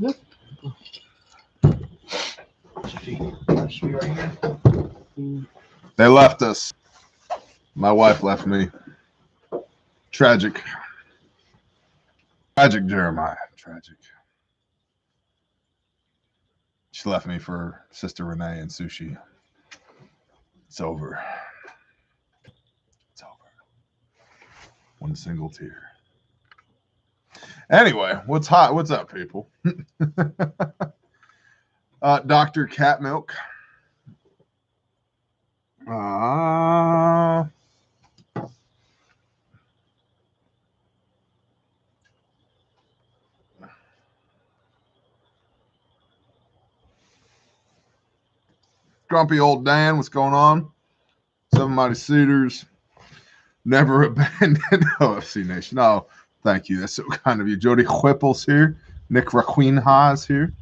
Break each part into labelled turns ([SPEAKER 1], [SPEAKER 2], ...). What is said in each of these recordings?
[SPEAKER 1] Yep.
[SPEAKER 2] They left us. My wife left me. Tragic. Tragic, Jeremiah. Tragic. She left me for Sister Renee and sushi. It's over. It's over. One single tear. Anyway, what's hot? What's up, people? Dr. Cat Milk. Grumpy old Dan, what's going on? Seven Mighty Cedars. Never abandoned OFC Nation. Oh, thank you. That's so kind of you. Jody Whipple's here. Nick Raquin Haas here.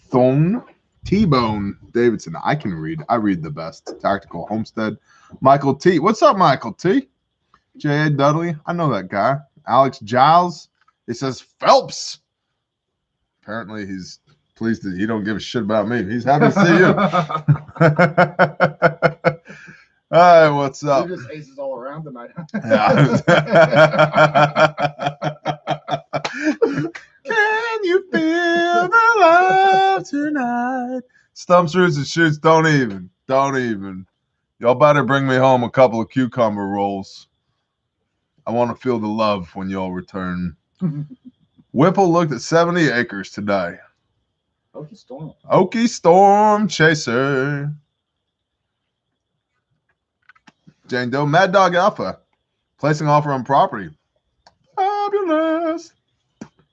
[SPEAKER 2] Thone. T-Bone Davidson. I can read. I read the best. Tactical Homestead. Michael T. What's up, Michael T? J.A. Dudley. I know that guy. Alex Giles. He says Phelps. Apparently he's pleased that he don't give a shit about me. He's happy to see you. All right, what's up?
[SPEAKER 1] You're just aces all around tonight.
[SPEAKER 2] Yeah. Can you feel the love tonight? Stumps, roots, and shoots. Don't even. Y'all better bring me home a couple of cucumber rolls. I want to feel the love when y'all return. Whipple looked at 70 acres today. Okie Storm Chaser. Jane Doe. Mad Dog Alpha. Placing offer on property. Fabulous.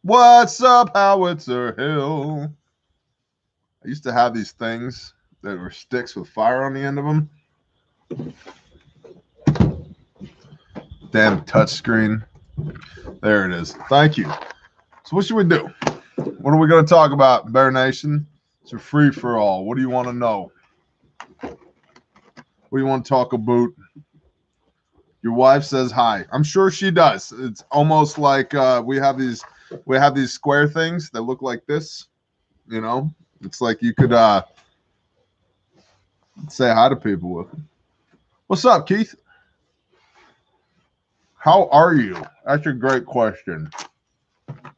[SPEAKER 2] What's up, Howitzer Hill? I used to have these things that were sticks with fire on the end of them. Damn touchscreen. There it is. Thank you. So what should we do? What are we going to talk about, Bear Nation? It's a free for all. What do you want to know? What do you want to talk about? Your wife says hi. I'm sure she does. It's almost like we have these square things that look like this. You know, it's like you could say hi to people with them. What's up, Keith? How are you? That's a great question.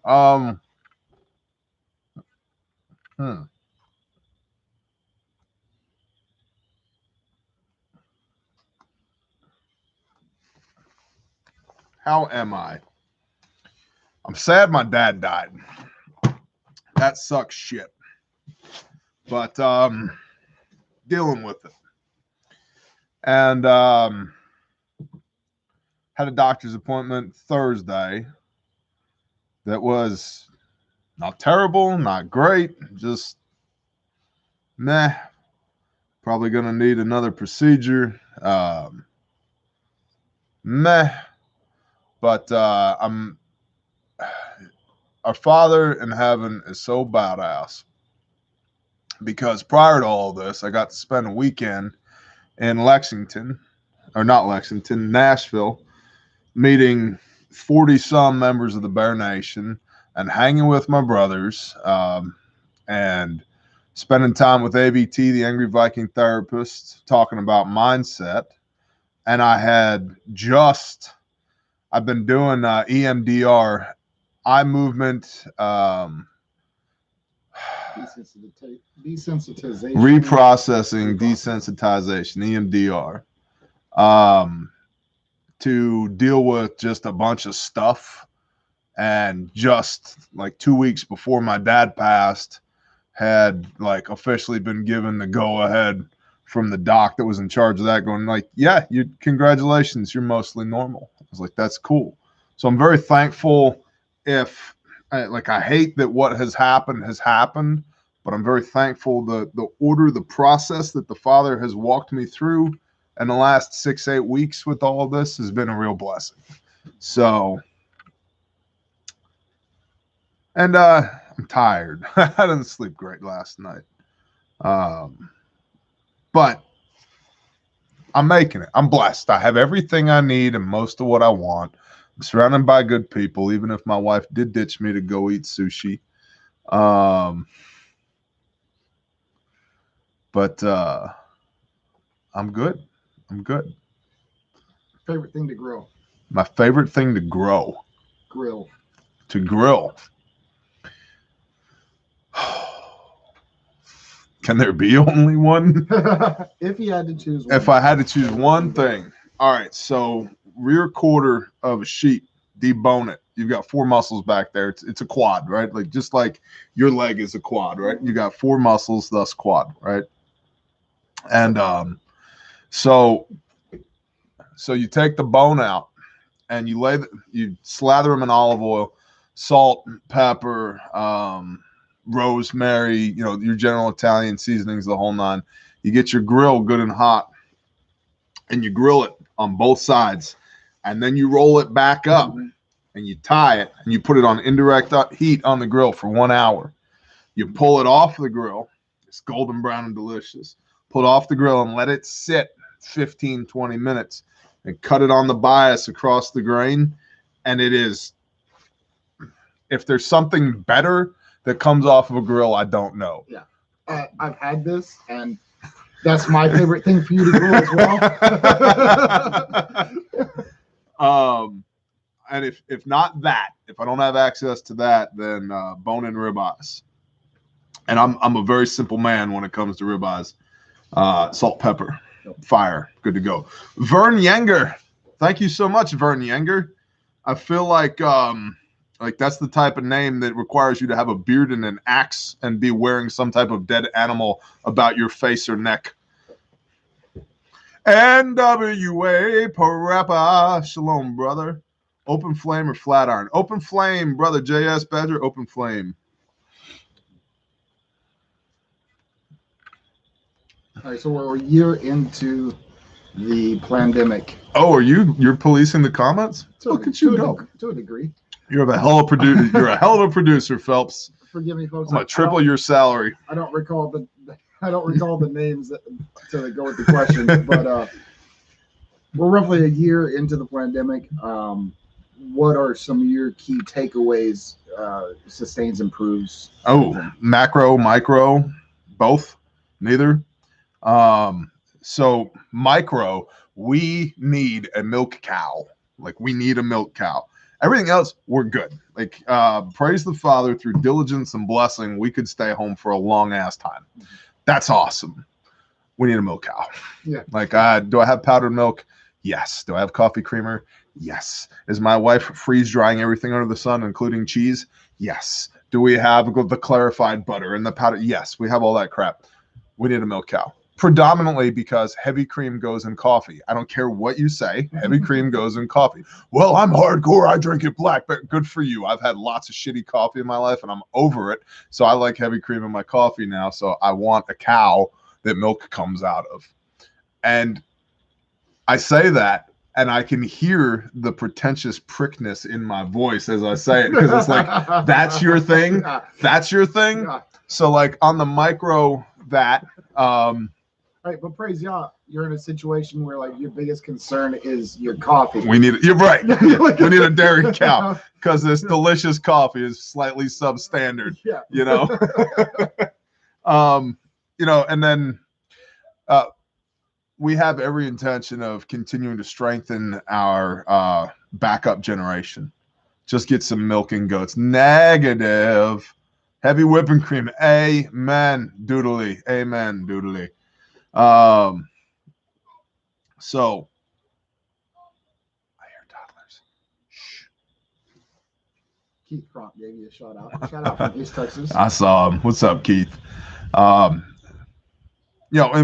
[SPEAKER 2] How am I? I'm sad my dad died. That sucks shit. But dealing with it. And had a doctor's appointment Thursday that was not terrible, not great, just meh. Probably going to need another procedure. Meh. But our Father in heaven is so badass. Because prior to all this, I got to spend a weekend in Nashville, meeting 40-some members of the Bear Nation and hanging with my brothers and spending time with AVT, the Angry Viking therapist, talking about mindset. And I've been doing EMDR, eye movement,
[SPEAKER 1] desensitization,
[SPEAKER 2] reprocessing, desensitization, EMDR, to deal with just a bunch of stuff. And just like 2 weeks before my dad passed, had like officially been given the go ahead from the doc that was in charge of that, going like, yeah, congratulations, you're mostly normal. I was like, that's cool. So I'm very thankful. I hate that what has happened, but I'm very thankful the process that the Father has walked me through in the last 6-8 weeks with all of this has been a real blessing. So, and I'm tired. I didn't sleep great last night. But I'm making it. I'm blessed. I have everything I need and most of what I want. I'm surrounded by good people, even if my wife did ditch me to go eat sushi. But I'm good. I'm good.
[SPEAKER 1] Favorite thing to grill?
[SPEAKER 2] My favorite thing to grow.
[SPEAKER 1] Grill.
[SPEAKER 2] To grill. Can there be only one?
[SPEAKER 1] If you had to choose one.
[SPEAKER 2] If I had to choose one thing. All right. So rear quarter of a sheep, debone it. You've got 4 muscles back there. It's a quad, right? Like just like your leg is a quad, right? You got 4 muscles, thus quad, right? And so you take the bone out and you slather them in olive oil, salt, pepper, rosemary, your general Italian seasonings, the whole nine. You get your grill good and hot and you grill it on both sides, and then you roll it back up and you tie it and you put it on indirect heat on the grill for 1 hour. You pull it off the grill. It's golden brown and delicious. Pull it off the grill and let it sit 15, 20 minutes and cut it on the bias across the grain. And it is, if there's something better that comes off of a grill, I don't know.
[SPEAKER 1] Yeah. I've had this, and that's my favorite thing for you to grill as
[SPEAKER 2] well. And if not that, if I don't have access to that, then bone-in ribeyes. And I'm a very simple man when it comes to ribeyes. Salt, pepper, fire, good to go. Vern Yenger, thank you so much, Vern Yenger. I feel like that's the type of name that requires you to have a beard and an axe and be wearing some type of dead animal about your face or neck. NWA Parappa, shalom, brother. Open flame or flat iron? Open flame, brother. JS Badger, open flame.
[SPEAKER 1] All right, so we're a year into the pandemic.
[SPEAKER 2] Oh, you're policing the comments? Look at you go.
[SPEAKER 1] To a degree.
[SPEAKER 2] You're a hell of a producer. You're a hell of a producer, Phelps.
[SPEAKER 1] Forgive me, folks.
[SPEAKER 2] I'm gonna triple your salary.
[SPEAKER 1] I don't recall the names to go with the question, but we're roughly a year into the pandemic. What are some of your key takeaways? Sustains, improves.
[SPEAKER 2] Oh, macro, micro, both, neither. So micro, we need a milk cow. Like we need a milk cow. Everything else, we're good. Like praise the Father, through diligence and blessing, we could stay home for a long ass time. That's awesome. We need a milk cow.
[SPEAKER 1] Yeah.
[SPEAKER 2] Like, do I have powdered milk? Yes. Do I have coffee creamer? Yes. Is my wife freeze drying everything under the sun, including cheese? Yes. Do we have the clarified butter and the powder? Yes. We have all that crap. We need a milk cow. Predominantly because heavy cream goes in coffee. I don't care what you say. Heavy cream goes in coffee. Well, I'm hardcore. I drink it black, but good for you. I've had lots of shitty coffee in my life and I'm over it. So I like heavy cream in my coffee now. So I want a cow that milk comes out of. And I say that, and I can hear the pretentious prickness in my voice as I say it, because it's like, that's your thing. That's your thing. So like on the micro, that,
[SPEAKER 1] right, but praise God, you're in a situation where like your biggest concern is your coffee.
[SPEAKER 2] You're right. We need a dairy cow because this delicious coffee is slightly substandard.
[SPEAKER 1] Yeah.
[SPEAKER 2] And then we have every intention of continuing to strengthen our backup generation. Just get some milk and goats. Negative. Heavy whipping cream. Amen. Doodly. Amen. Doodly. So I hear toddlers. Shh.
[SPEAKER 1] Keith Prompt gave you a shout out. Shout out from East Texas.
[SPEAKER 2] I saw him. What's up, Keith? And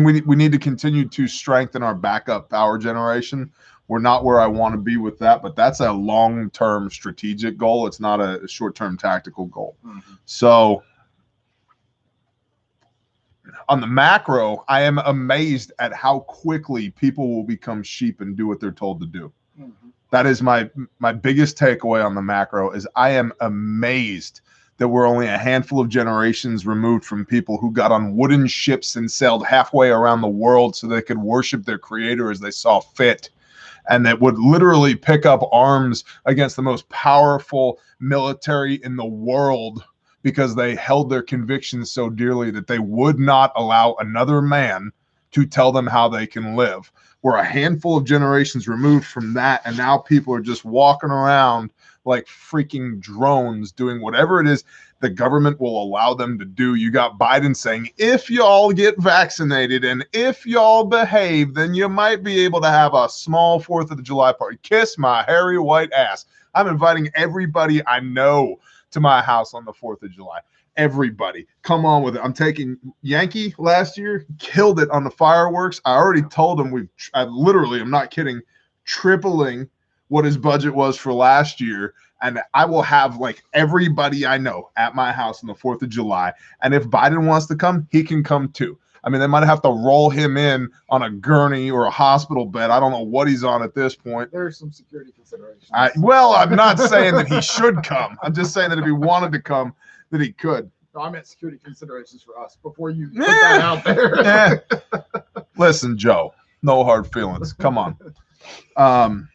[SPEAKER 2] we need to continue to strengthen our backup power generation. We're not where I want to be with that, but that's a long-term strategic goal. It's not a short-term tactical goal. Mm-hmm. So on the macro, I am amazed at how quickly people will become sheep and do what they're told to do. Mm-hmm. That is my biggest takeaway on the macro is I am amazed that we're only a handful of generations removed from people who got on wooden ships and sailed halfway around the world so they could worship their creator as they saw fit, and that would literally pick up arms against the most powerful military in the world because they held their convictions so dearly that they would not allow another man to tell them how they can live. We're a handful of generations removed from that, and now people are just walking around like freaking drones doing whatever it is the government will allow them to do. You got Biden saying, if y'all get vaccinated and if y'all behave, then you might be able to have a small 4th of July party. Kiss my hairy white ass. I'm inviting everybody I know to my house on the 4th of July. Everybody, come on with it. I'm taking Yankee last year, killed it on the fireworks. I already told him I literally, I'm not kidding, tripling what his budget was for last year. And I will have like everybody I know at my house on the 4th of July. And if Biden wants to come, he can come too. I mean, they might have to roll him in on a gurney or a hospital bed. I don't know what he's on at this point.
[SPEAKER 1] There's some security considerations.
[SPEAKER 2] Well, I'm not saying that he should come. I'm just saying that if he wanted to come, that he could.
[SPEAKER 1] No, I meant security considerations for us before you put that out there.
[SPEAKER 2] Listen, Joe, no hard feelings. Come on.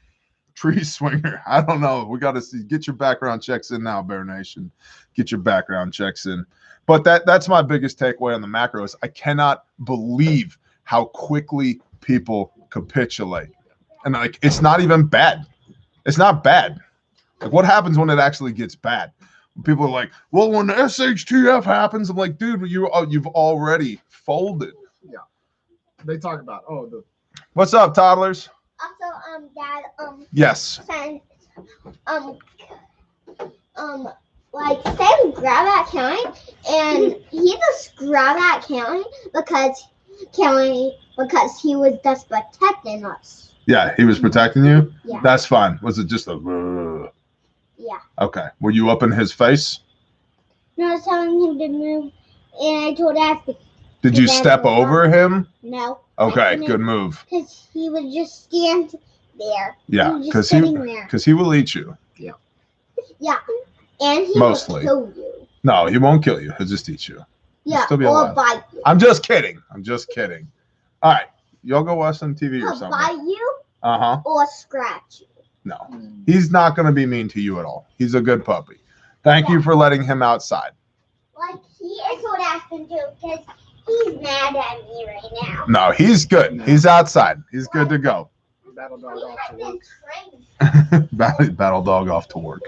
[SPEAKER 2] Tree swinger. I don't know. We got to see. Get your background checks in now, Bear Nation. Get your background checks in. But that's my biggest takeaway on the macro is I cannot believe how quickly people capitulate. And like, it's not even bad. It's not bad. Like, what happens when it actually gets bad? People are like, well, when the SHTF happens, I'm like, dude, you've already folded.
[SPEAKER 1] Yeah. They talk about,
[SPEAKER 2] What's up, toddlers?
[SPEAKER 3] Also, Dad,
[SPEAKER 2] yes.
[SPEAKER 3] Sent, like, Sam grabbed that county, and he just grabbed that county because he was just protecting us.
[SPEAKER 2] Yeah, he was protecting you?
[SPEAKER 3] Yeah.
[SPEAKER 2] That's fine. Was it just a...
[SPEAKER 3] Yeah.
[SPEAKER 2] Okay. Were you up in his face?
[SPEAKER 3] No, I was telling him to move, and I told Dad.
[SPEAKER 2] Did you step over him?
[SPEAKER 3] No.
[SPEAKER 2] Okay, good move.
[SPEAKER 3] Because he would just stand there.
[SPEAKER 2] Yeah, because he will eat you.
[SPEAKER 1] Yeah.
[SPEAKER 3] Yeah, and he
[SPEAKER 2] Mostly.
[SPEAKER 3] will kill you.
[SPEAKER 2] No, he won't kill you. He'll just eat you.
[SPEAKER 3] Yeah,
[SPEAKER 2] still be
[SPEAKER 3] or
[SPEAKER 2] alive.
[SPEAKER 3] bite you.
[SPEAKER 2] I'm just kidding. All right, y'all go watch some TV or
[SPEAKER 3] He'll
[SPEAKER 2] something.
[SPEAKER 3] bite you or scratch you.
[SPEAKER 2] No, he's not going to be mean to you at all. He's a good puppy. Thank you for letting him outside.
[SPEAKER 3] Like, he is what Aspen do, because he's mad at me right now.
[SPEAKER 2] No, he's good. He's outside. He's good to go.
[SPEAKER 1] battle dog
[SPEAKER 3] We
[SPEAKER 1] off
[SPEAKER 3] have
[SPEAKER 1] to
[SPEAKER 3] been
[SPEAKER 1] work.
[SPEAKER 3] trained.
[SPEAKER 2] Battle dog off to work.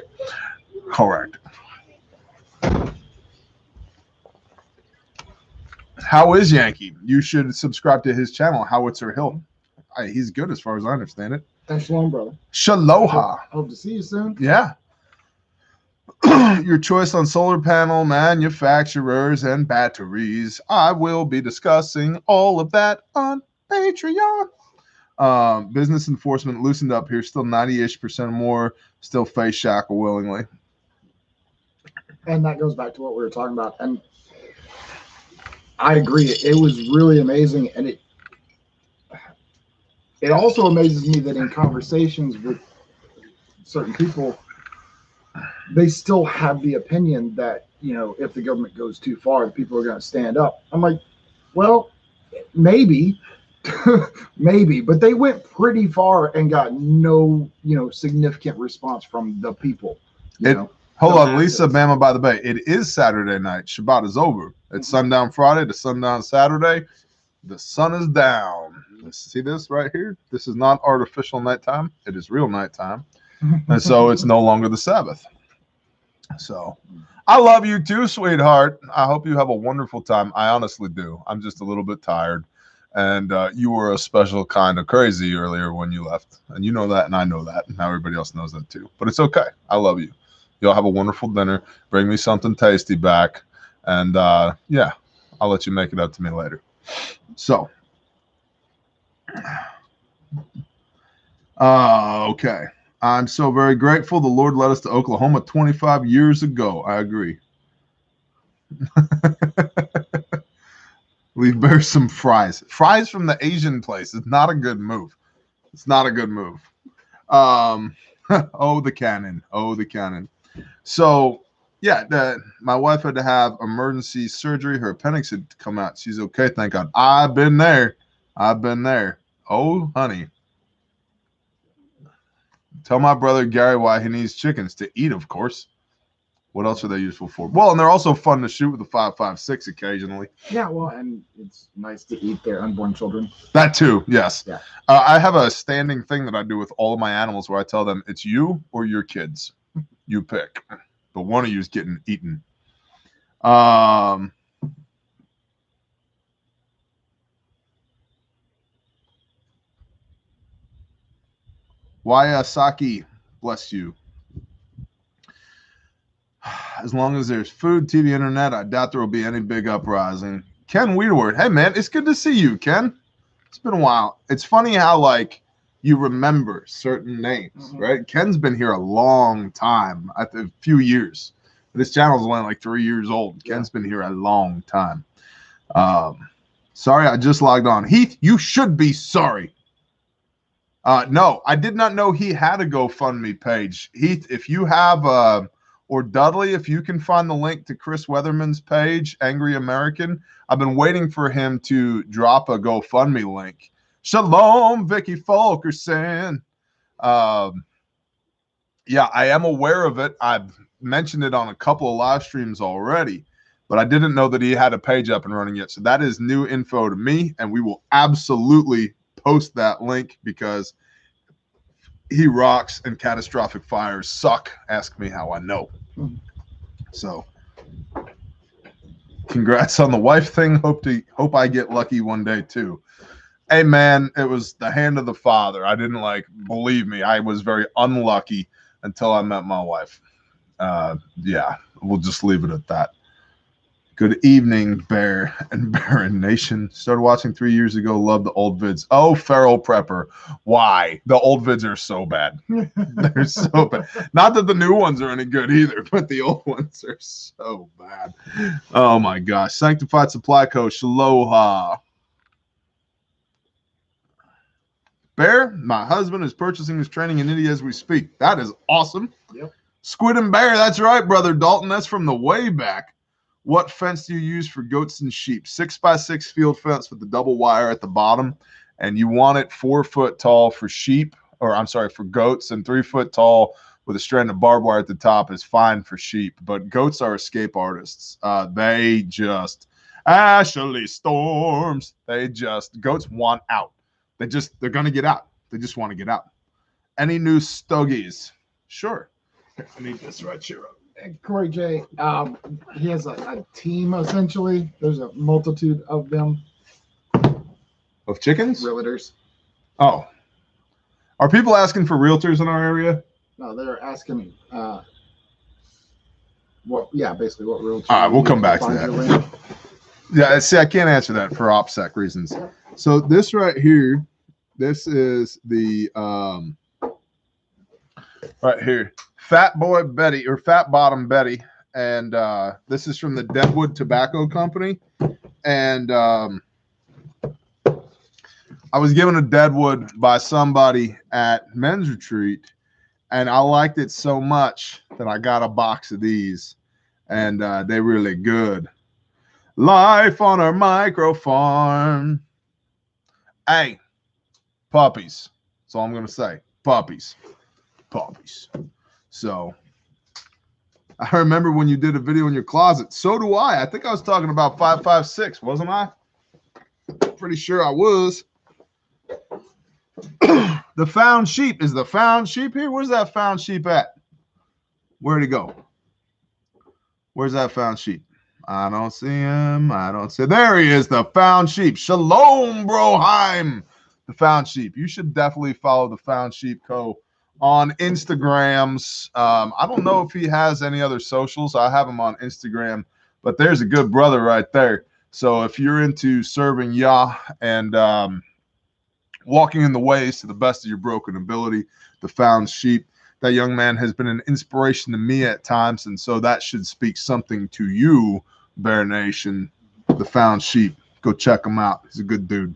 [SPEAKER 2] Correct. How is Yankee? You should subscribe to his channel, Howitzer Hill. He's good as far as I understand it.
[SPEAKER 1] And shalom, brother.
[SPEAKER 2] Shaloha.
[SPEAKER 1] Hope to see you soon.
[SPEAKER 2] Yeah. Your choice on solar panel manufacturers and batteries. I will be discussing all of that on Patreon. Business enforcement loosened up here. Still 90-ish% more. Still face shackle willingly.
[SPEAKER 1] And that goes back to what we were talking about. And I agree. It was really amazing. And it also amazes me that in conversations with certain people, they still have the opinion that, if the government goes too far, people are going to stand up. I'm like, well, maybe, but they went pretty far and got no, significant response from the people.
[SPEAKER 2] Hold on, Lisa Bama by the Bay. It is Saturday night. Shabbat is over. It's sundown Friday to sundown Saturday. The sun is down. See this right here? This is not artificial nighttime. It is real nighttime. And so it's no longer the Sabbath. So I love you too, sweetheart. I hope you have a wonderful time. I honestly do. I'm just a little bit tired. And you were a special kind of crazy earlier when you left. And you know that, and I know that. And now everybody else knows that too. But it's okay. I love you. Y'all have a wonderful dinner. Bring me something tasty back. And yeah, I'll let you make it up to me later. So, okay. I'm so very grateful the Lord led us to Oklahoma 25 years ago. I agree. Leave Bear some fries. Fries from the Asian place is not a good move. It's not a good move. Oh, the cannon. Oh, the cannon. So, yeah, my wife had to have emergency surgery. Her appendix had come out. She's okay, thank God. I've been there. Oh, honey. Tell my brother Gary why he needs chickens to eat, of course. What else are they useful for? Well, and they're also fun to shoot with a 5.56 occasionally.
[SPEAKER 1] Yeah, well, and it's nice to eat their unborn children.
[SPEAKER 2] That too, yes.
[SPEAKER 1] Yeah.
[SPEAKER 2] I have a standing thing that I do with all of my animals where I tell them it's you or your kids. You pick. But one of you is getting eaten. Wayasaki, bless you. As long as there's food, TV, internet, I doubt there will be any big uprising. Ken Weedward, hey man, it's good to see you, Ken. It's been a while. It's funny how like you remember certain names, right? Ken's been here a long time, a few years. This channel's only like 3 years old. Ken's been here a long time. Sorry, I just logged on. Heath, you should be sorry. No, I did not know he had a GoFundMe page. Heath, if you have or Dudley, if you can find the link to Chris Weatherman's page, Angry American, I've been waiting for him to drop a GoFundMe link. Shalom, Vicky Fulkerson. Yeah, I am aware of it. I've mentioned it on a couple of live streams already, but I didn't know that he had a page up and running yet. So that is new info to me, and we will absolutely post that link because he rocks and catastrophic fires suck. Ask me how I know. So congrats on the wife thing. Hope I get lucky one day too. Hey man, it was the hand of the Father. I didn't believe me. I was very unlucky until I met my wife. Yeah, we'll just leave it at that. Good evening, Bear and Baron Nation. Started watching 3 years ago. Love the old vids. Oh, Feral Prepper. Why? The old vids are so bad. They're so bad. Not that the new ones are any good either, but the old ones are so bad. Oh, my gosh. Sanctified Supply Coach. Aloha. Bear, my husband is purchasing his training in India as we speak. That is awesome.
[SPEAKER 1] Yep.
[SPEAKER 2] Squid and Bear. That's right, Brother Dalton. That's from the way back. What fence do you use for goats and sheep? 6x6 field fence with the double wire at the bottom. And you want it 4 foot tall for sheep, or I'm sorry, for goats, and 3 foot tall with a strand of barbed wire at the top is fine for sheep. But goats are escape artists. They just, Ashley Storms, goats want out. They're going to get out. They just want to get out. Any new stogies? Sure. I need this right here.
[SPEAKER 1] Corey J, he has a team essentially. There's a multitude of them.
[SPEAKER 2] Of chickens?
[SPEAKER 1] Realtors.
[SPEAKER 2] Oh. Are people asking for realtors in our area?
[SPEAKER 1] No, they're asking basically what realtors.
[SPEAKER 2] All right, we'll come back to that. Yeah, see, I can't answer that for OPSEC reasons. So this right here, this is the right here. Fat Boy Betty, or Fat Bottom Betty, and this is from the Deadwood Tobacco Company. And I was given a Deadwood by somebody at men's retreat, and I liked it so much that I got a box of these, and they're really good. Life on our micro farm. Hey, puppies. That's all I'm gonna say. Puppies. So I remember when you did a video in your closet. So do I. I think I was talking about 5.56, wasn't I? Pretty sure I was. The found sheep. Is the found sheep here? Where's that found sheep at? Where'd he go? Where's that found sheep? I don't see him. I don't see. There he is, the found sheep. Shalom, Broheim. The found sheep. You should definitely follow the Found Sheep Co. on Instagrams. I don't know if he has any other socials. I have him on Instagram, but there's a good brother right there. So if you're into serving Yah and walking in the ways to the best of your broken ability, the found sheep, that young man has been an inspiration to me at times, and so that should speak something to you, Bear Nation. The found sheep. Go check him out. He's a good dude.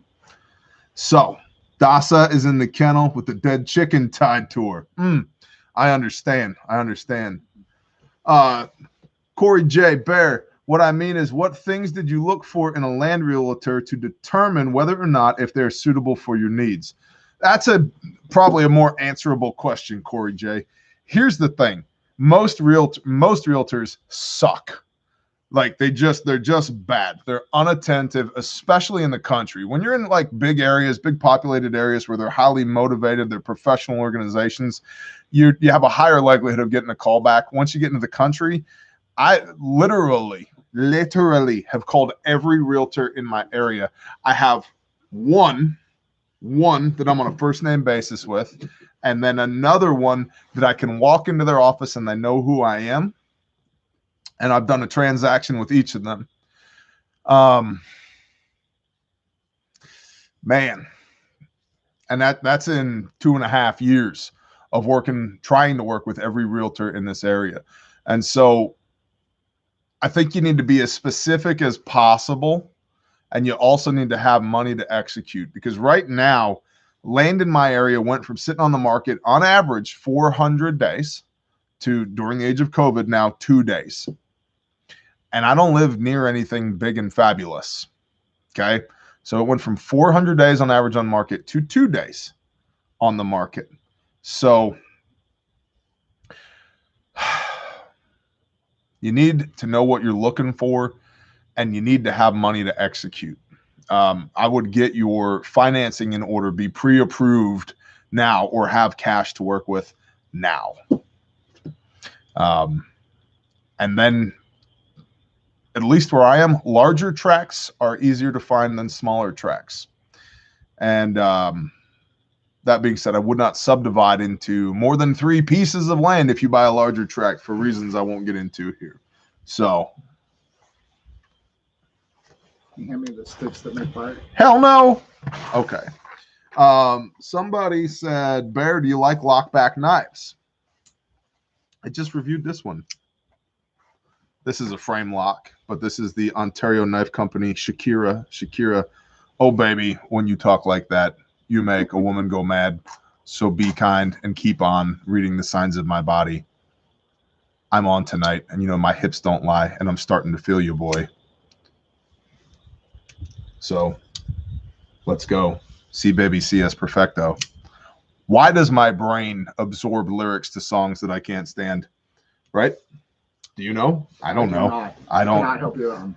[SPEAKER 2] So Dasa is in the kennel with the dead chicken tied to her. I understand. Corey J. Bear, what I mean is, what things did you look for in a land realtor to determine whether or not if they're suitable for your needs? That's probably a more answerable question, Corey J. Here's the thing. most realtors suck. Like they're just bad. They're unattentive, especially in the country. When you're in like big areas, big populated areas where they're highly motivated, they're professional organizations, you have a higher likelihood of getting a call back. Once you get into the country, I literally have called every realtor in my area. I have one that I'm on a first name basis with, and then another one that I can walk into their office and they know who I am. And I've done a transaction with each of them. Man, and that's in 2.5 years of trying to work with every realtor in this area. And so I think you need to be as specific as possible, and you also need to have money to execute, because right now land in my area went from sitting on the market on average 400 days to, during the age of COVID, now 2 days. And I don't live near anything big and fabulous. Okay. So it went from 400 days on average on market to 2 days on the market. So you need to know what you're looking for, and you need to have money to execute. I would get your financing in order, be pre-approved now, or have cash to work with now. And then, at least where I am, larger tracts are easier to find than smaller tracts. And that being said, I would not subdivide into more than 3 pieces of land if you buy a larger tract, for reasons I won't get into here. So,
[SPEAKER 1] Can you hand me the sticks that make fire?
[SPEAKER 2] hell no. Okay. Somebody said, Bear, do you like lockback knives? I just reviewed this one. This is a frame lock, but this is the Ontario Knife Company, Shakira. Oh, baby, when you talk like that, you make a woman go mad. So be kind and keep on reading the signs of my body. I'm on tonight, and you know, my hips don't lie, and I'm starting to feel you, boy. So let's go. See, baby, CS perfecto. Why does my brain absorb lyrics to songs that I can't stand? Right? Do you know? I don't know. I don't.
[SPEAKER 1] Cannot help you.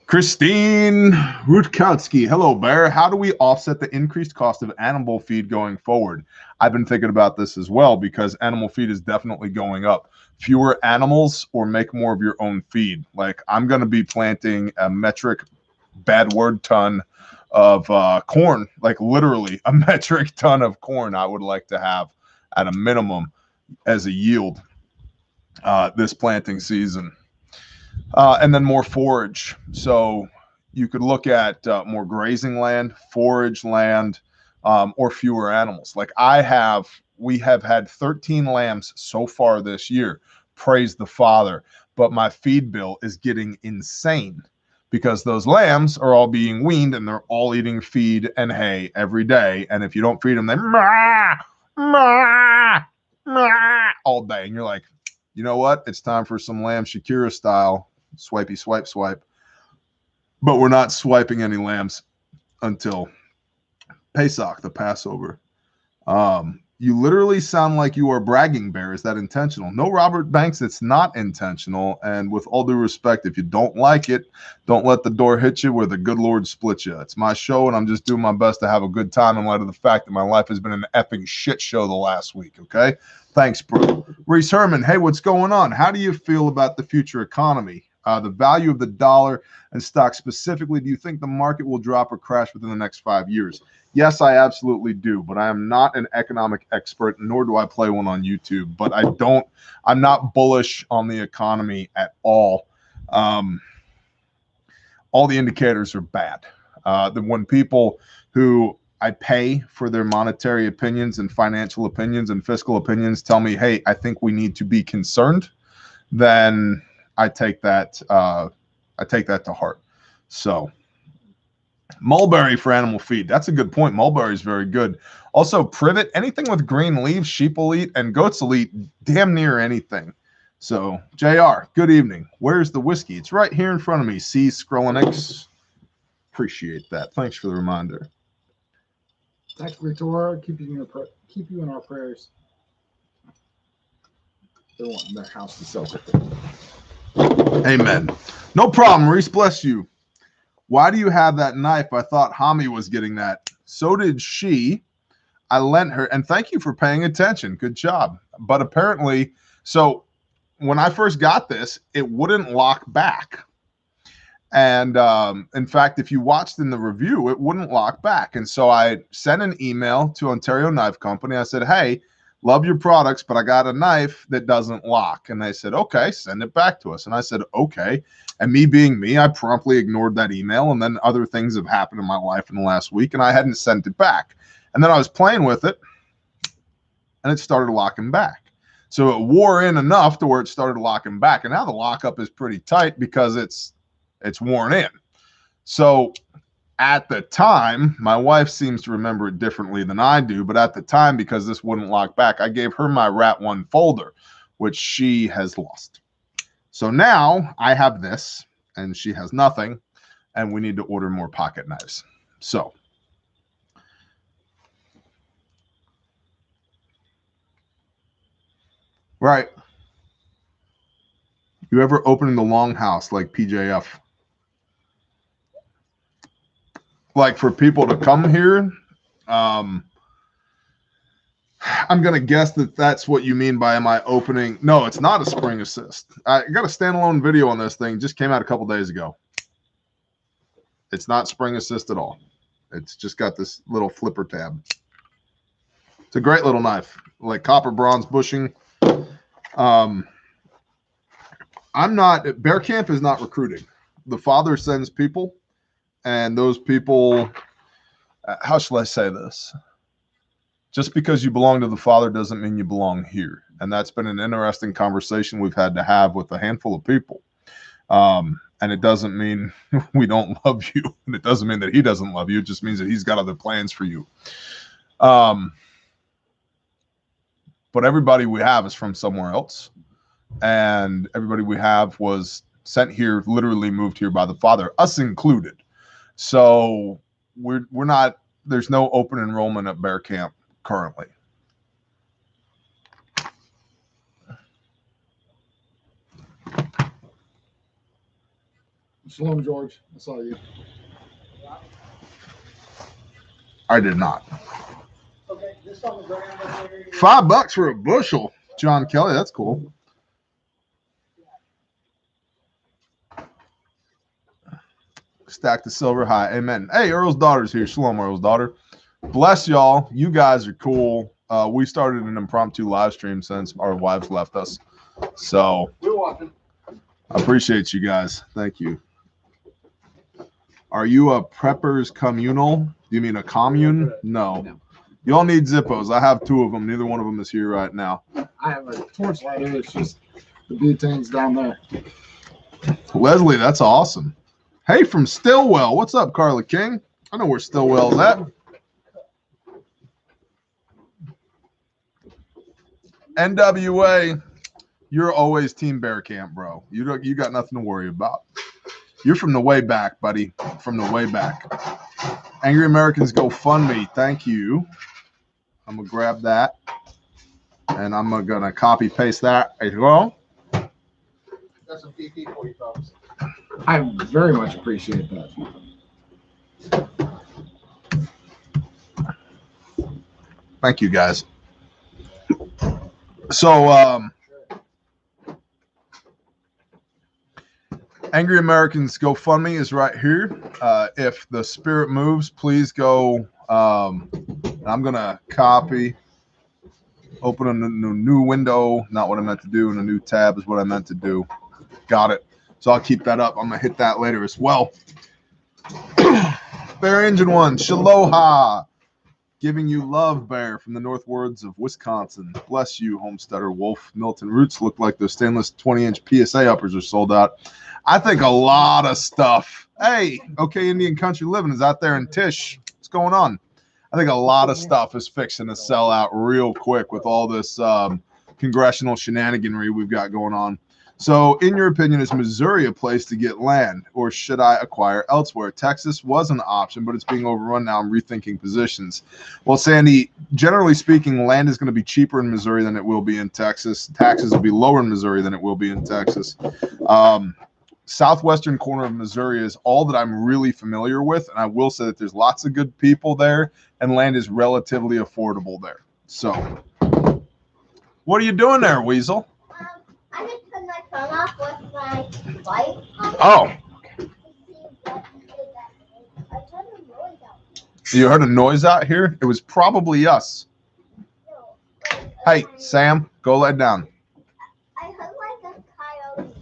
[SPEAKER 2] Christine Rutkowski. Hello, Bear. How do we offset the increased cost of animal feed going forward? I've been thinking about this as well, because animal feed is definitely going up. Fewer animals, or make more of your own feed. Like, I'm going to be planting a metric, bad word, ton of corn, like literally a metric ton of corn I would like to have at a minimum as a yield this planting season. And then more forage. So you could look at more grazing land, forage land, or fewer animals. Like we have had 13 lambs so far this year. Praise the Father. But my feed bill is getting insane, because those lambs are all being weaned and they're all eating feed and hay every day. And if you don't feed them, they mah, mah, mah, all day. And you're like, you know what? It's time for some lamb Shakira style. Swipey, swipe, swipe. But we're not swiping any lambs until Pesach, the Passover. You literally sound like you are bragging, Bear. Is that intentional? No, Robert Banks, it's not intentional. And with all due respect, if you don't like it, don't let the door hit you where the good Lord split you. It's my show, and I'm just doing my best to have a good time in light of the fact that my life has been an effing shit show the last week, okay? Thanks, bro. Reese Herman, hey, what's going on? How do you feel about the future economy? The value of the dollar and stock specifically, do you think the market will drop or crash within the next 5 years? Yes, I absolutely do, but I am not an economic expert, nor do I play one on YouTube. But I'm not bullish on the economy at all. All the indicators are bad. When people who I pay for their monetary opinions and financial opinions and fiscal opinions tell me, hey, I think we need to be concerned, then I take that to heart. So mulberry for animal feed. That's a good point. Mulberry is very good. Also, privet, anything with green leaves, sheep will eat, and goats will eat damn near anything. So, JR, good evening. Where's the whiskey? It's right here in front of me. See, Scrollinix. Appreciate that. Thanks for the reminder.
[SPEAKER 1] Thanks, Victoria. Keep you in our prayers. They want their house to sell quickly.
[SPEAKER 2] Amen. No problem, Reese. Bless you. Why do you have that knife? I thought Hami was getting that. So did she. I lent her, and thank you for paying attention. Good job. But apparently, so when I first got this, it wouldn't lock back. And in fact, if you watched in the review, it wouldn't lock back. And so I sent an email to Ontario Knife Company. I said, hey, love your products, but I got a knife that doesn't lock. And they said, okay, send it back to us. And I said, okay. And me being me, I promptly ignored that email. And then other things have happened in my life in the last week, and I hadn't sent it back. And then I was playing with it, and it started locking back. So it wore in enough to where it started locking back. And now the lockup is pretty tight because it's worn in. So at the time, my wife seems to remember it differently than I do, but at the time, because this wouldn't lock back, I gave her my Rat 1 folder, which she has lost. So now I have this, and she has nothing, and we need to order more pocket knives. So right. You ever opening the longhouse like PJF? Like for people to come here, I'm going to guess that that's what you mean by am I opening? No, it's not a spring assist. I got a standalone video on this thing. Just came out a couple days ago. It's not spring assist at all. It's just got this little flipper tab. It's a great little knife, like copper bronze bushing. I'm not, Bear Camp is not recruiting. The father sends people, and those people, how shall I say this? Just because you belong to the father doesn't mean you belong here. And that's been an interesting conversation we've had to have with a handful of people. And it doesn't mean we don't love you. And it doesn't mean that he doesn't love you. It just means that he's got other plans for you. But everybody we have is from somewhere else. And everybody we have was sent here, literally moved here by the father, us included. So we're not, there's no open enrollment at Bear Camp currently.
[SPEAKER 1] Shalom, George. I saw you.
[SPEAKER 2] I did not.
[SPEAKER 4] Okay, this on the ground up there.
[SPEAKER 2] $5 for a bushel, John Kelly. That's cool. Stack the silver high. Amen. Hey, Earl's daughter's here. Shalom, Earl's daughter. Bless y'all. You guys are cool. We started an impromptu live stream since our wives left us. So
[SPEAKER 4] We're watching.
[SPEAKER 2] I appreciate you guys. Thank you. Are you a preppers communal? Do you mean a commune? No. You all need Zippos. I have 2 of them. Neither one of them is here right now.
[SPEAKER 1] I have a torch lighter. It's just the butane's down there.
[SPEAKER 2] Leslie, that's awesome. Hey, from Stillwell. What's up, Carla King? I know where Stillwell's at. NWA, you're always Team Bear Camp, bro. You got nothing to worry about. You're from the way back, buddy. From the way back. Angry Americans GoFundMe. Thank you. I'm going to grab that. And I'm going to copy paste that as well.
[SPEAKER 4] Got some PP for you folks.
[SPEAKER 1] I very much appreciate that.
[SPEAKER 2] Thank you, guys. So, Angry Americans GoFundMe is right here. If the spirit moves, please go. I'm going to copy, open a new window. Not what I meant to do. And a new tab is what I meant to do. Got it. So I'll keep that up. I'm going to hit that later as well. Bear Engine 1, Shaloha. Giving you love, Bear, from the northwards of Wisconsin. Bless you, Homesteader Wolf. Milton Roots look like those stainless 20-inch PSA uppers are sold out. I think a lot of stuff. Hey, okay, Indian Country Living is out there in Tish. What's going on? I think a lot of stuff is fixing to sell out real quick with all this congressional shenaniganry we've got going on. So, in your opinion, is Missouri a place to get land, or should I acquire elsewhere? Texas was an option, but it's being overrun now. I'm rethinking positions. Well, Sandy, generally speaking, land is going to be cheaper in Missouri than it will be in Texas. Taxes will be lower in Missouri than it will be in Texas. Southwestern corner of Missouri is all that I'm really familiar with, and I will say that there's lots of good people there, and land is relatively affordable there. So, what are you doing there, Weasel?
[SPEAKER 3] I just put my phone off with my light on.
[SPEAKER 2] Oh,
[SPEAKER 3] To see what is that. I heard a noise out.
[SPEAKER 2] you heard a noise out here? It was probably us.
[SPEAKER 3] No,
[SPEAKER 2] Hey, Sam, go lay down.
[SPEAKER 3] I heard like a coyote.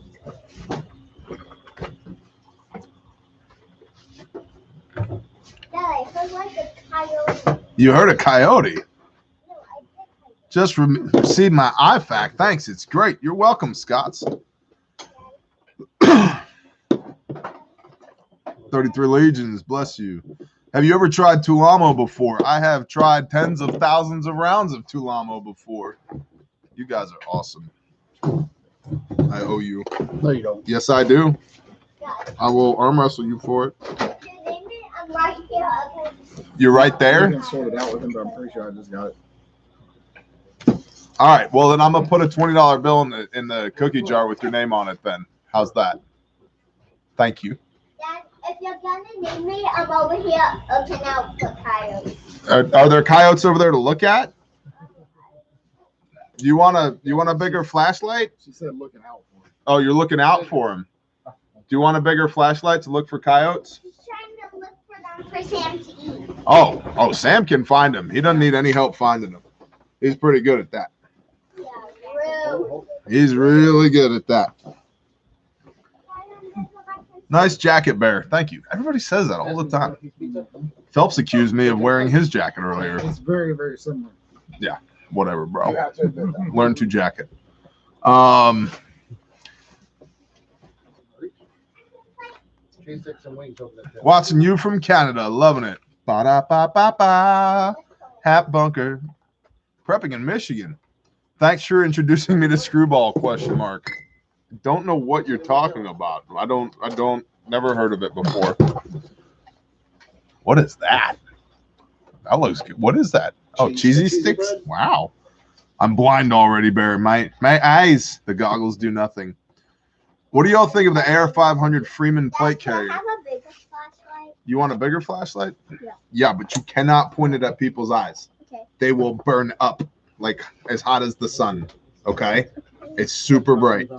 [SPEAKER 3] Yeah, I heard like a coyote.
[SPEAKER 2] You heard a coyote.
[SPEAKER 3] No, I did.
[SPEAKER 2] Just received my IFAC. Thanks. It's great. You're welcome, Scotts. 33 Legions. Bless you. Have you ever tried Tulamo before? I have tried tens of thousands of rounds of Tulamo before. You guys are awesome. I owe you.
[SPEAKER 1] No, you don't.
[SPEAKER 2] Yes, I do.
[SPEAKER 3] Yeah.
[SPEAKER 2] I will arm wrestle you for it.
[SPEAKER 3] Your name is, I'm right here. Okay.
[SPEAKER 2] You're right
[SPEAKER 1] I
[SPEAKER 2] there.
[SPEAKER 1] can sort it out with him, but I'm pretty sure I just got it.
[SPEAKER 2] All right. Well, then I'm gonna put a $20 bill in the cookie jar with your name on it. Then how's that? Thank you.
[SPEAKER 3] Dad, if you're gonna name me, I'm over here looking out for coyotes.
[SPEAKER 2] Are there coyotes over there to look at? You want a bigger flashlight?
[SPEAKER 1] She said looking out for it.
[SPEAKER 2] Oh, you're looking out for them. Do you want a bigger flashlight to look for coyotes?
[SPEAKER 3] She's trying to look for them for Sam to eat.
[SPEAKER 2] Oh, Sam can find them. He doesn't need any help finding them. He's pretty good at that.
[SPEAKER 3] Yeah, real.
[SPEAKER 2] He's really good at that. Nice jacket, Bear. Thank you. Everybody says that all the time. Phelps accused me of wearing his jacket earlier.
[SPEAKER 1] It's very, very similar.
[SPEAKER 2] Whatever,
[SPEAKER 1] You
[SPEAKER 2] bro.
[SPEAKER 1] have to admit that.
[SPEAKER 2] Learn to jacket.
[SPEAKER 4] Cheese sticks and wings over there.
[SPEAKER 2] Watching you from Canada. Loving it. Ba-da-ba-ba-ba. Hap Bunker. Prepping in Michigan. Thanks for introducing me to Screwball, question mark. Don't know what you're talking about. I don't never heard of it before. What is that? That looks good. What is that? Oh, cheesy sticks?
[SPEAKER 4] bread?
[SPEAKER 2] Wow. I'm blind already, Barry. My eyes, the goggles do nothing. What do y'all think of the AR-500 Freeman plate
[SPEAKER 3] Can I
[SPEAKER 2] carrier?
[SPEAKER 3] have a bigger flashlight?
[SPEAKER 2] You want a bigger flashlight?
[SPEAKER 3] Yeah.
[SPEAKER 2] Yeah, but you cannot point it at people's eyes.
[SPEAKER 3] Okay.
[SPEAKER 2] They will burn up like as hot as the sun. Okay? It's super bright.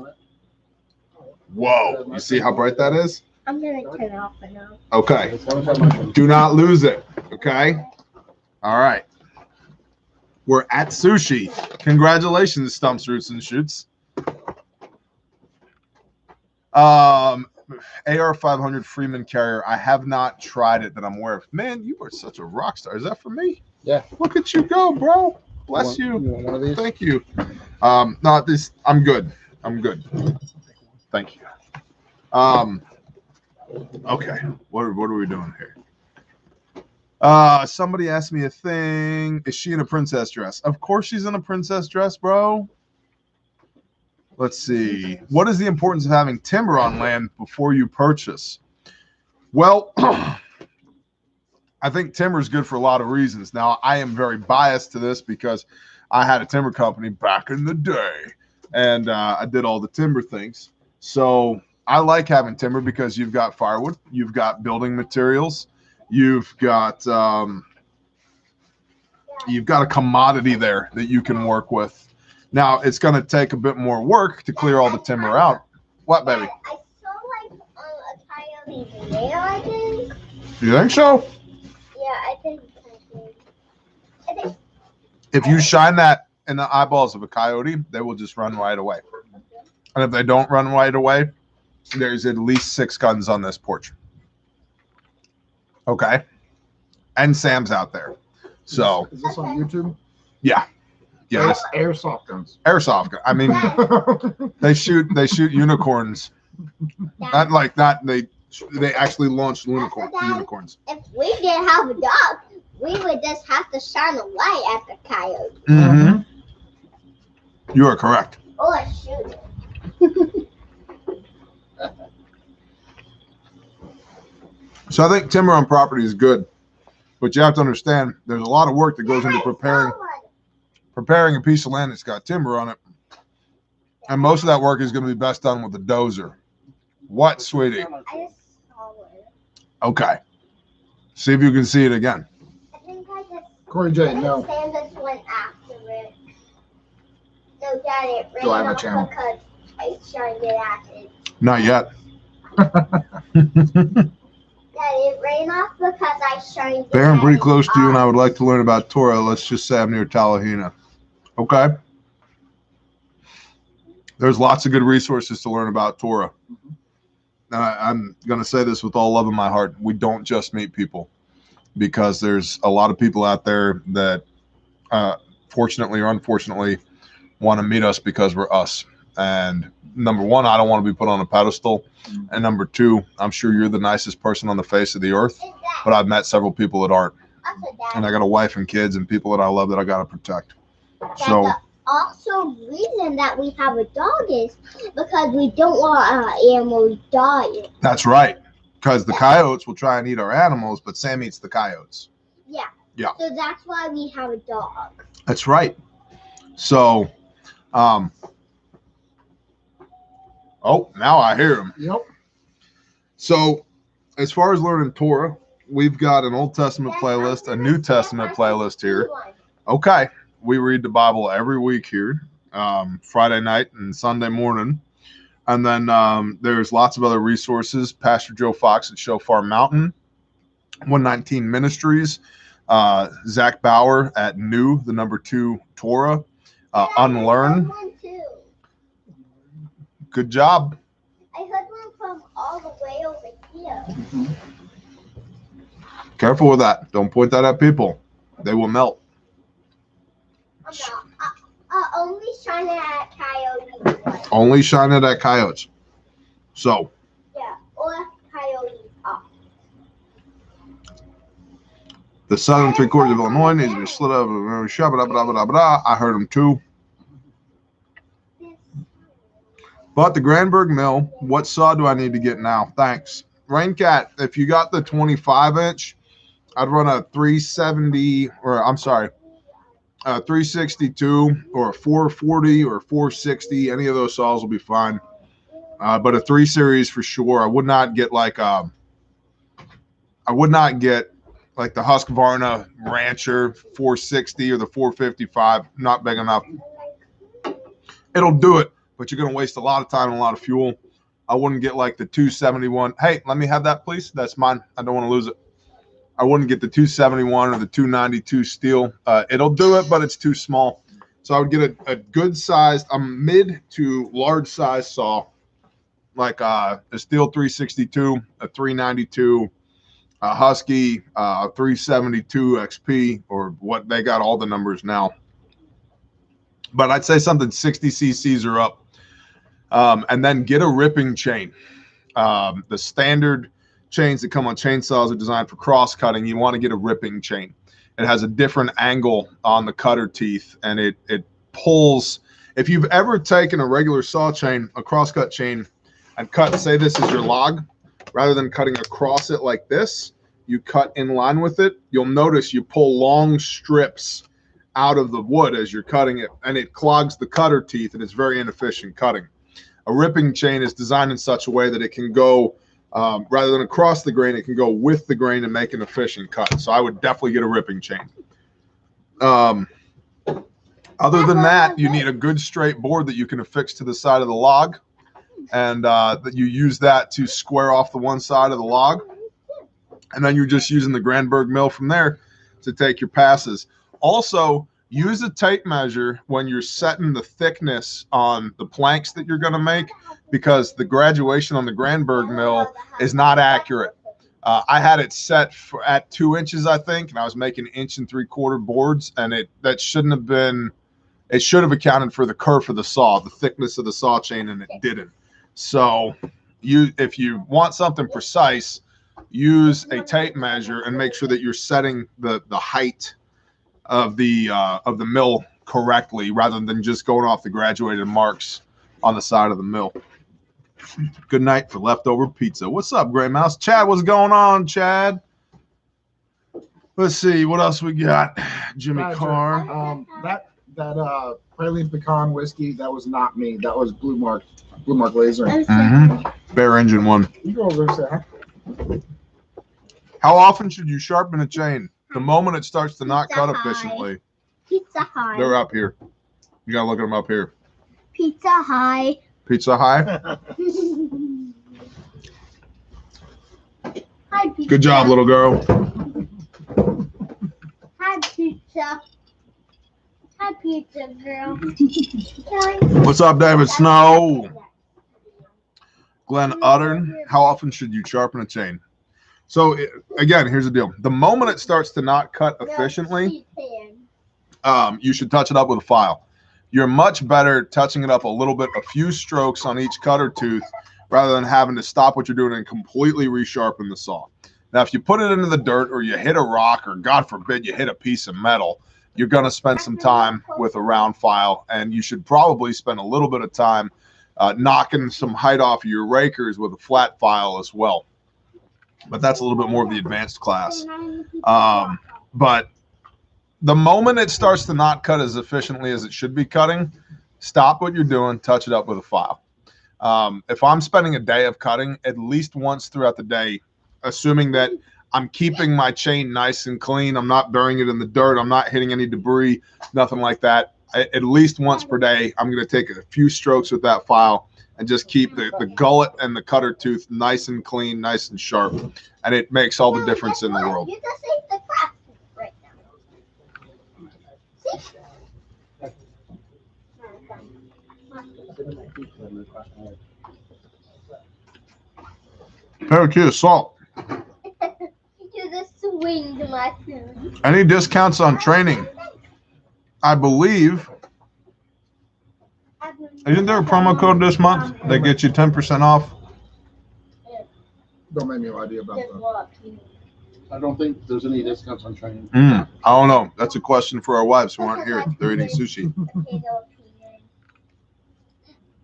[SPEAKER 2] Whoa. You see how bright that is?
[SPEAKER 3] I'm gonna turn it off for now.
[SPEAKER 2] Okay. Do not lose it. Okay? All right. We're at sushi. Congratulations, Stumps, Roots, and Shoots. AR-500 Freeman Carrier. I have not tried it that I'm aware of. Man, you are such a rock star. Is that for me?
[SPEAKER 4] Yeah.
[SPEAKER 2] Look at you go, bro. Bless you.
[SPEAKER 4] want one of these?
[SPEAKER 2] Thank you. No, this. I'm good. I'm good. Thank you. Okay. What are we doing here? Somebody asked me a thing. Is she in a princess dress? Of course she's in a princess dress, bro. Let's see. What is the importance of having timber on land before you purchase? Well, I think timber is good for a lot of reasons. Now, I am very biased to this because I had a timber company back in the day, and I did all the timber things. So I like having timber because you've got firewood, you've got building materials, you've got a commodity there that you can work with. Now, it's going to take a bit more work to clear all the timber out. What, baby?
[SPEAKER 3] I saw like a coyote there, I think.
[SPEAKER 2] You think so?
[SPEAKER 3] Yeah, I think.
[SPEAKER 2] If you shine that in the eyeballs of a coyote, they will just run right away. And if they don't run right away, there's at least 6 guns on this porch. Okay? And Sam's out there. So,
[SPEAKER 1] Is this on YouTube?
[SPEAKER 2] yeah. Yeah, this
[SPEAKER 1] Airsoft guns.
[SPEAKER 2] airsoft gun. I mean, they shoot unicorns. Not like that. They actually launched unicorns.
[SPEAKER 3] If we didn't have a dog, we would just have to shine a light at the coyote
[SPEAKER 2] Mm-hmm. You are correct.
[SPEAKER 3] or shoot it.
[SPEAKER 2] So I think timber on property is good, but you have to understand there's a lot of work that goes into preparing a piece of land that's got timber on it. And most of that work is going to be best done with a dozer. What, sweetie?
[SPEAKER 3] I just saw it.
[SPEAKER 2] Okay. See if you can see it again.
[SPEAKER 3] I think I just.
[SPEAKER 1] Corey J, no.
[SPEAKER 3] Sam just went after it. No, Dad, it ran
[SPEAKER 1] Do I have a
[SPEAKER 3] off
[SPEAKER 1] channel?
[SPEAKER 3] because I shined it at it.
[SPEAKER 2] Not yet.
[SPEAKER 3] Dad, it ran off because I shined it
[SPEAKER 2] Bear, I'm
[SPEAKER 3] at
[SPEAKER 2] pretty
[SPEAKER 3] it.
[SPEAKER 2] close to you, and I would like to learn about Torah. Let's just say I'm near Talahina. Okay. There's lots of good resources to learn about Torah. I'm going to say this with all love in my heart. We don't just meet people, because there's a lot of people out there that, fortunately or unfortunately, want to meet us because we're us. And number one, I don't want to be put on a pedestal. And number two, I'm sure you're the nicest person on the face of the earth, but I've met several people that aren't. And I got a wife and kids and people that I love that I got to protect. So
[SPEAKER 3] The also reason that we have a dog is because we don't want our animals dying.
[SPEAKER 2] that's right. Because the coyotes will try and eat our animals, but Sam eats the coyotes.
[SPEAKER 3] Yeah.
[SPEAKER 2] Yeah.
[SPEAKER 3] So that's why we have a dog.
[SPEAKER 2] That's right. So, oh, now I hear him.
[SPEAKER 1] Yep.
[SPEAKER 2] So, as far as learning Torah, we've got an Old Testament playlist, a New Testament playlist here. Okay. We read the Bible every week here, Friday night and Sunday morning. And then there's lots of other resources. Pastor Joe Fox at Shofar Mountain, 119 Ministries, Zach Bauer at New, the number 2 Torah, Unlearn. Good job.
[SPEAKER 3] I heard one from all the way over here.
[SPEAKER 2] Careful with that. Don't point that at people. They will melt.
[SPEAKER 3] I'm not. Only shine it at coyotes.
[SPEAKER 2] Only shine it at coyotes. So,
[SPEAKER 3] Yeah, or coyotes off.
[SPEAKER 2] the southern 3/4 of Illinois needs to be split up. I heard them too. But the Granberg Mill, what saw do I need to get now? Thanks. Raincat, if you got the 25-inch, I'd run a 370, or I'm sorry, 362 or a 440 or 460. Any of those saws will be fine. But a 3 series for sure. I would not get like the Husqvarna Rancher 460 or the 455. Not big enough. It'll do it, but you're going to waste a lot of time and a lot of fuel. I wouldn't get like the 271. Hey, let me have that, please. That's mine. I don't want to lose it. I wouldn't get the 271 or the 292 steel. It'll do it, but it's too small. So I would get a good sized, a mid to large size saw, like a steel 362, a 392, a Husky 372 XP, or what they got all the numbers now. But I'd say something 60 cc's or up. And then get a ripping chain. The standard chains that come on chainsaws are designed for cross cutting. You want to get a ripping chain. It has a different angle on the cutter teeth, and it pulls. If you've ever taken a regular saw chain, a crosscut chain, and cut, say this is your log, rather than cutting across it like this, you cut in line with it. You'll notice you pull long strips out of the wood as you're cutting it, and it clogs the cutter teeth, and it's very inefficient cutting. A ripping chain is designed in such a way that it can go, rather than across the grain, it can go with the grain and make an efficient cut. So I would definitely get a ripping chain. Other than that, you need a good straight board that you can affix to the side of the log, and that you use that to square off the one side of the log. And then you're just using the Granberg mill from there to take your passes. Also, use a tape measure when you're setting the thickness on the planks that you're going to make, because the graduation on the Granberg mill is not accurate. I had it set at 2 inches, I think, and I was making 1 3/4 inch boards, and that shouldn't have been. It should have accounted for the kerf of the saw, the thickness of the saw chain, and it didn't. So, if you want something precise, use a tape measure and make sure that you're setting the height of the mill correctly, rather than just going off the graduated marks on the side of the mill. Good night for leftover pizza. What's up, Gray Mouse? Chad, what's going on, Chad? Let's see what else we got. Jimmy
[SPEAKER 1] Badger,
[SPEAKER 2] Carr.
[SPEAKER 1] That praline pecan whiskey, that was not me. That was Blue Mark Laser.
[SPEAKER 2] Bear engine one.
[SPEAKER 1] You go over there and say hi.
[SPEAKER 2] How often should you sharpen a chain? The moment it starts to not cut efficiently.
[SPEAKER 3] Pizza High.
[SPEAKER 2] They're up here. You gotta look at them up here.
[SPEAKER 3] Pizza High.
[SPEAKER 2] Pizza High.
[SPEAKER 3] Hi, pizza.
[SPEAKER 2] Good job, little girl.
[SPEAKER 3] Hi, pizza. Hi, pizza girl.
[SPEAKER 2] What's up, David Snow? Glenn Uttern. How often should you sharpen a chain? So again, here's the deal. The moment it starts to not cut efficiently, you should touch it up with a file. You're much better touching it up a little bit, a few strokes on each cutter tooth, rather than having to stop what you're doing and completely resharpen the saw. Now, if you put it into the dirt or you hit a rock or, God forbid, you hit a piece of metal, you're going to spend some time with a round file, and you should probably spend a little bit of time knocking some height off of your rakers with a flat file as well. But that's a little bit more of the advanced class. But the moment it starts to not cut as efficiently as it should be cutting, stop what you're doing, touch it up with a file. If I'm spending a day of cutting, at least once throughout the day, assuming that I'm keeping my chain nice and clean, I'm not burying it in the dirt, I'm not hitting any debris, nothing like that, at least once per day, I'm going to take a few strokes with that file and just keep the gullet and the cutter tooth nice and clean, nice and sharp. And it makes all the difference in the world.
[SPEAKER 3] You just ate the crap right now.
[SPEAKER 2] Parakeet salt.
[SPEAKER 3] You just swinged my food.
[SPEAKER 2] Any discounts on training? I believe. Isn't there a promo code this month that gets you 10% off?
[SPEAKER 1] Don't make me lie to you about that.
[SPEAKER 4] I don't think there's any discounts on training.
[SPEAKER 2] I don't know. That's a question for our wives who aren't here. They're eating sushi.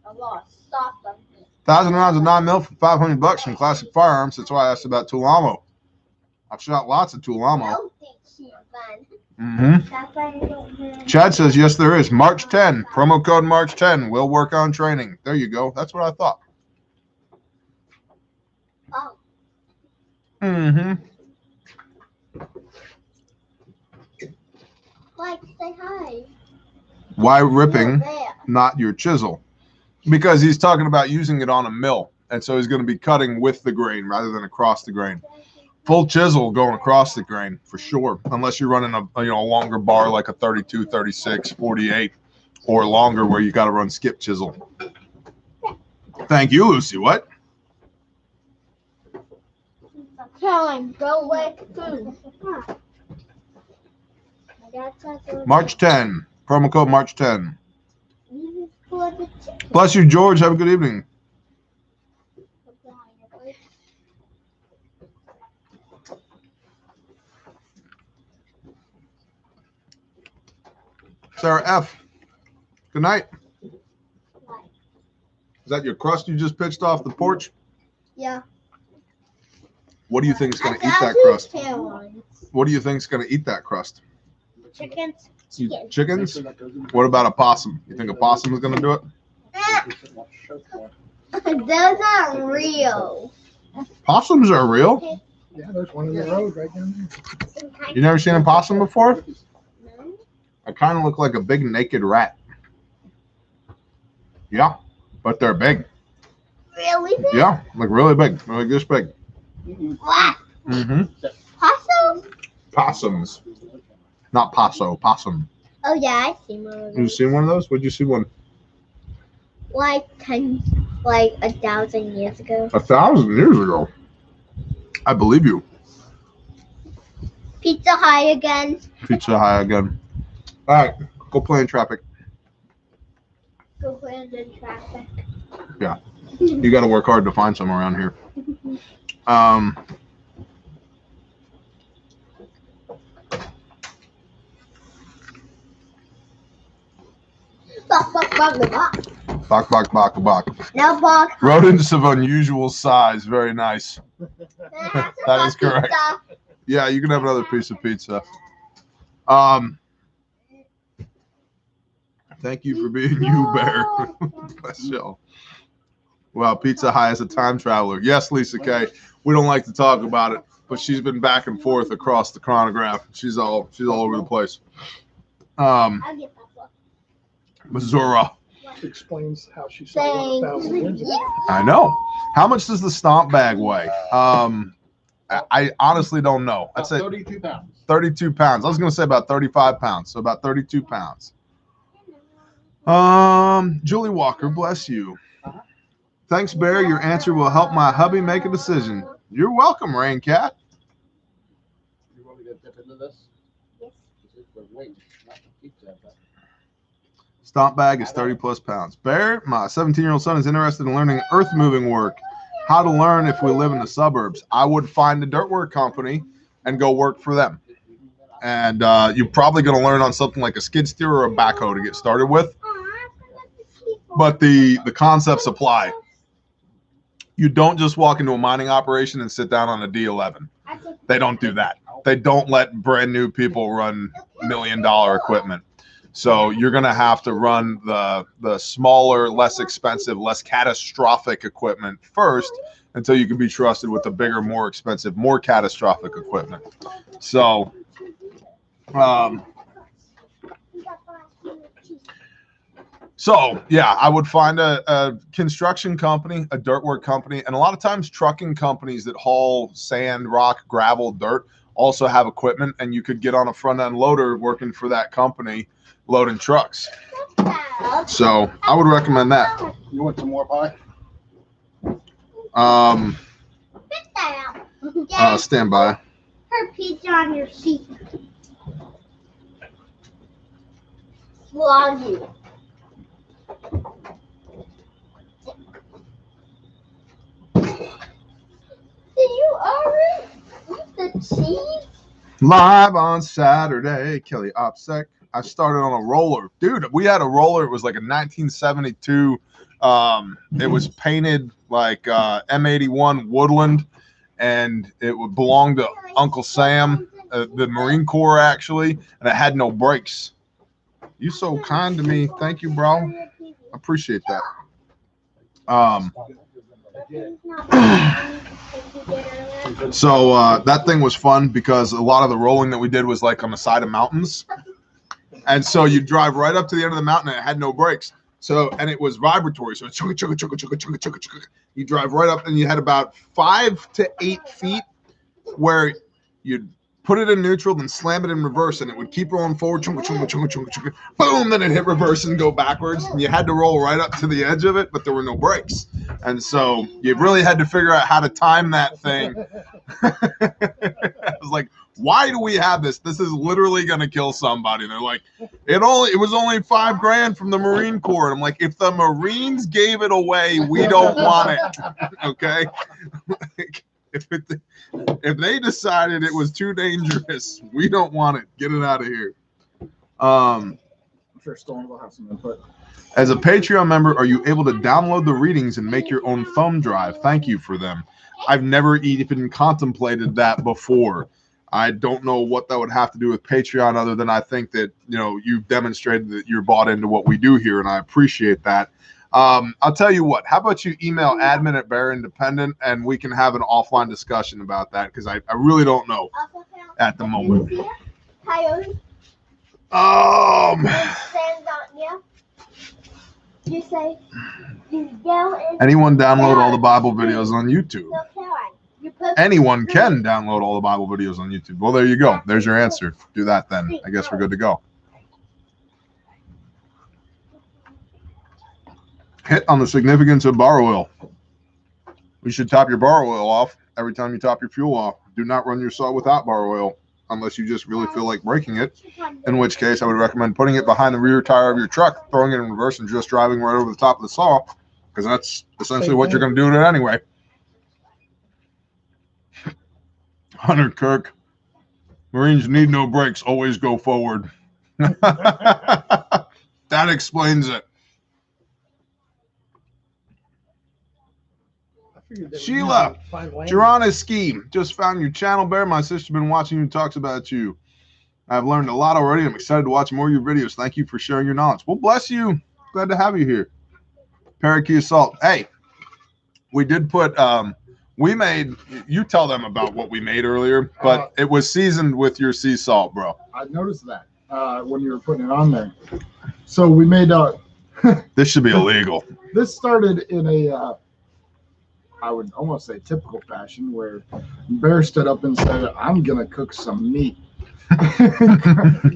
[SPEAKER 2] 1,000 rounds of 9mm for $500 from Classic Firearms. That's why I asked about Tulamo. I've shot lots of Tulamo. Chad says, yes, there is. March 10. Promo code March 10. We'll work on training. There you go. That's what I thought.
[SPEAKER 3] Like, say hi.
[SPEAKER 2] Why ripping, not your chisel? Because he's talking about using it on a mill. And so he's going to be cutting with the grain rather than across the grain. Full chisel going across the grain for sure, unless you're running a longer bar like a 32, 36, 48, or longer where you got to run skip chisel. Thank you, Lucy. What?
[SPEAKER 3] Caroline, go away. Food.
[SPEAKER 2] March 10. Promo code March 10. Bless you, George. Have a good evening. Sarah F. Good night. Is that your crust you just pitched off the porch?
[SPEAKER 3] Yeah.
[SPEAKER 2] What do you think is going to eat that crust? What do you think is going to eat that crust?
[SPEAKER 3] Chickens.
[SPEAKER 2] Chickens? What about a possum? You think a possum is going to do it?
[SPEAKER 3] Those aren't real.
[SPEAKER 2] Possums are real.
[SPEAKER 1] Yeah, there's one in the road right down there.
[SPEAKER 2] You never seen a possum before?
[SPEAKER 3] No.
[SPEAKER 2] I kind of look like a big naked rat. Yeah, but they're big.
[SPEAKER 3] Really big?
[SPEAKER 2] Yeah, like really big. They're like this big.
[SPEAKER 3] What? Possum?
[SPEAKER 2] Possums. Not posso, possum.
[SPEAKER 3] Oh yeah, I see one of
[SPEAKER 2] You
[SPEAKER 3] those.
[SPEAKER 2] seen one of those? Where'd you see one?
[SPEAKER 3] Like 1,000 years ago.
[SPEAKER 2] 1,000 years ago. I believe you.
[SPEAKER 3] Pizza High again.
[SPEAKER 2] Pizza High again. All right, go play in traffic.
[SPEAKER 3] Go play in traffic.
[SPEAKER 2] Yeah, you got to work hard to find some around here. Bok, bok, bok, bok.
[SPEAKER 3] No bok.
[SPEAKER 2] Rodents of unusual size. Very nice. That is correct. Yeah, you can have another piece of pizza. Thank you for being you, Bear. Bless you. Wow, Pizza High is a time traveler. Yes, Lisa K. We don't like to talk about it, but she's been back and forth across the chronograph. She's all over the place. Missouri.
[SPEAKER 5] Explains how she saw 1,000 years ago.
[SPEAKER 2] I know. How much does the stomp bag weigh? I honestly don't know. I'd say
[SPEAKER 4] 32 pounds.
[SPEAKER 2] 32 pounds. I was going to say about 35 pounds. So about 32 pounds. Julie Walker, bless you. Thanks, Bear. Your answer will help my hubby make a decision. You're welcome, Rain Cat.
[SPEAKER 4] You want me to dip into this?
[SPEAKER 3] Yes.
[SPEAKER 4] Wait, not the pizza, but
[SPEAKER 2] Stomp bag is 30 plus pounds. Bear, my 17-year-old son is interested in learning earth moving work. How to learn if we live in the suburbs. I would find a dirt work company and go work for them. And you're probably going to learn on something like a skid steer or a backhoe to get started with. But the concepts apply. You don't just walk into a mining operation and sit down on a D11. They don't do that. They don't let brand new people run $1 million equipment. So you're going to have to run the smaller, less expensive, less catastrophic equipment first until you can be trusted with the bigger, more expensive, more catastrophic equipment. So yeah, I would find a construction company, a dirt work company, and a lot of times trucking companies that haul sand, rock, gravel, dirt also have equipment, and you could get on a front end loader working for that company loading trucks. So I would recommend that.
[SPEAKER 4] you want some more pie?
[SPEAKER 2] Stand by.
[SPEAKER 3] Her pizza on your seat. Flog you. Did you already eat the cheese?
[SPEAKER 2] Live on Saturday, Kelly Opsec. I started on a roller. Dude, we had a roller. It was like a 1972. It was painted like M81 Woodland, and it would belong to Uncle Sam, the Marine Corps, actually, and it had no brakes. You so kind to me. Thank you, bro. I appreciate that. So that thing was fun because a lot of the rolling that we did was like on the side of mountains. And so you drive right up to the end of the mountain and it had no brakes. So, and it was vibratory. So chugga, chugga, chugga, chugga, chugga, chugga, chugga. You drive right up and you had about 5 to 8 feet where you'd put it in neutral, then slam it in reverse, and it would keep rolling forward. Chugga, chugga, chugga, chugga, chugga. Boom, then it hit reverse and go backwards. And you had to roll right up to the edge of it, but there were no brakes. And so you really had to figure out how to time that thing. I was like, why do we have this? This is literally going to kill somebody. They're like, it was only $5,000 from the Marine Corps. And I'm like, if the Marines gave it away, we don't want it. Okay. If they decided it was too dangerous, we don't want it. Get it out of here.
[SPEAKER 1] I'm sure Storm will have some input.
[SPEAKER 2] As a Patreon member, are you able to download the readings and make your own thumb drive? Thank you for them. I've never even contemplated that before. I don't know what that would have to do with Patreon, other than I think that, you've demonstrated that you're bought into what we do here, and I appreciate that. I'll tell you what, how about you email admin at Bear Independent, and we can have an offline discussion about that, because I really don't know at the moment.
[SPEAKER 3] Coyotes. You say you yell and
[SPEAKER 2] Anyone download all the Bible videos on YouTube? Anyone can download all the Bible videos on YouTube. Well, there you go. There's your answer. Do that then. I guess we're good to go. Hit on the significance of bar oil. You should top your bar oil off every time you top your fuel off. Do not run your saw without bar oil unless you just really feel like breaking it, in which case I would recommend putting it behind the rear tire of your truck, throwing it in reverse, and just driving right over the top of the saw, because that's essentially what you're going to do to it anyway. Hunter Kirk, Marines need no brakes, always go forward. That explains it.
[SPEAKER 5] Figured they would
[SPEAKER 2] Sheila,
[SPEAKER 5] usually find land.
[SPEAKER 2] Jirana Ski, just found your channel, Bear. My sister's been watching you, talks about you. I've learned a lot already. I'm excited to watch more of your videos. Thank you for sharing your knowledge. Well, bless you. Glad to have you here. Parakeet Salt. Hey, we did put, we made, you tell them about what we made earlier, but it was seasoned with your sea salt, bro.
[SPEAKER 1] I noticed that when you were putting it on there. So we made
[SPEAKER 2] This should be illegal.
[SPEAKER 1] this started in a I would almost say typical fashion where Bear stood up and said, I'm gonna cook some meat.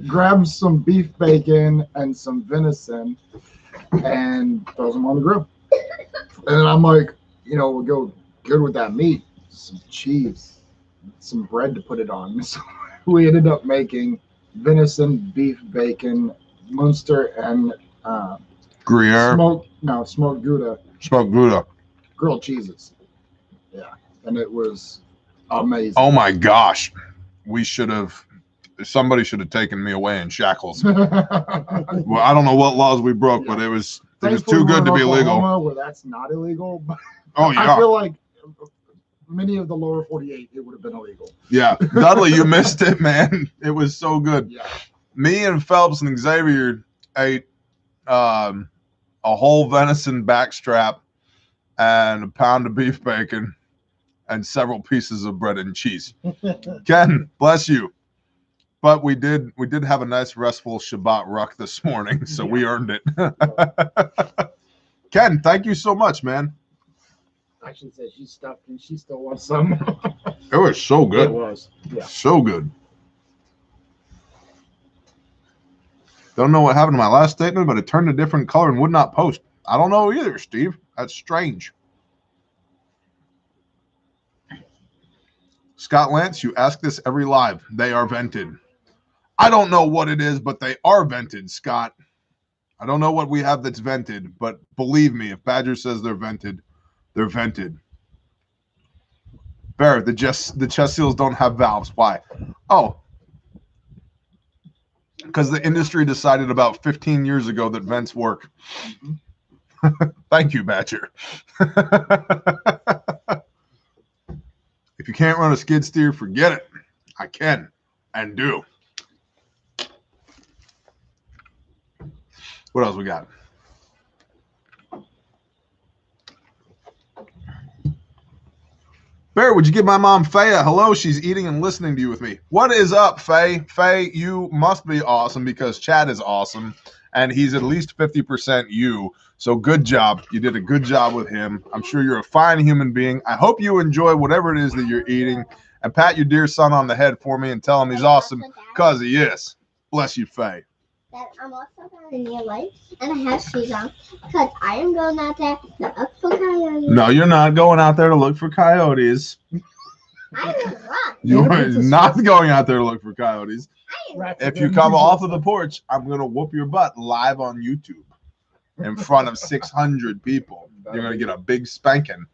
[SPEAKER 1] Grab some beef bacon and some venison and throws them on the grill. And I'm like, you know, we'll go good with that meat, some cheese, some bread to put it on. So we ended up making venison, beef bacon, Munster, and
[SPEAKER 2] Gruyere.
[SPEAKER 1] smoked Gouda,
[SPEAKER 2] Smoked Gouda.
[SPEAKER 1] grilled cheeses. Yeah, and it was amazing.
[SPEAKER 2] Oh my gosh. Somebody should have taken me away in shackles. Well, I don't know what laws we broke, but it was too good to be illegal.
[SPEAKER 1] Where that's not illegal. But
[SPEAKER 2] Oh
[SPEAKER 1] I
[SPEAKER 2] yeah.
[SPEAKER 1] feel like many of the lower 48, it would have been illegal.
[SPEAKER 2] Yeah. Dudley, you missed it, man. It was so good.
[SPEAKER 1] Yeah.
[SPEAKER 2] Me and Phelps and Xavier ate a whole venison backstrap and a pound of beef bacon and several pieces of bread and cheese. Ken, bless you. But we did have a nice restful Shabbat ruck this morning, so we earned it. Ken, thank you so much, man.
[SPEAKER 1] Actually said she's stuffed and she still wants some.
[SPEAKER 2] It was so good.
[SPEAKER 1] It was. Yeah.
[SPEAKER 2] So good. Don't know what happened to my last statement, but it turned a different color and would not post. I don't know either, Steve. That's strange. Scott Lance, you ask this every live. They are vented. I don't know what it is, but they are vented, Scott. I don't know what we have that's vented, but believe me, if Badger says they're vented, they're vented. Bear, the chest seals don't have valves. Why? Oh, because the industry decided about 15 years ago that vents work. Thank you, Badger. If you can't run a skid steer, forget it. I can and do. What else we got? Bear, would you give my mom Faye a hello? She's eating and listening to you with me. What is up, Faye? Faye, you must be awesome because Chad is awesome, and he's at least 50% you. So good job. You did a good job with him. I'm sure you're a fine human being. I hope you enjoy whatever it is that you're eating. And pat your dear son on the head for me and tell him he's awesome because he is. Bless you, Faye.
[SPEAKER 3] That I'm also going in your life, and I have shoes on because I am going out there to look for coyotes.
[SPEAKER 2] No, you're not going out there to look for coyotes.
[SPEAKER 3] I will run.
[SPEAKER 2] You are not going out there to look for coyotes.
[SPEAKER 5] Rats
[SPEAKER 2] If
[SPEAKER 5] are
[SPEAKER 2] you
[SPEAKER 5] good.
[SPEAKER 2] come off of the porch, I'm going to whoop your butt live on YouTube in front of 600 people. You're going to get a big spanking.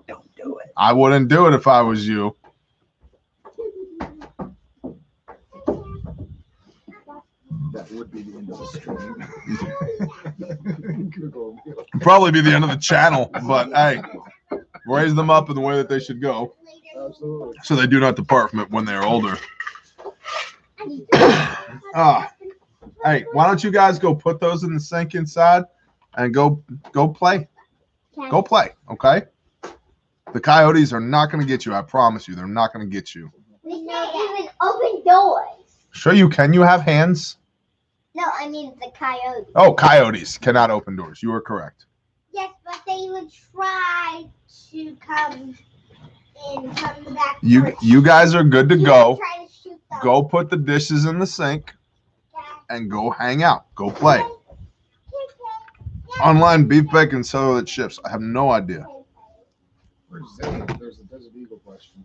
[SPEAKER 5] Don't do it.
[SPEAKER 2] I wouldn't do it if I was you.
[SPEAKER 1] That would be the end of the stream.
[SPEAKER 2] Probably be the end of the channel, but hey, raise them up in the way that they should go
[SPEAKER 1] Absolutely.
[SPEAKER 2] so they do not depart from it when they're older. Hey, why don't you guys go put those in the sink inside and go play? Go play, okay? The coyotes are not going to get you. I promise you, they're not going to get you.
[SPEAKER 3] We can't even open doors.
[SPEAKER 2] Sure you can. You have hands.
[SPEAKER 3] No, I mean the coyotes.
[SPEAKER 2] Oh, coyotes cannot open doors. You are correct.
[SPEAKER 3] Yes, but they would try to come in from the back.
[SPEAKER 2] You guys are good to go.
[SPEAKER 3] Try to shoot them.
[SPEAKER 2] Go put the dishes in the sink and go hang out. Go play. Online beef bacon cellular chips. I have no idea.
[SPEAKER 1] Where's Zane? There's a Desert Eagle question.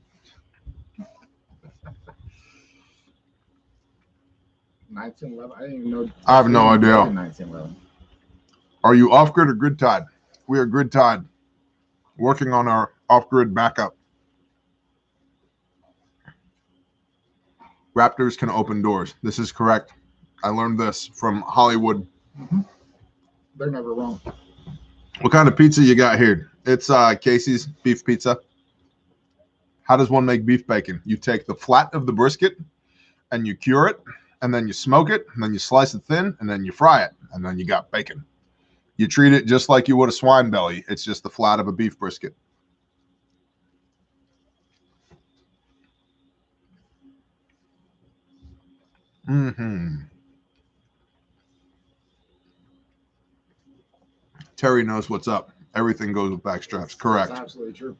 [SPEAKER 1] 1911. I didn't even know.
[SPEAKER 2] I have no idea.
[SPEAKER 1] 1911.
[SPEAKER 2] Are you off grid or grid tied? We are grid tied. Working on our off grid backup. Raptors can open doors. This is correct. I learned this from Hollywood.
[SPEAKER 1] They're never wrong.
[SPEAKER 2] What kind of pizza you got here? It's Casey's beef pizza. How does one make beef bacon? You take the flat of the brisket and you cure it, and then you smoke it, and then you slice it thin, and then you fry it, and then you got bacon. You treat it just like you would a swine belly. It's just the flat of a beef brisket. Terry knows what's up. Everything goes with backstraps. Correct.
[SPEAKER 1] That's absolutely true.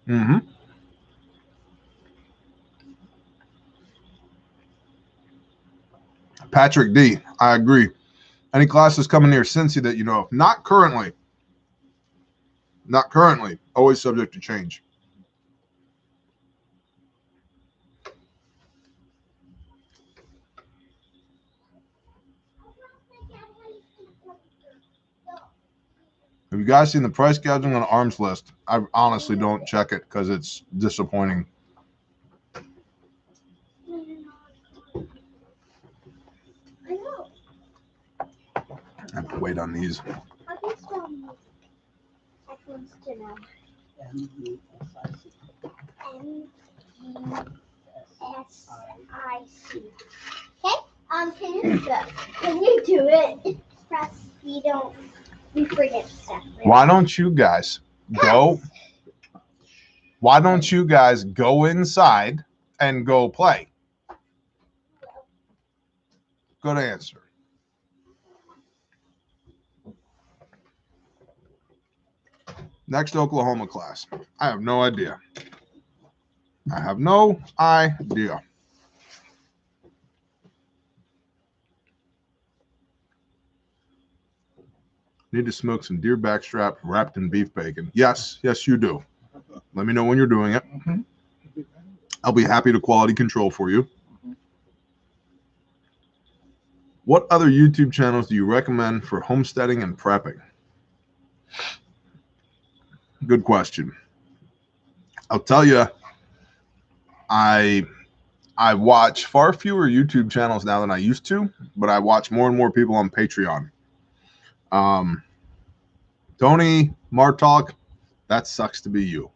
[SPEAKER 2] Patrick D, I agree. Any classes coming near Cincy that you know of? Not currently. Not currently. Always subject to change. Have you guys seen the price gouging on arms list? I honestly don't check it because it's disappointing.
[SPEAKER 3] I know.
[SPEAKER 2] I have to wait on these.
[SPEAKER 3] How do you spell music? I want to know. M-U-S-I-C. Okay. Can you do it? Press. We forget stuff. Right?
[SPEAKER 2] Why don't you guys go? Why don't you guys go inside and go play? Good answer. Next Oklahoma class. I have no idea. I have no idea. Need to smoke some deer backstrap wrapped in beef bacon. Yes, yes, you do. Let me know when you're doing it. I'll be happy to quality control for you. What other YouTube channels do you recommend for homesteading and prepping? Good question. I'll tell you, I watch far fewer YouTube channels now than I used to, but I watch more and more people on Patreon. Tony Martalk, that sucks to be you.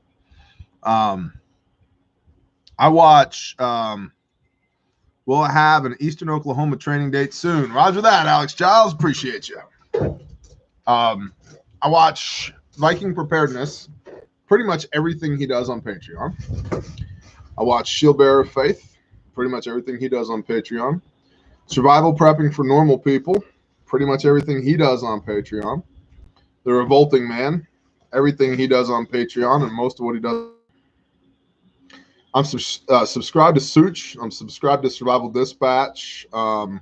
[SPEAKER 2] I watch, will I have an Eastern Oklahoma training date soon? Roger that, Alex Giles. Appreciate you. I watch Viking Preparedness, pretty much everything he does on Patreon. I watch Shield Bearer of Faith, pretty much everything he does on Patreon. Survival Prepping for Normal People, pretty much everything he does on Patreon. The Revolting Man, everything he does on Patreon, and most of what he does. I'm subscribed to Such. I'm subscribed to Survival Dispatch. I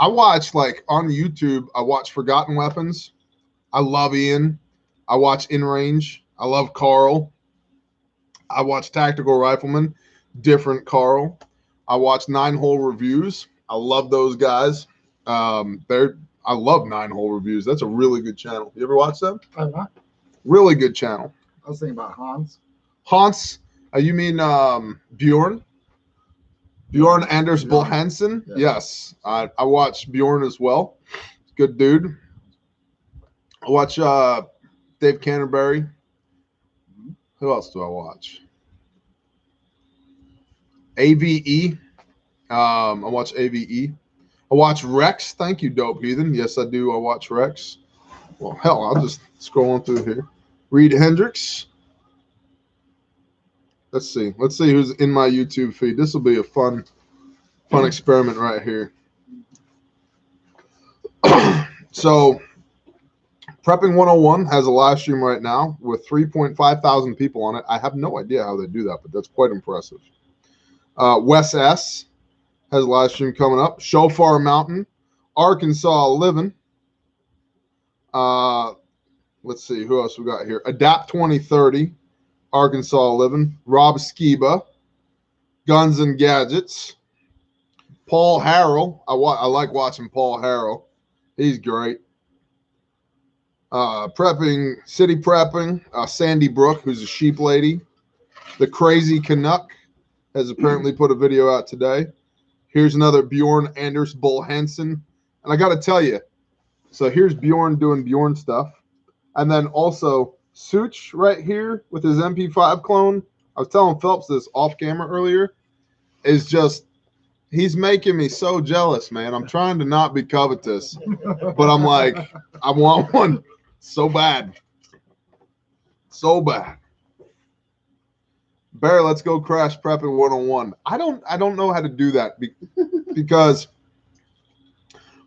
[SPEAKER 2] watch, like, on YouTube, I watch Forgotten Weapons. I love Ian. I watch In Range. I love Carl. I watch Tactical Rifleman, different Carl. I watch 9-Hole Reviews. I love those guys. I love 9-Hole Reviews. That's a really good channel. You ever watch them?
[SPEAKER 1] I'm not.
[SPEAKER 2] Really good channel.
[SPEAKER 1] I was thinking about Hans.
[SPEAKER 2] Hans, you mean Bjorn? Bjorn Anders Bull Hansen?
[SPEAKER 1] Yeah.
[SPEAKER 2] Yes. I watch Bjorn as well. Good dude. I watch Dave Canterbury. Who else do I watch? AVE. I watch AVE. I watch Rex. Thank you, Dope Heathen. Yes, I do. I watch Rex. Well, hell, I'll just scroll on through here. Reed Hendricks. Let's see. Let's see who's in my YouTube feed. This will be a fun experiment right here. So, Prepping 101 has a live stream right now with 3.5 thousand people on it. I have no idea how they do that, but that's quite impressive. Wes S. has a live stream coming up. Shofar Mountain, Arkansas Living. Let's see who else we got here. Adapt 2030, Arkansas Living. Rob Skiba, Guns and Gadgets. Paul Harrell. I like watching Paul Harrell. He's great. City Prepping. Sandy Brook, who's a sheep lady. The Crazy Canuck has apparently put a video out today. Here's another Bjorn Anders Bull Hansen. And I got to tell you, So here's Bjorn doing Bjorn stuff. And then also Such right here with his MP5 clone. I was telling Phelps this off camera earlier. Is just, he's making me so jealous, man. I'm trying to not be covetous, but I'm like, I want one so bad. So bad. Bear, let's go crash prepping 101. I don't know how to do that because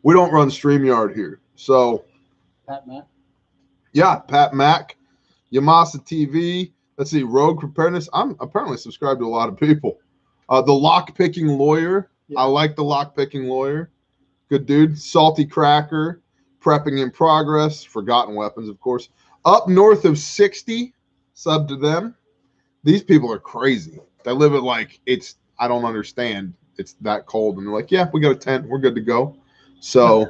[SPEAKER 2] we don't run StreamYard here. So
[SPEAKER 4] Pat Matt.
[SPEAKER 2] yeah, Pat Mack, Yamasa TV. Let's see, Rogue Preparedness. I'm apparently subscribed to a lot of people. The Lock Picking Lawyer.
[SPEAKER 1] Yeah.
[SPEAKER 2] I like the Lock Picking Lawyer. Good dude. Salty Cracker. Prepping in Progress. Forgotten Weapons, of course. Up north of 60. Sub to them. These people are crazy. They live it like it's, I don't understand. It's that cold. And they're like, yeah, we got a tent. We're good to go. So,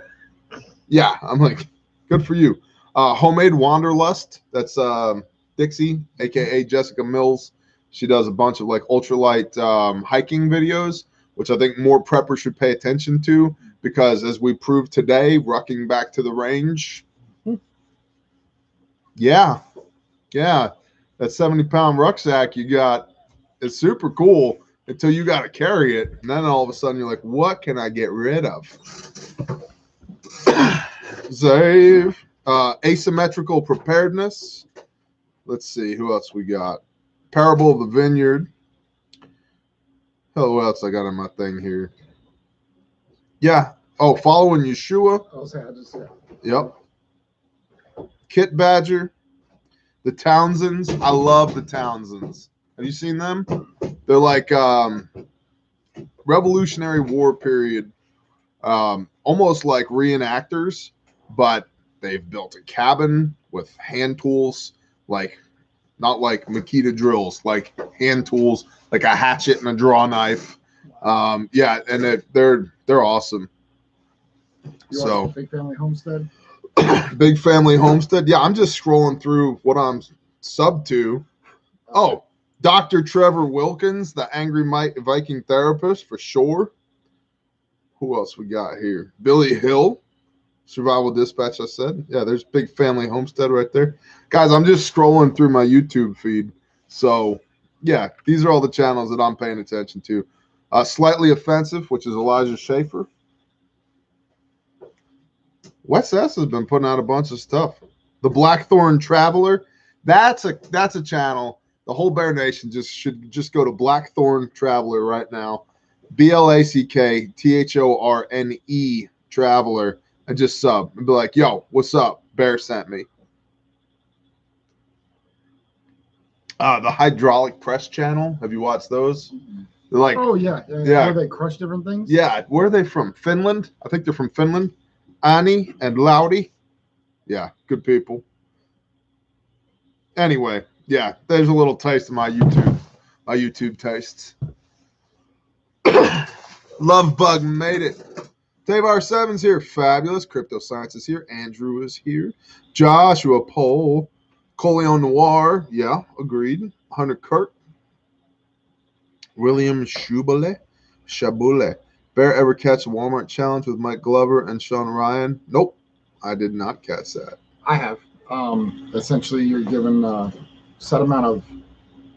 [SPEAKER 2] yeah, I'm like, good for you. Homemade Wanderlust. That's Dixie, a.k.a. Jessica Mills. She does a bunch of like ultralight hiking videos, which I think more preppers should pay attention to because as we proved today, rucking back to the range. Yeah. That 70-pound rucksack you got is super cool until you got to carry it. And then all of a sudden you're like, what can I get rid of? Save. Asymmetrical Preparedness. Let's see. Who else we got? Parable of the Vineyard. Hell, what else I got on my thing here? Yeah. Oh, Following Yeshua.
[SPEAKER 1] I'll say I just said.
[SPEAKER 2] Yep. Kit Badger. The Townsends. I love the Townsends. Have you seen them? They're like Revolutionary War period, almost like reenactors, but they've built a cabin with hand tools, like not like Makita drills, like hand tools, like a hatchet and a draw knife. Yeah, and they're awesome.
[SPEAKER 1] You
[SPEAKER 2] So
[SPEAKER 1] watch Big Family Homestead?
[SPEAKER 2] Big Family Homestead. Yeah, I'm just scrolling through what I'm sub to. Oh, Dr. Trevor Wilkins, the Angry Viking therapist, for sure. Who else we got here? Billy Hill, Survival Dispatch, I said. Yeah, there's Big Family Homestead right there. Guys, I'm just scrolling through my YouTube feed. So, yeah, these are all the channels that I'm paying attention to. Slightly Offensive, which is Elijah Schaefer. Wes S has been putting out a bunch of stuff. The Blackthorn Traveler, that's a channel. The whole Bear Nation should go to Blackthorn Traveler right now. BLACKTHORNE Traveler, and just sub and be like, yo, what's up? Bear sent me. The Hydraulic Press channel. Have you watched those? They're like,
[SPEAKER 1] Oh yeah. Where they crush different things.
[SPEAKER 2] yeah. Where are they from? Finland? I think they're from Finland. Ani and Laudy. Yeah, good people. Anyway, yeah, there's a little taste of my YouTube tastes. Love Bug made it. Tavar 7's here. Fabulous. Crypto Science is here. Andrew is here. Joshua Pohl. Coleon Noir. Yeah, agreed. Hunter Kirk. William Shabule. Bear ever catch a Walmart challenge with Mike Glover and Sean Ryan? Nope, I did not catch that.
[SPEAKER 1] I have. Essentially, you're given a set amount of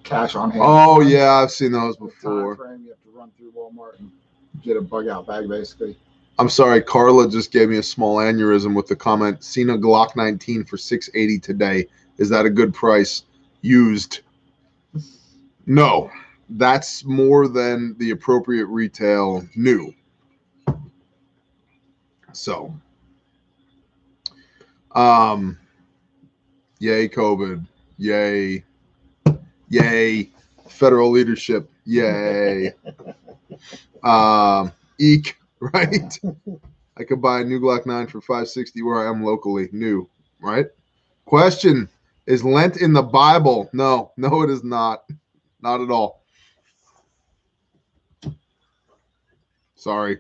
[SPEAKER 1] cash on hand.
[SPEAKER 2] Oh yeah, I've seen those
[SPEAKER 1] Time
[SPEAKER 2] before.
[SPEAKER 1] frame, you have to run through Walmart and get a bug out bag, basically.
[SPEAKER 2] I'm sorry, Carla just gave me a small aneurysm with the comment, seen a Glock 19 for $680 today. Is that a good price? Used. No, that's more than the appropriate retail new. So, yay COVID, yay federal leadership, yay. Eek, right? I could buy a new Glock 9 for $560 where I am locally, new, right? Question, is Lent in the Bible? No, it is not. Not at all. Sorry.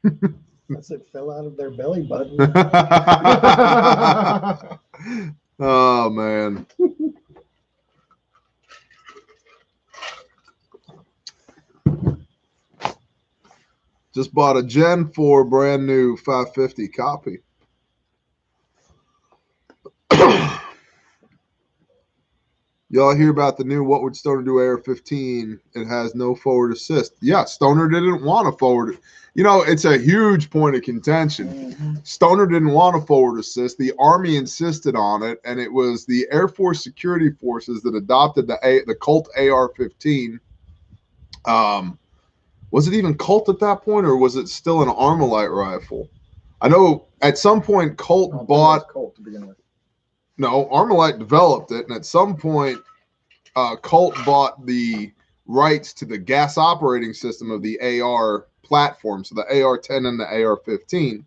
[SPEAKER 5] Unless it fell out of their belly button.
[SPEAKER 2] Oh, man. Just bought a Gen 4 brand new 550 copy. Y'all hear about the new what would Stoner do AR-15? It has no forward assist. Yeah, Stoner didn't want to forward. You know, it's a huge point of contention. Stoner didn't want a forward assist. The Army insisted on it, and it was the Air Force Security Forces that adopted the Colt AR-15. Was it even Colt at that point, or was it still an Armalite rifle? I know at some point Colt bought.
[SPEAKER 1] Colt to begin with.
[SPEAKER 2] No, Armalite developed it, and at some point, Colt bought the rights to the gas operating system of the AR platform, so the AR-10 and the AR-15.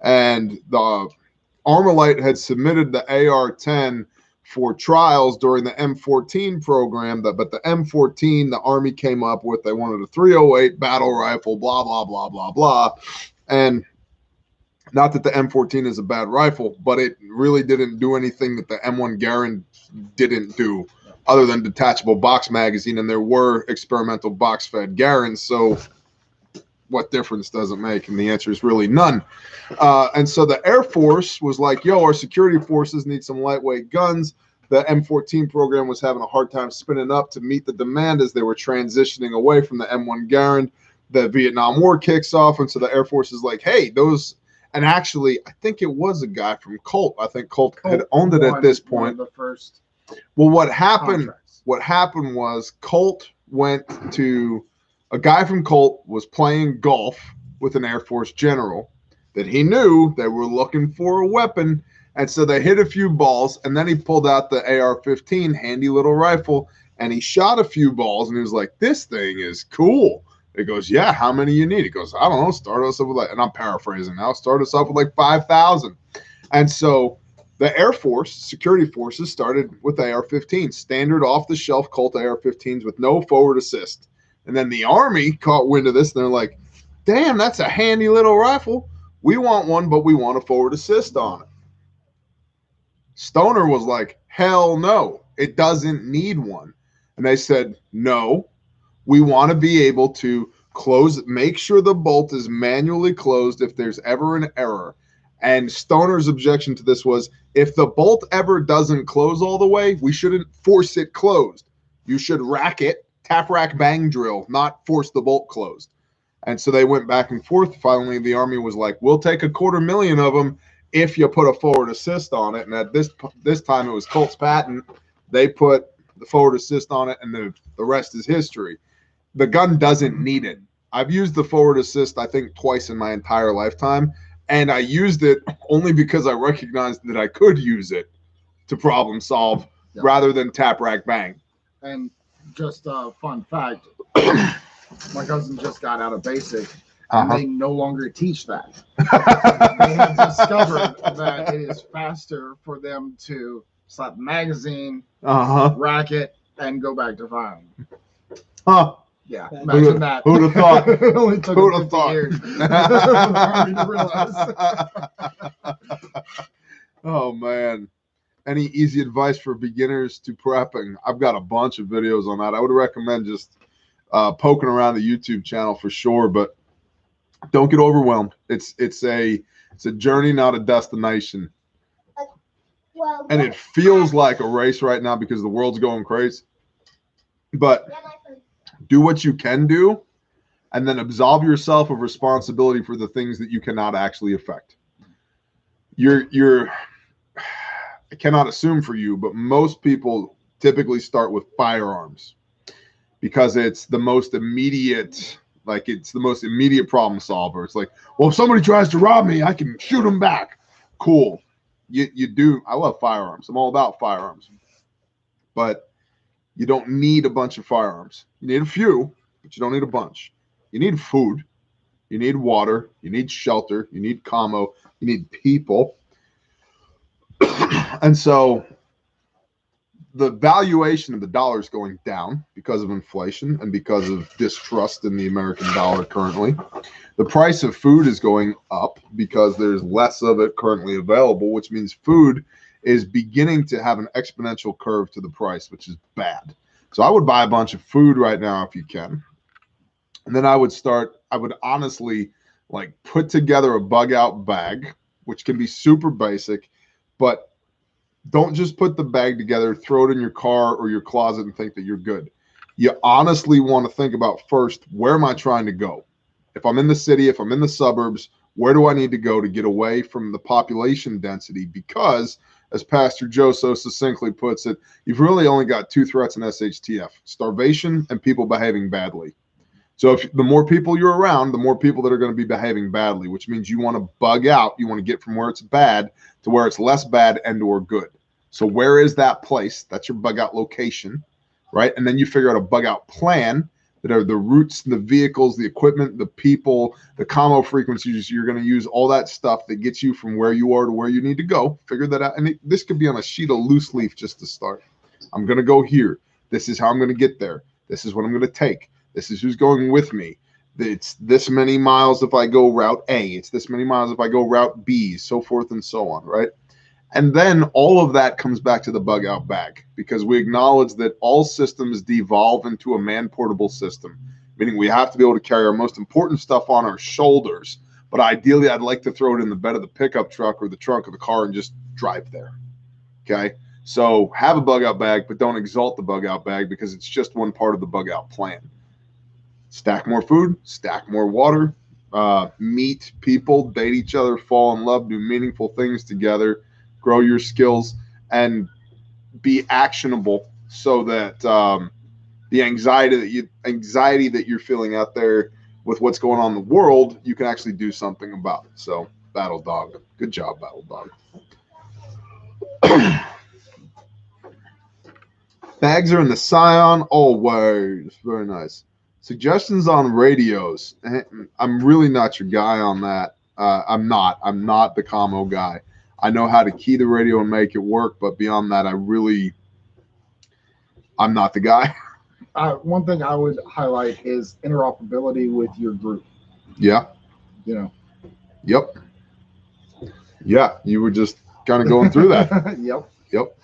[SPEAKER 2] And the Armalite had submitted the AR-10 for trials during the M14 program, but the M14, the Army came up with, they wanted a 308 battle rifle, blah, blah, blah, blah, blah. And not that the M14 is a bad rifle, but it really didn't do anything that the M1 Garand didn't do other than detachable box magazine, and there were experimental box-fed Garands, so what difference does it make? And the answer is really none. And so the Air Force was like, yo, our security forces need some lightweight guns. The M14 program was having a hard time spinning up to meet the demand as they were transitioning away from the M1 Garand. The Vietnam War kicks off, and so the Air Force is like, hey, those... And actually, I think it was a guy from Colt. I think Colt had owned it at this point.
[SPEAKER 1] The first.
[SPEAKER 2] Well, what happened?
[SPEAKER 1] Contracts.
[SPEAKER 2] What happened was Colt went to a guy from Colt was playing golf with an Air Force general that he knew they were looking for a weapon, and so they hit a few balls, and then he pulled out the AR-15, handy little rifle, and he shot a few balls, and he was like, "This thing is cool." He goes, yeah, how many you need? He goes, I don't know, start us up with like, and I'm paraphrasing now, start us up with like 5,000. And so the Air Force, security forces started with AR-15, standard off-the-shelf Colt AR-15s with no forward assist. And then the Army caught wind of this, and they're like, damn, that's a handy little rifle. We want one, but we want a forward assist on it. Stoner was like, hell no, it doesn't need one. And they said, no. We want to be able to close, make sure the bolt is manually closed if there's ever an error. And Stoner's objection to this was, if the bolt ever doesn't close all the way, we shouldn't force it closed. You should rack it, tap, rack, bang drill, not force the bolt closed. And so they went back and forth. Finally, the Army was like, we'll take 250,000 of them if you put a forward assist on it. And at this time, it was Colt's patent. They put the forward assist on it, and the rest is history. The gun doesn't need it. I've used the forward assist, I think, twice in my entire lifetime, and I used it only because I recognized that I could use it to problem solve rather than tap, rack, bang.
[SPEAKER 1] And just a fun fact, my cousin just got out of basic, and they no longer teach that. They have discovered that it is faster for them to slap the magazine, rack it, and go back to firing. Yeah, imagine that.
[SPEAKER 2] Who'd have thought?
[SPEAKER 1] It only took
[SPEAKER 2] Who'd
[SPEAKER 1] 50
[SPEAKER 2] have
[SPEAKER 1] years for the Army to realize.
[SPEAKER 2] Oh, man. Any easy advice for beginners to prepping? I've got a bunch of videos on that. I would recommend just poking around the YouTube channel for sure, but don't get overwhelmed. It's a journey, not a destination.
[SPEAKER 3] Well,
[SPEAKER 2] And it feels like a race right now because the world's going crazy. But do what you can do, and then absolve yourself of responsibility for the things that you cannot actually affect. I cannot assume for you, but most people typically start with firearms because it's the most immediate, problem solver. It's like, well, if somebody tries to rob me, I can shoot them back. Cool. You do. I love firearms. I'm all about firearms. But you don't need a bunch of firearms. You need a few, but you don't need a bunch. You need food. You need water. You need shelter. You need commo. You need people. And so the valuation of the dollar is going down because of inflation and because of distrust in the American dollar currently. The price of food is going up because there's less of it currently available, which means food is beginning to have an exponential curve to the price, which is bad. So I would buy a bunch of food right now if you can. And then I would honestly put together a bug out bag, which can be super basic, but don't just put the bag together, throw it in your car or your closet and think that you're good. You honestly want to think about first, where am I trying to go? If I'm in the city, if I'm in the suburbs, where do I need to go to get away from the population density? Because, as Pastor Joe so succinctly puts it, you've really only got two threats in SHTF: starvation and people behaving badly. So if the more people you're around, the more people that are going to be behaving badly, which means you want to bug out. You want to get from where it's bad to where it's less bad and or good. So where is that place? That's your bug out location, right? And then you figure out a bug out plan that are the routes, the vehicles, the equipment, the people, the commo frequencies you're going to use, all that stuff that gets you from where you are to where you need to go. Figure that out. And this could be on a sheet of loose leaf just to start. I'm going to go here. This is how I'm going to get there. This is what I'm going to take. This is who's going with me. It's this many miles if I go route A. It's this many miles if I go route B, so forth and so on, right? And then all of that comes back to the bug out bag, because we acknowledge that all systems devolve into a man-portable system, meaning we have to be able to carry our most important stuff on our shoulders. But ideally, I'd like to throw it in the bed of the pickup truck or the trunk of the car and just drive there, okay? So have a bug out bag, but don't exalt the bug out bag because it's just one part of the bug out plan. Stack more food, stack more water, meet people, date each other, fall in love, do meaningful things together, grow your skills, and be actionable so that the anxiety that you're feeling out there with what's going on in the world, you can actually do something about it. So, Battle Dog, good job, Battle Dog. Bags are in the Scion always. Very nice. Suggestions on radios. I'm really not your guy on that. I'm not the commo guy. I know how to key the radio and make it work, but beyond that, I'm not the guy.
[SPEAKER 1] One thing I would highlight is interoperability with your group.
[SPEAKER 2] Yeah.
[SPEAKER 1] You know.
[SPEAKER 2] Yep. Yeah, you were just kind of going through that.
[SPEAKER 1] Yep.
[SPEAKER 2] Yep.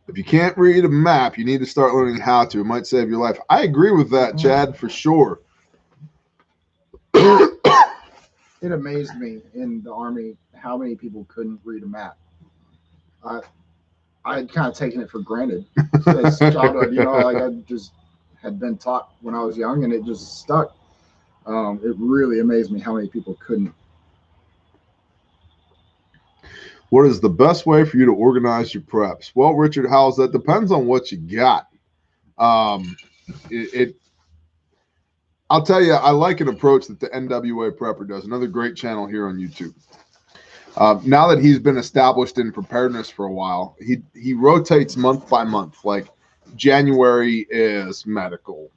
[SPEAKER 2] If you can't read a map, you need to start learning how to. It might save your life. I agree with that, Chad, for sure.
[SPEAKER 1] It amazed me in the Army how many people couldn't read a map. I had kind of taken it for granted as childhood, like I just had been taught when I was young, and it just stuck. It really amazed me how many people couldn't.
[SPEAKER 2] What is the best way for you to organize your preps? Well, Richard Howells, that depends on what you got. I'll tell you, I like an approach that the NWA Prepper does. Another great channel here on YouTube. Now that he's been established in preparedness for a while, he rotates month by month. Like January is medical,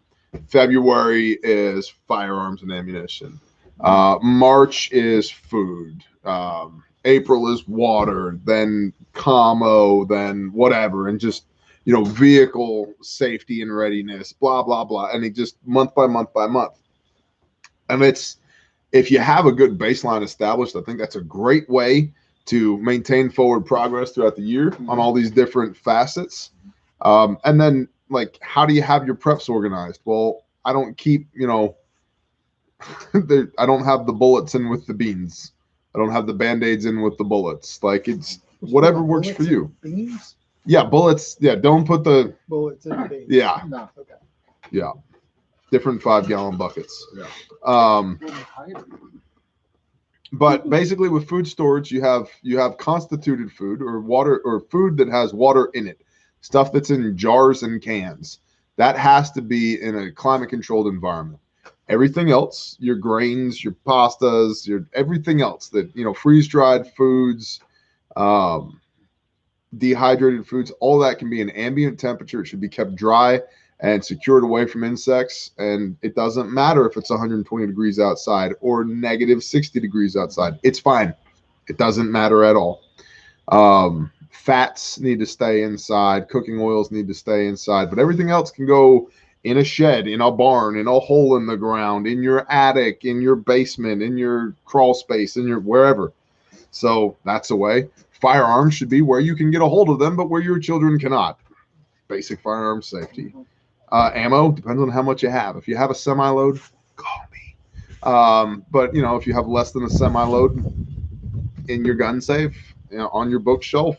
[SPEAKER 2] February is firearms and ammunition, March is food, April is water, then commo, then whatever, and just vehicle safety and readiness, blah blah blah, and he just month by month by month. And if you have a good baseline established, I think that's a great way to maintain forward progress throughout the year on all these different facets. And then, like, how do you have your preps organized? Well, I don't keep, I don't have the bullets in with the beans. I don't have the Band-Aids in with the bullets. Like, it's whatever works for you.
[SPEAKER 5] Beans?
[SPEAKER 2] Yeah, bullets. Yeah, don't put the
[SPEAKER 5] Bullets in beans.
[SPEAKER 2] Yeah.
[SPEAKER 5] No. Okay.
[SPEAKER 2] Yeah. Different 5-gallon buckets.
[SPEAKER 1] Yeah.
[SPEAKER 2] But basically with food storage, you have constituted food or water or food that has water in it. Stuff that's in jars and cans. That has to be in a climate controlled environment. Everything else, your grains, your pastas, your everything else that, freeze dried foods, dehydrated foods, all that can be an ambient temperature. It should be kept dry and secured away from insects. And it doesn't matter if it's 120 degrees outside or negative 60 degrees outside. It's fine. It doesn't matter at all. Fats need to stay inside. Cooking oils need to stay inside. But everything else can go in a shed, in a barn, in a hole in the ground, in your attic, in your basement, in your crawl space, in your wherever. So that's a way. Firearms should be where you can get a hold of them, but where your children cannot. Basic firearm safety. Ammo depends on how much you have. If you have a semi-load, call me. But you know, if you have less than a semi-load in your gun safe, you know, on your bookshelf,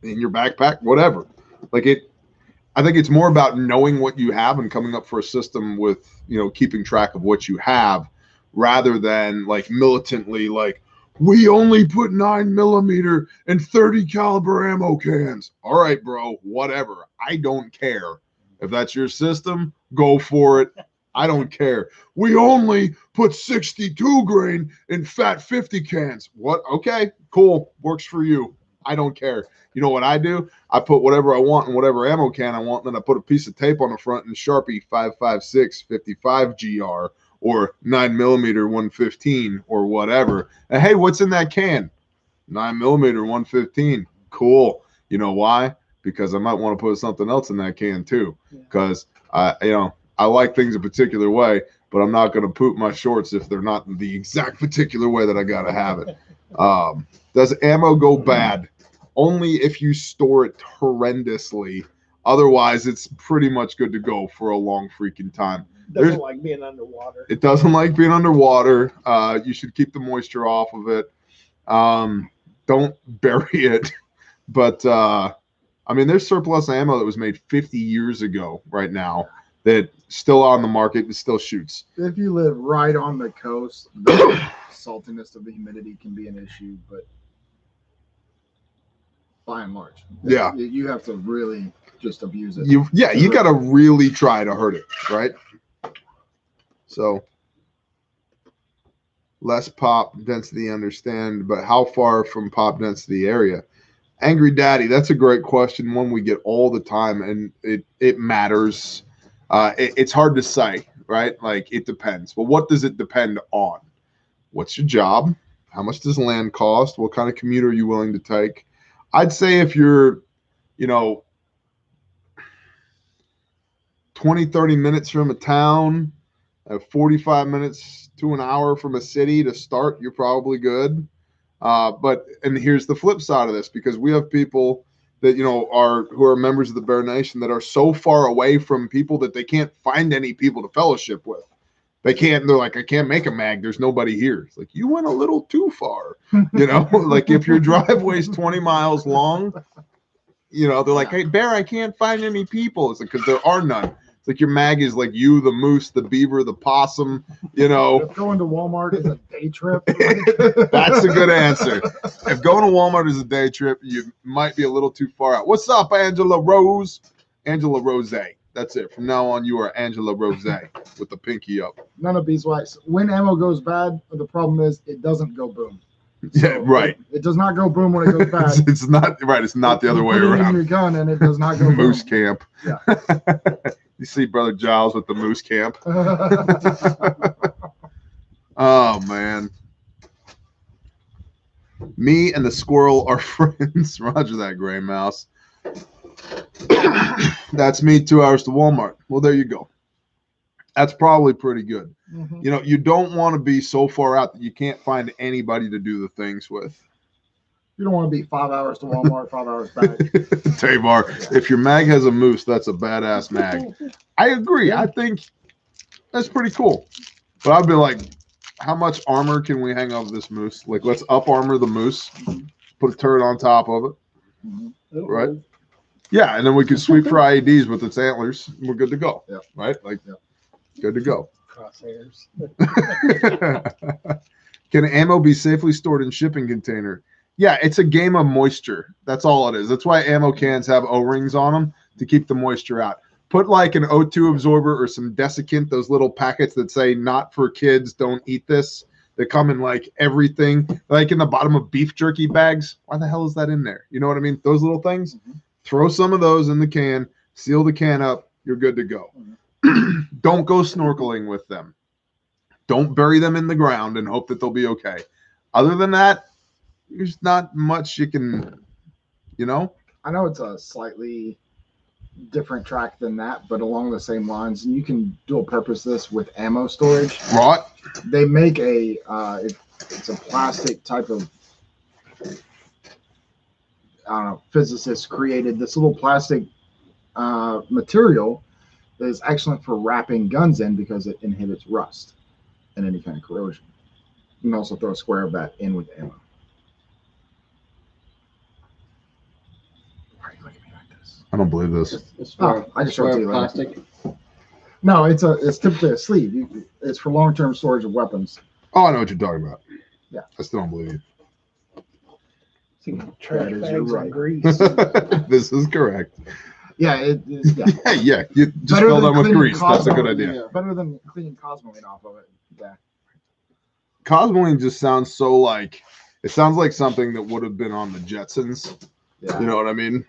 [SPEAKER 2] in your backpack, whatever. Like it, I think it's more about knowing what you have and coming up for a system with, you know, keeping track of what you have, rather than like militantly like, we only put 9mm and 30 caliber ammo cans. All right, bro, whatever. I don't care. If that's your system, go for it. I don't care. We only put 62 grain in fat 50 cans. What? Okay, cool. Works for you. I don't care. You know what I do? I put whatever I want in whatever ammo can I want, and then I put a piece of tape on the front and Sharpie 556 55 GR or 9mm 115 or whatever. And hey, what's in that can? 9mm 115. Cool. You know why? Because I might want to put something else in that can too. Because you know, I like things a particular way, but I'm not going to poop my shorts if they're not the exact particular way that I got to have it. Does ammo go bad? Only if you store it horrendously. Otherwise, it's pretty much good to go for a long freaking time.
[SPEAKER 5] Doesn't like being underwater.
[SPEAKER 2] It doesn't like being underwater. You should keep the moisture off of it. Don't bury it. But I mean, there's surplus ammo that was made 50 years ago right now that still on the market and still shoots.
[SPEAKER 1] If you live right on the coast, the saltiness of the humidity can be an issue, but by and large,
[SPEAKER 2] yeah,
[SPEAKER 1] you have to really just abuse it.
[SPEAKER 2] You got to really try to hurt it, right? So less pop density, understand, but how far from pop density area? Angry Daddy, that's a great question, one we get all the time, and it matters. It's hard to say, right? Like, it depends. Well, what does it depend on? What's your job? How much does land cost? What kind of commute are you willing to take? I'd say if you're, you know, 20, 30 minutes from a town, 45 minutes to an hour from a city to start, you're probably good. And here's the flip side of this, because we have people that, you know, who are members of the Bear Nation that are so far away from people that they can't find any people to fellowship with. They're like, I can't make a mag. There's nobody here. It's like, you went a little too far, you know, like if your driveway's 20 miles long, you know, they're like, hey, Bear, I can't find any people. It's like, because there are none. It's like your mag is like you, the moose, the beaver, the possum, you know.
[SPEAKER 1] If going to Walmart is a day trip.
[SPEAKER 2] That's a good answer. If going to Walmart is a day trip, you might be a little too far out. What's up, Angela Rose? Angela Rose. That's it. From now on, you are Angela Rose with the pinky up.
[SPEAKER 1] None of beeswax. When ammo goes bad, the problem is it doesn't go boom. So
[SPEAKER 2] yeah, right.
[SPEAKER 1] It does not go boom when it goes bad.
[SPEAKER 2] It's not right. It's not the other way
[SPEAKER 1] around.
[SPEAKER 2] around.
[SPEAKER 1] Your gun and it does not go
[SPEAKER 2] Moose
[SPEAKER 1] boom.
[SPEAKER 2] camp.
[SPEAKER 1] Yeah.
[SPEAKER 2] You see Brother Giles with the moose camp. Oh man. Me and the squirrel are friends. Roger that, Gray Mouse. That's me 2 hours to Walmart. Well, there you go. That's probably pretty good.
[SPEAKER 1] Mm-hmm.
[SPEAKER 2] You know, you don't want to be so far out that you can't find anybody to do the things with.
[SPEAKER 1] You don't want to be 5 hours to Walmart, 5 hours back.
[SPEAKER 2] Tamar, if your mag has a moose, that's a badass mag. I agree. I think that's pretty cool. But I'd be like, how much armor can we hang off this moose? Like, let's up armor the moose, put a turret on top of it, right? Yeah, and then we can sweep for IEDs with its antlers. And we're good to go.
[SPEAKER 1] Yeah.
[SPEAKER 2] Right? Like, good to go.
[SPEAKER 5] Crosshairs.
[SPEAKER 2] Can ammo be safely stored in shipping container? Yeah, it's a game of moisture. That's all it is. That's why ammo cans have O-rings on them, to keep the moisture out. Put like an O2 absorber or some desiccant, those little packets that say not for kids, don't eat this. They come in like everything, like in the bottom of beef jerky bags. Why the hell is that in there? You know what I mean? Those little things. Mm-hmm. Throw some of those in the can, seal the can up, you're good to go. Mm-hmm. Don't go snorkeling with them. Don't bury them in the ground and hope that they'll be okay. Other than that, there's not much you can, you know?
[SPEAKER 1] I know it's a slightly different track than that, but along the same lines, and you can dual purpose this with ammo storage.
[SPEAKER 2] Right.
[SPEAKER 1] They make it's a plastic type of, I don't know, physicists created this little plastic material that is excellent for wrapping guns in because it inhibits rust and any kind of corrosion. You can also throw a square of that in with ammo. Why are you looking at me like this?
[SPEAKER 2] I don't believe this.
[SPEAKER 4] It's
[SPEAKER 1] Oh, I just showed it to you later.
[SPEAKER 4] plastic.
[SPEAKER 1] No, it's typically a sleeve. It's for long-term storage of weapons.
[SPEAKER 2] Oh, I know what you're talking about.
[SPEAKER 1] Yeah.
[SPEAKER 2] I still don't believe
[SPEAKER 5] See, trash
[SPEAKER 1] is,
[SPEAKER 5] bags
[SPEAKER 1] you're
[SPEAKER 5] and
[SPEAKER 1] right.
[SPEAKER 5] grease.
[SPEAKER 2] you. This is correct.
[SPEAKER 1] Yeah, yeah.
[SPEAKER 2] Yeah. You just
[SPEAKER 1] Better
[SPEAKER 2] fill
[SPEAKER 1] than
[SPEAKER 2] them with
[SPEAKER 1] cleaning
[SPEAKER 2] grease. That's a good
[SPEAKER 1] Cosmo.
[SPEAKER 2] idea.
[SPEAKER 4] Yeah.
[SPEAKER 1] Better than cleaning Cosmoline off of it. Yeah.
[SPEAKER 2] Cosmoline just sounds so like it sounds like something that would have been on the Jetsons.
[SPEAKER 1] Yeah.
[SPEAKER 2] You know what I mean?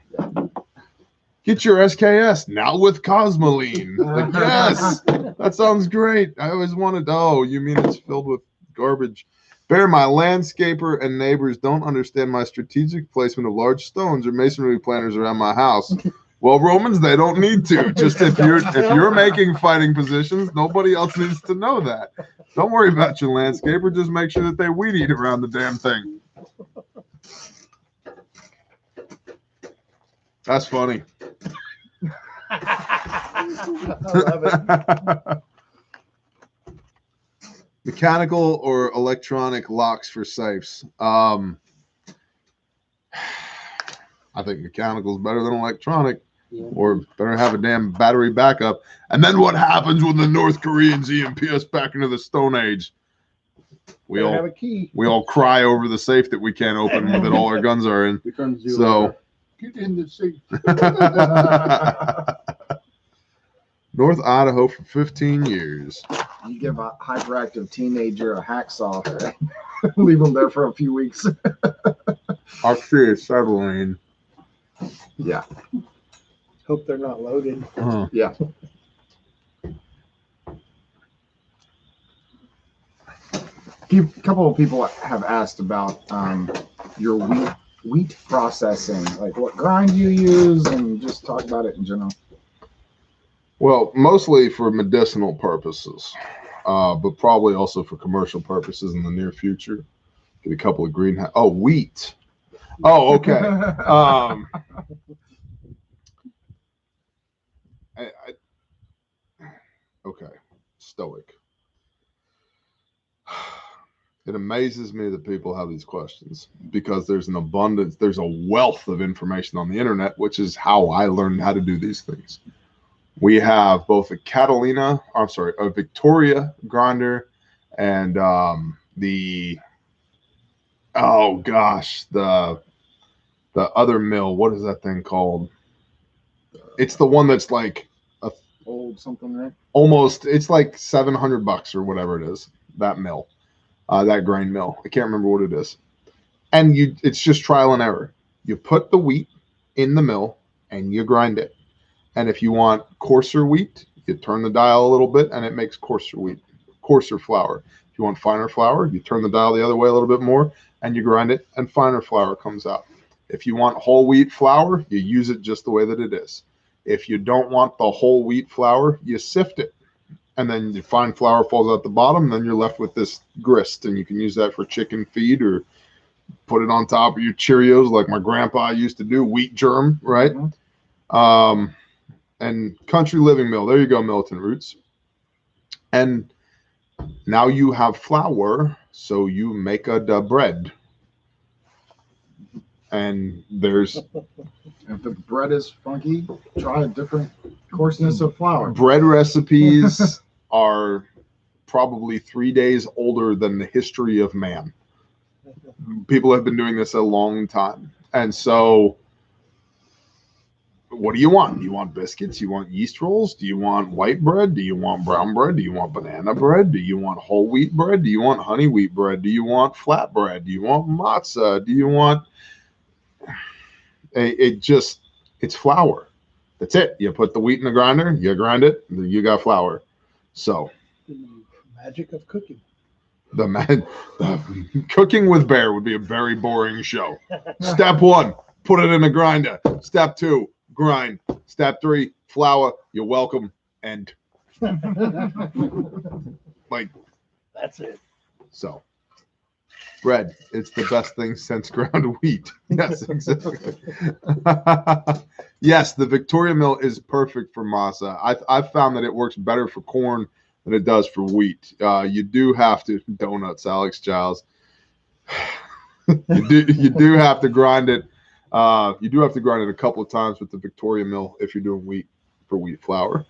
[SPEAKER 2] Get your SKS now with Cosmoline. Like, yes, that sounds great. I always wanted. Oh, you mean it's filled with garbage? Bear, my landscaper and neighbors don't understand my strategic placement of large stones or masonry planters around my house. Well, Romans, they don't need to. Just if you're making fighting positions, nobody else needs to know that. Don't worry about your landscaper. Just make sure that they weed eat around the damn thing. That's funny.
[SPEAKER 5] I love it.
[SPEAKER 2] Mechanical or electronic locks for safes. I think mechanical is better than electronic,
[SPEAKER 4] Yeah.
[SPEAKER 2] or better have a damn battery backup. And then what happens when the North Koreans EMP us back into the Stone Age? We
[SPEAKER 5] Better have
[SPEAKER 2] all
[SPEAKER 5] a key.
[SPEAKER 2] cry over the safe that we can't open that all our guns are in.
[SPEAKER 4] We turn to
[SPEAKER 2] So
[SPEAKER 4] get in the seat.
[SPEAKER 2] North Idaho for 15 years.
[SPEAKER 1] You give a hyperactive teenager a hacksaw, leave them there for a few weeks.
[SPEAKER 2] Oxyacetylene.
[SPEAKER 1] Yeah.
[SPEAKER 5] Hope they're not loaded.
[SPEAKER 1] Yeah. A couple of people have asked about your wheat processing, like what grind you use, and just talk about it in general.
[SPEAKER 2] Well, mostly for medicinal purposes, but probably also for commercial purposes in the near future. Get a couple of greenhouse. Oh, wheat. Oh, okay. Okay. Stoic. It amazes me that people have these questions because there's an abundance, there's a wealth of information on the internet, which is how I learned how to do these things. We have both a Victoria grinder and the other mill. What is that thing called? It's the one that's like
[SPEAKER 1] old something, right?
[SPEAKER 2] Almost. It's like $700 or whatever it is. That mill, that grain mill. I can't remember what it is. And it's just trial and error. You put the wheat in the mill and you grind it. And if you want coarser wheat, you turn the dial a little bit and it makes coarser flour. If you want finer flour, you turn the dial the other way a little bit more and you grind it and finer flour comes out. If you want whole wheat flour, you use it just the way that it is. If you don't want the whole wheat flour, you sift it. And then the fine flour falls out the bottom, and then you're left with this grist. And you can use that for chicken feed or put it on top of your Cheerios like my grandpa used to do, wheat germ, right? Mm-hmm. And Country Living Mill. There you go, Militant Roots. And now you have flour, so you make a bread. And there's...
[SPEAKER 1] If the bread is funky, try a different coarseness of flour.
[SPEAKER 2] Bread recipes are probably 3 days older than the history of man. People have been doing this a long time. And so... what do you want? Do you want biscuits? You want yeast rolls? Do you want white bread? Do you want brown bread? Do you want banana bread? Do you want whole wheat bread? Do you want honey wheat bread? Do you want flat bread? Do you want matzah? Do you want... it's flour. That's it. You put the wheat in the grinder, you grind it, you got flour. So...
[SPEAKER 5] magic of cooking.
[SPEAKER 2] The cooking with Bear would be a very boring show. Step 1, put it in a grinder. Step 2, grind. Step 3, flour. You're welcome. And
[SPEAKER 5] like that's it.
[SPEAKER 2] So Bread. It's the best thing since ground wheat. Yes, exactly. Yes, the Victoria mill is perfect for masa. I've found that it works better for corn than it does for wheat. You do have to donuts, Alex Giles. You do have to grind it. You do have to grind it a couple of times with the Victoria mill if you're doing wheat for wheat flour.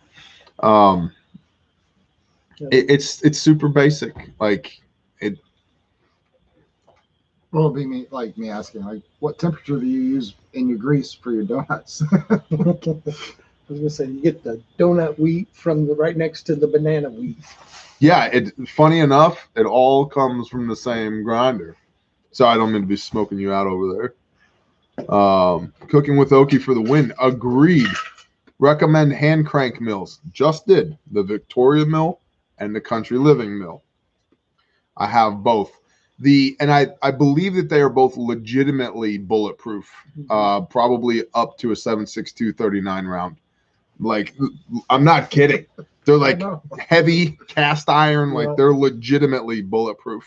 [SPEAKER 2] It's super basic. Like it.
[SPEAKER 1] Well, it'd be me asking, like, what temperature do you use in your grease for your donuts?
[SPEAKER 5] I was gonna say you get the donut wheat from the right next to the banana wheat.
[SPEAKER 2] Yeah, funny enough, it all comes from the same grinder. So I don't mean to be smoking you out over there. Cooking with Oki for the win. Agreed. Recommend hand crank mills. Just did. The Victoria mill and the Country Living mill. I have both. And I believe that they are both legitimately bulletproof. Probably up to a 7.62 39 round. Like, I'm not kidding. They're like heavy cast iron. Like, they're legitimately bulletproof.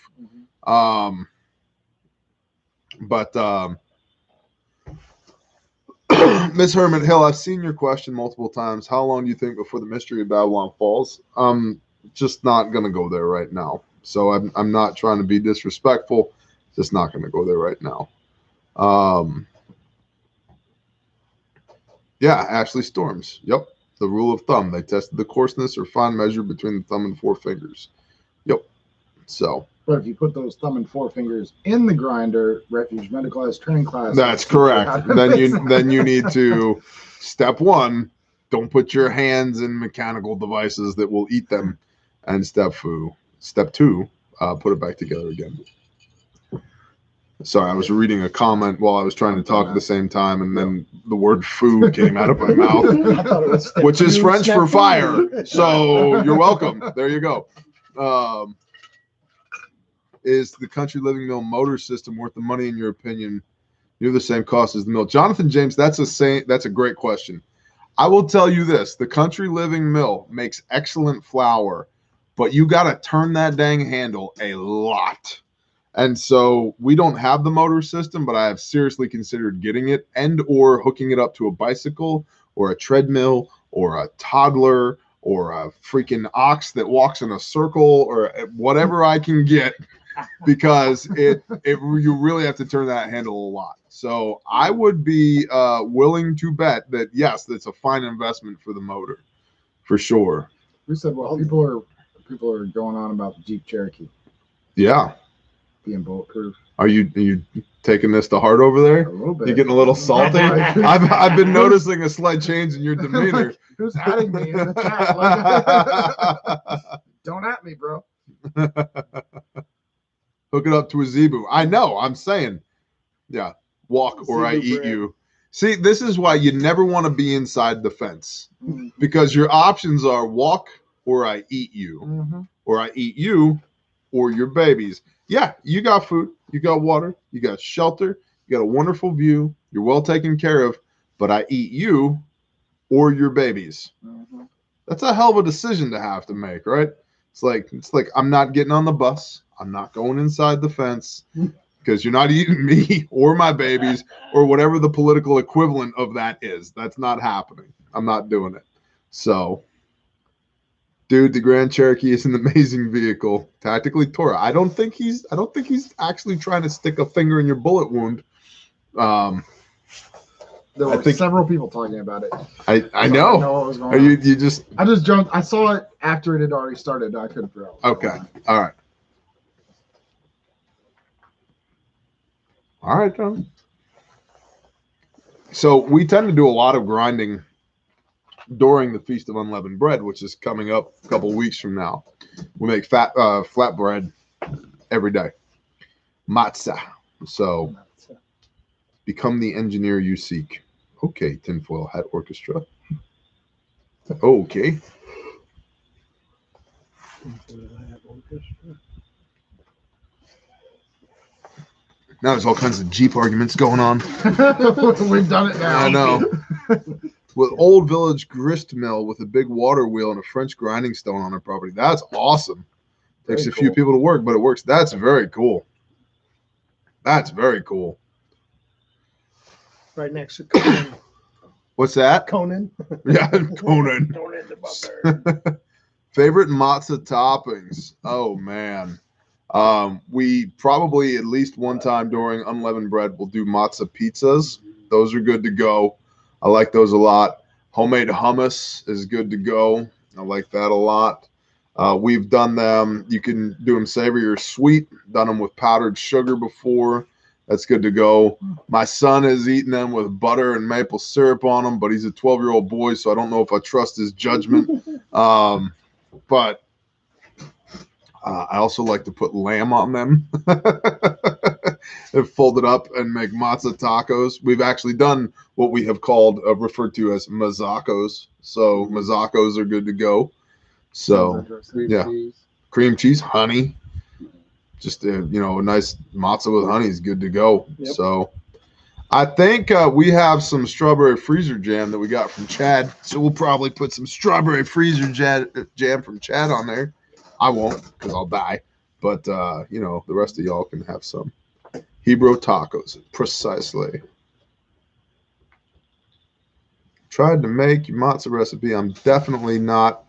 [SPEAKER 2] But Miss Hermit Hill, I've seen your question multiple times. How long do you think before the mystery of Babylon falls? Just not gonna go there right now. So I'm not trying to be disrespectful. Just not gonna go there right now. Yeah, Ashley Storms. Yep. The rule of thumb. They tested the coarseness or fine measure between the thumb and forefingers. Yep. So.
[SPEAKER 1] But if you put those thumb and forefingers in the grinder, Refuge Medical has training class.
[SPEAKER 2] That's correct. Then you need to, step one, don't put your hands in mechanical devices that will eat them. And step two, put it back together again. Sorry, I was reading a comment while I was trying to talk at the same time, and then the word food came out of my mouth, which is French for fire. So you're welcome. There you go. Is the Country Living mill motor system worth the money in your opinion? Near the same cost as the mill. Jonathan James, that's a great question. I will tell you this: the Country Living mill makes excellent flour, but you got to turn that dang handle a lot. And so we don't have the motor system, but I have seriously considered getting it and or hooking it up to a bicycle or a treadmill or a toddler or a freaking ox that walks in a circle or whatever I can get, because you really have to turn that handle a lot. So I would be willing to bet that, yes, that's a fine investment for the motor, for sure.
[SPEAKER 1] We said, well, people are going on about the Jeep Cherokee.
[SPEAKER 2] Yeah.
[SPEAKER 1] Being bulletproof.
[SPEAKER 2] Are you taking this to heart over there?
[SPEAKER 1] A little bit.
[SPEAKER 2] You getting a little salty? I've been noticing a slight change in your demeanor.
[SPEAKER 1] Like, who's adding me in the chat? Like, don't at me, bro.
[SPEAKER 2] Hook it up to a Zebu. I know. I'm saying, yeah. Walk or I eat you. See, this is why you never want to be inside the fence, because your options are walk or I eat you, or I eat you, or your babies. Yeah, you got food, you got water, you got shelter, you got a wonderful view, you're well taken care of, but I eat you or your babies. That's a hell of a decision to have to make, right? It's like I'm not getting on the bus, I'm not going inside the fence, because you're not eating me or my babies or whatever the political equivalent of that is. That's not happening. I'm not doing it. So, dude, the Grand Cherokee is an amazing vehicle. Tactically Torah. I don't think he's actually trying to stick a finger in your bullet wound.
[SPEAKER 1] There were several people talking about it.
[SPEAKER 2] I know.
[SPEAKER 1] I know what was going
[SPEAKER 2] on.
[SPEAKER 1] I just jumped. I saw it after it had already started. I couldn't figure out.
[SPEAKER 2] Okay. All right. All right, John. So we tend to do a lot of grinding during the Feast of Unleavened Bread, which is coming up a couple weeks from now. We make flat bread every day. Matzah. So become the engineer you seek. Okay, Tinfoil Hat Orchestra. Okay. Now there's all kinds of Jeep arguments going on.
[SPEAKER 1] We've done it now.
[SPEAKER 2] I know. With Old Village grist mill with a big water wheel and a French grinding stone on their property. That's awesome. Takes a few people to work, but it works. That's very cool. That's very cool.
[SPEAKER 5] Right next to Conan.
[SPEAKER 2] What's that?
[SPEAKER 5] Conan.
[SPEAKER 2] Yeah, Conan.
[SPEAKER 5] Conan the Barbarian.
[SPEAKER 2] Favorite matzo toppings? Oh man. We probably at least one time during unleavened bread will do matzo pizzas. Those are good to go. I like those a lot. Homemade hummus is good to go. I like that a lot. We've done them. You can do them savory or sweet. Done them with powdered sugar before. That's good to go. My son has eaten them with butter and maple syrup on them, but he's a 12-year-old boy, so I don't know if I trust his judgment. But I also like to put lamb on them and fold it up and make matzo tacos. We've actually done what we have called, referred to as mazacos. So mazacos are good to go. So yeah, cream cheese, honey. Just a nice matzo with honey is good to go.
[SPEAKER 5] Yep.
[SPEAKER 2] So I think we have some strawberry freezer jam that we got from Chad. So we'll probably put some strawberry freezer jam from Chad on there. I won't because I'll die. But the rest of y'all can have some. Hebrew tacos, precisely. Tried to make your matzo recipe. I'm definitely not.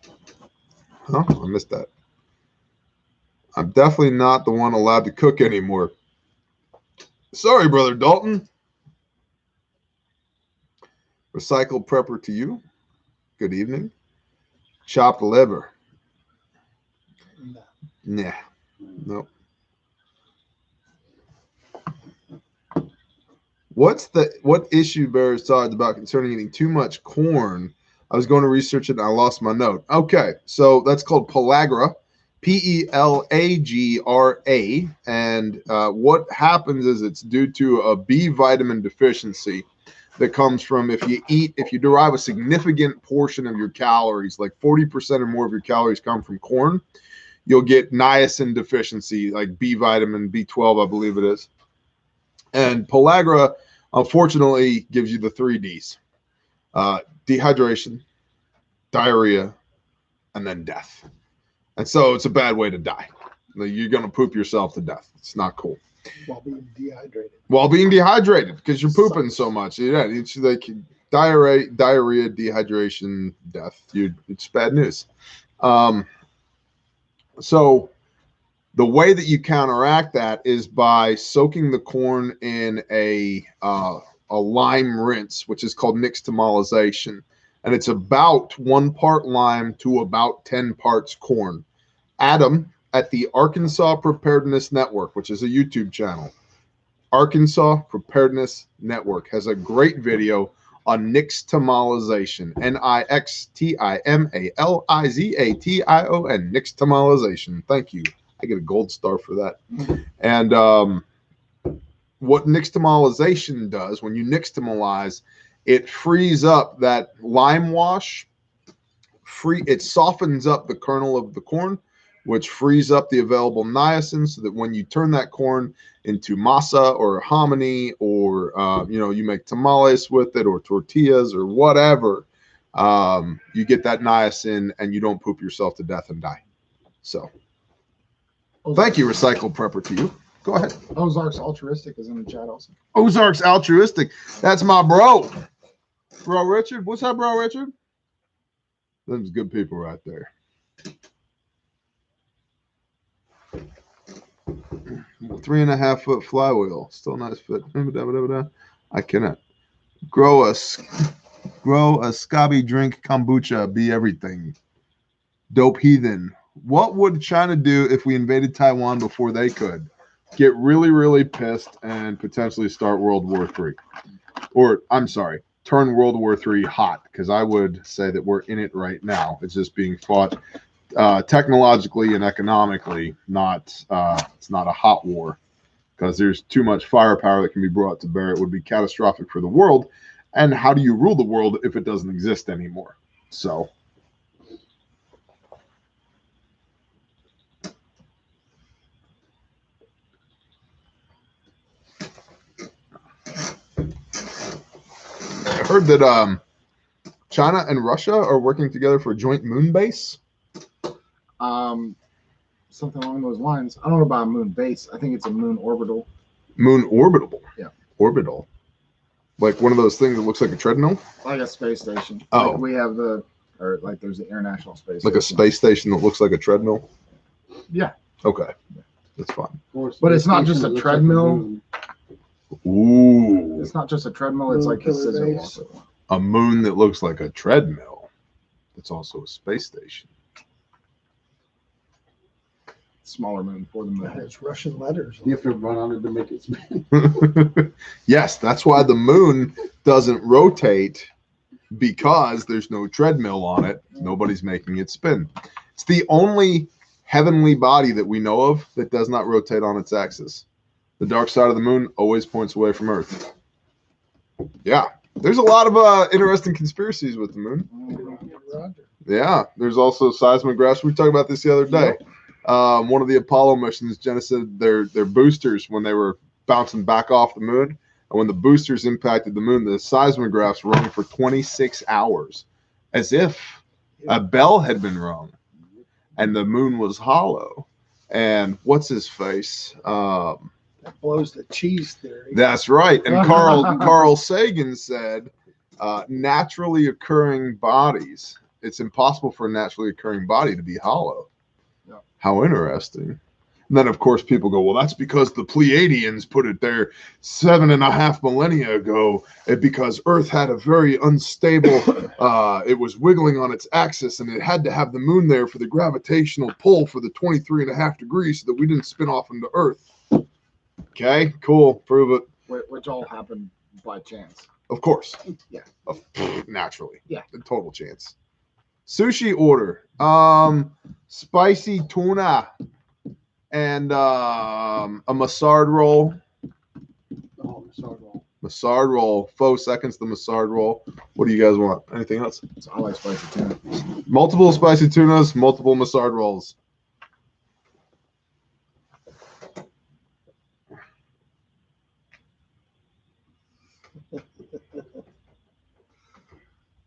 [SPEAKER 2] Oh, I missed that. I'm definitely not the one allowed to cook anymore. Sorry, Brother Dalton. Recycled prepper to you. Good evening. Chopped liver. Nah. Nope. What issue Bears thought about concerning eating too much corn? I was going to research it and I lost my note. Okay, so that's called pellagra. Pelagra, and what happens is it's due to a B vitamin deficiency that comes from if you derive a significant portion of your calories, like 40% or more of your calories come from corn, you'll get niacin deficiency, like B vitamin, B12, I believe it is. And pellagra, unfortunately, gives you the 3 Ds: dehydration, diarrhea, and then death. And so it's a bad way to die. You're going to poop yourself to death. It's not cool.
[SPEAKER 5] While being dehydrated.
[SPEAKER 2] Because you're pooping so much. Yeah, it's like diarrhea, dehydration, death. It's bad news. So the way that you counteract that is by soaking the corn in a lime rinse, which is called nixtamalization. And it's about 1 part lime to about 10 parts corn. Adam at the Arkansas Preparedness Network, which is a YouTube channel, Arkansas Preparedness Network, has a great video on nixtamalization, Nixtamalization, nixtamalization. Thank you. I get a gold star for that. And what nixtamalization does, when you nixtamalize, it frees up that lime wash. It softens up the kernel of the corn, which frees up the available niacin, so that when you turn that corn into masa or hominy, or you make tamales with it, or tortillas or whatever, you get that niacin and you don't poop yourself to death and die. So thank you, Recycled Prepper, to you. Go ahead.
[SPEAKER 1] Ozark's Altruistic is in the chat also.
[SPEAKER 2] Ozark's Altruistic. That's my bro. Bro Richard. What's up, bro Richard? Them's good people right there. 3.5 foot flywheel. Still nice fit. I cannot. Grow a scabby drink kombucha. Be everything. Dope heathen. What would China do if we invaded Taiwan before they could? Get really, really pissed and potentially start World War III. Or, I'm sorry, turn World War III hot, because I would say that we're in it right now. It's just being fought technologically and economically. It's not a hot war, because there's too much firepower that can be brought to bear. It would be catastrophic for the world. And how do you rule the world if it doesn't exist anymore? So I heard that China and Russia are working together for a joint moon base.
[SPEAKER 1] Something along those lines. I don't know about a moon base. I think it's a moon orbital.
[SPEAKER 2] Moon orbital.
[SPEAKER 1] Yeah.
[SPEAKER 2] Orbital. Like one of those things that looks like a treadmill?
[SPEAKER 1] Like a space station.
[SPEAKER 2] Oh.
[SPEAKER 1] Like we have there's the International Space
[SPEAKER 2] Like a
[SPEAKER 1] Station.
[SPEAKER 2] space station that looks like a treadmill?
[SPEAKER 1] Yeah.
[SPEAKER 2] Okay. That's fine.
[SPEAKER 1] But it's not just a treadmill.
[SPEAKER 2] Ooh.
[SPEAKER 1] It's not just a treadmill. It's
[SPEAKER 5] Moon
[SPEAKER 1] like a
[SPEAKER 5] killer
[SPEAKER 1] scissor
[SPEAKER 5] base.
[SPEAKER 1] walker.
[SPEAKER 2] A moon that looks like a treadmill. It's also a space station.
[SPEAKER 1] Smaller moon for the
[SPEAKER 5] It
[SPEAKER 1] moon.
[SPEAKER 5] has Russian letters.
[SPEAKER 4] You have to run on it to make it spin.
[SPEAKER 2] Yes, that's why the moon doesn't rotate, because there's no treadmill on it. Nobody's making it spin. It's the only heavenly body that we know of that does not rotate on its axis. The dark side of the moon always points away from Earth. Yeah, there's a lot of interesting conspiracies with the moon.
[SPEAKER 5] Roger.
[SPEAKER 2] Yeah, there's also seismographs. We talked about this the other day. One of the Apollo missions, Jenna said their boosters, when they were bouncing back off the moon, and when the boosters impacted the moon, the seismographs rung for 26 hours, as if a bell had been rung, and the moon was hollow. And what's his face?
[SPEAKER 5] That blows the cheese theory.
[SPEAKER 2] That's right. And Carl Sagan said, naturally occurring bodies. It's impossible for a naturally occurring body to be hollow.
[SPEAKER 1] Yeah.
[SPEAKER 2] How interesting. And then, of course, people go, well, that's because the Pleiadians put it there 7.5 millennia ago, because Earth had a very unstable, it was wiggling on its axis, and it had to have the moon there for the gravitational pull for the 23.5 degrees so that we didn't spin off into Earth. Okay, cool. Prove it.
[SPEAKER 1] Which all happened by chance.
[SPEAKER 2] Of course.
[SPEAKER 1] Yeah.
[SPEAKER 2] Naturally.
[SPEAKER 1] Yeah.
[SPEAKER 2] A total chance. Sushi order. Spicy tuna and a Massard roll.
[SPEAKER 4] Oh, sorry, roll.
[SPEAKER 2] Massard roll. 4 seconds the Massard roll. What do you guys want? Anything else?
[SPEAKER 1] So I like spicy tuna.
[SPEAKER 2] Multiple spicy tunas, multiple Massard rolls.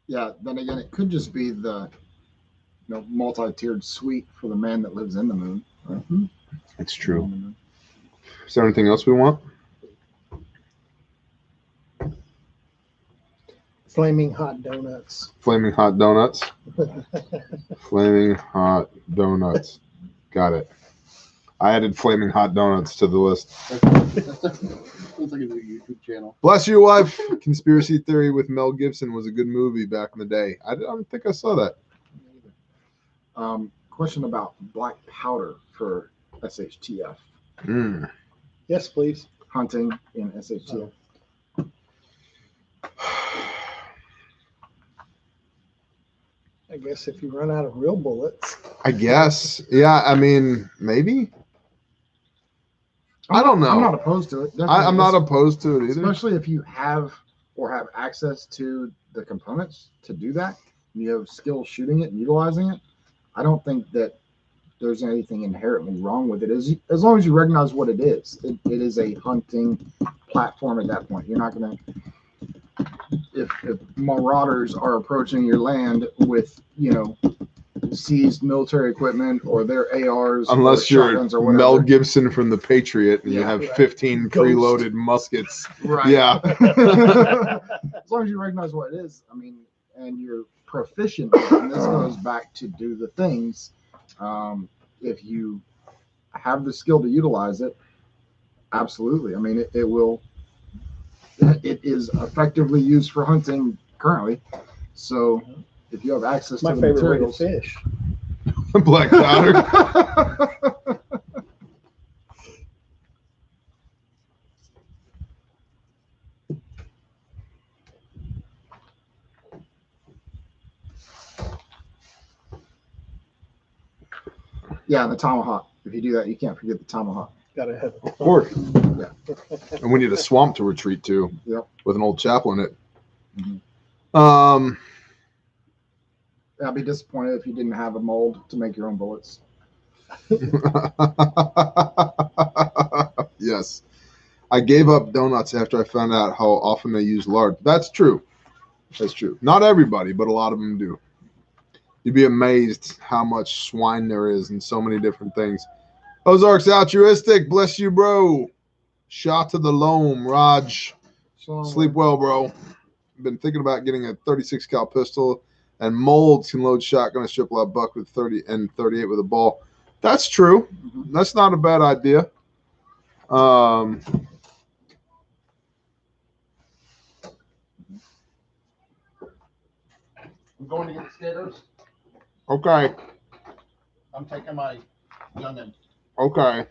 [SPEAKER 1] Yeah, then again, it could just be the multi-tiered suite for the man that lives in the moon. Right?
[SPEAKER 2] It's true. Is there anything else we want?
[SPEAKER 5] Flaming hot donuts.
[SPEAKER 2] Flaming hot donuts. Flaming hot donuts. Got it. I added flaming hot donuts to the list.
[SPEAKER 4] Sounds like a new YouTube channel.
[SPEAKER 2] Bless your wife. Conspiracy Theory with Mel Gibson was a good movie back in the day. I don't think I saw that.
[SPEAKER 1] Question about black powder for SHTF.
[SPEAKER 5] Yes, please.
[SPEAKER 1] Hunting in SHTF.
[SPEAKER 5] I guess if you run out of real bullets.
[SPEAKER 2] I guess. Yeah, I mean, maybe. I don't know.
[SPEAKER 1] I'm not opposed to it.
[SPEAKER 2] I'm not opposed to it either.
[SPEAKER 1] Especially if you have access to the components to do that. You have skill shooting it and utilizing it. I don't think that there's anything inherently wrong with it. As long as you recognize what it is. It is a hunting platform at that point. You're not going to, if marauders are approaching your land with, seized military equipment or their ARs,
[SPEAKER 2] unless
[SPEAKER 1] or
[SPEAKER 2] you're
[SPEAKER 1] shotguns or whatever.
[SPEAKER 2] Mel Gibson from The Patriot and you
[SPEAKER 1] Yeah,
[SPEAKER 2] have
[SPEAKER 5] right.
[SPEAKER 2] 15
[SPEAKER 5] Ghost.
[SPEAKER 2] preloaded muskets.
[SPEAKER 1] Right.
[SPEAKER 2] Yeah.
[SPEAKER 1] As long as you recognize what it is, I mean, and you're proficient with it, and this goes back to do the things. If you have the skill to utilize it, absolutely. I mean, it is effectively used for hunting currently. So if you have access
[SPEAKER 5] My
[SPEAKER 1] to the
[SPEAKER 5] favorite way to
[SPEAKER 1] materials,
[SPEAKER 5] fish.
[SPEAKER 2] Black powder.
[SPEAKER 1] yeah, the tomahawk. If you do that, you can't forget the tomahawk.
[SPEAKER 5] Gotta have
[SPEAKER 2] Of course.
[SPEAKER 1] Yeah.
[SPEAKER 2] And we need a swamp to retreat to.
[SPEAKER 1] Yep.
[SPEAKER 2] With an old chapel in it.
[SPEAKER 1] Mhm. I'd be disappointed if you didn't have a mold to make your own bullets.
[SPEAKER 2] Yes. I gave up donuts after I found out how often they use lard. That's true. That's true. Not everybody, but a lot of them do. You'd be amazed how much swine there is in so many different things. Ozark's altruistic. Bless you, bro. Shot to the loam, Raj.
[SPEAKER 1] So,
[SPEAKER 2] Sleep well, bro. Been thinking about getting a 36 cal pistol, and molds can load shotgun, a strip loud buck with 30 and 38 with a ball. That's true. That's not a bad idea.
[SPEAKER 1] I'm going to get the skaters.
[SPEAKER 2] Okay.
[SPEAKER 1] I'm taking my gun in.
[SPEAKER 2] Okay.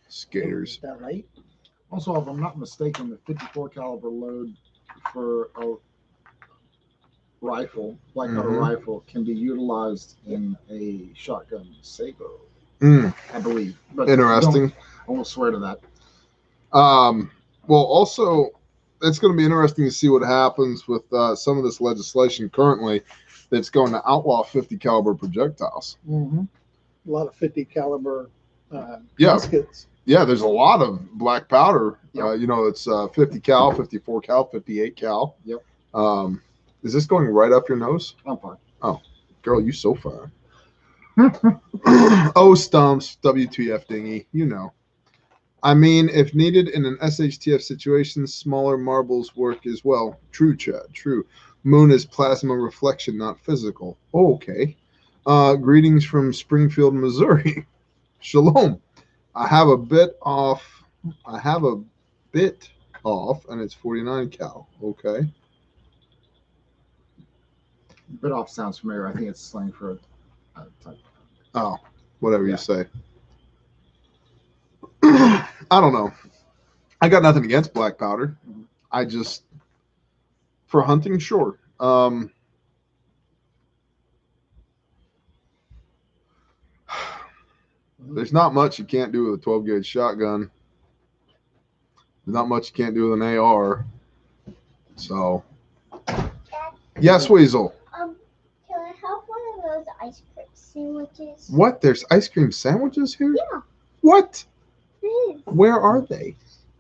[SPEAKER 2] Skaters.
[SPEAKER 5] Is that right?
[SPEAKER 1] Also, if I'm not mistaken, the 54 caliber load for a rifle, black powder rifle, can be utilized in a shotgun sabot, I believe. But
[SPEAKER 2] Interesting.
[SPEAKER 1] I won't swear to that.
[SPEAKER 2] Well, also, it's going to be interesting to see what happens with some of this legislation currently that's going to outlaw 50 caliber projectiles.
[SPEAKER 5] A lot of 50 caliber
[SPEAKER 2] Yeah.
[SPEAKER 5] muskets.
[SPEAKER 2] Yeah, there's a lot of black powder.
[SPEAKER 1] Yep.
[SPEAKER 2] It's 50 cal, 54 cal, 58 cal.
[SPEAKER 1] Yep.
[SPEAKER 2] Is this going right up your nose?
[SPEAKER 1] I'm fine.
[SPEAKER 2] Oh, girl, you so fine. Oh, stumps, WTF dingy, you know. I mean, if needed in an SHTF situation, smaller marbles work as well. True, Chad, true. Moon is plasma reflection, not physical. Oh, okay. Greetings from Springfield, Missouri. Shalom. I have a bit off, and it's 49 cal. Okay.
[SPEAKER 1] Bit off sounds familiar. I think it's slang for a type.
[SPEAKER 2] Oh, whatever you say. I don't know. I got nothing against black powder. I just, for hunting, sure. There's not much you can't do with a 12 gauge shotgun. There's not much you can't do with an AR. So, yes, Weasel.
[SPEAKER 3] Can I have one of those ice cream sandwiches?
[SPEAKER 2] What? There's ice cream sandwiches here?
[SPEAKER 3] Yeah.
[SPEAKER 2] What?
[SPEAKER 3] Please.
[SPEAKER 2] Where are they?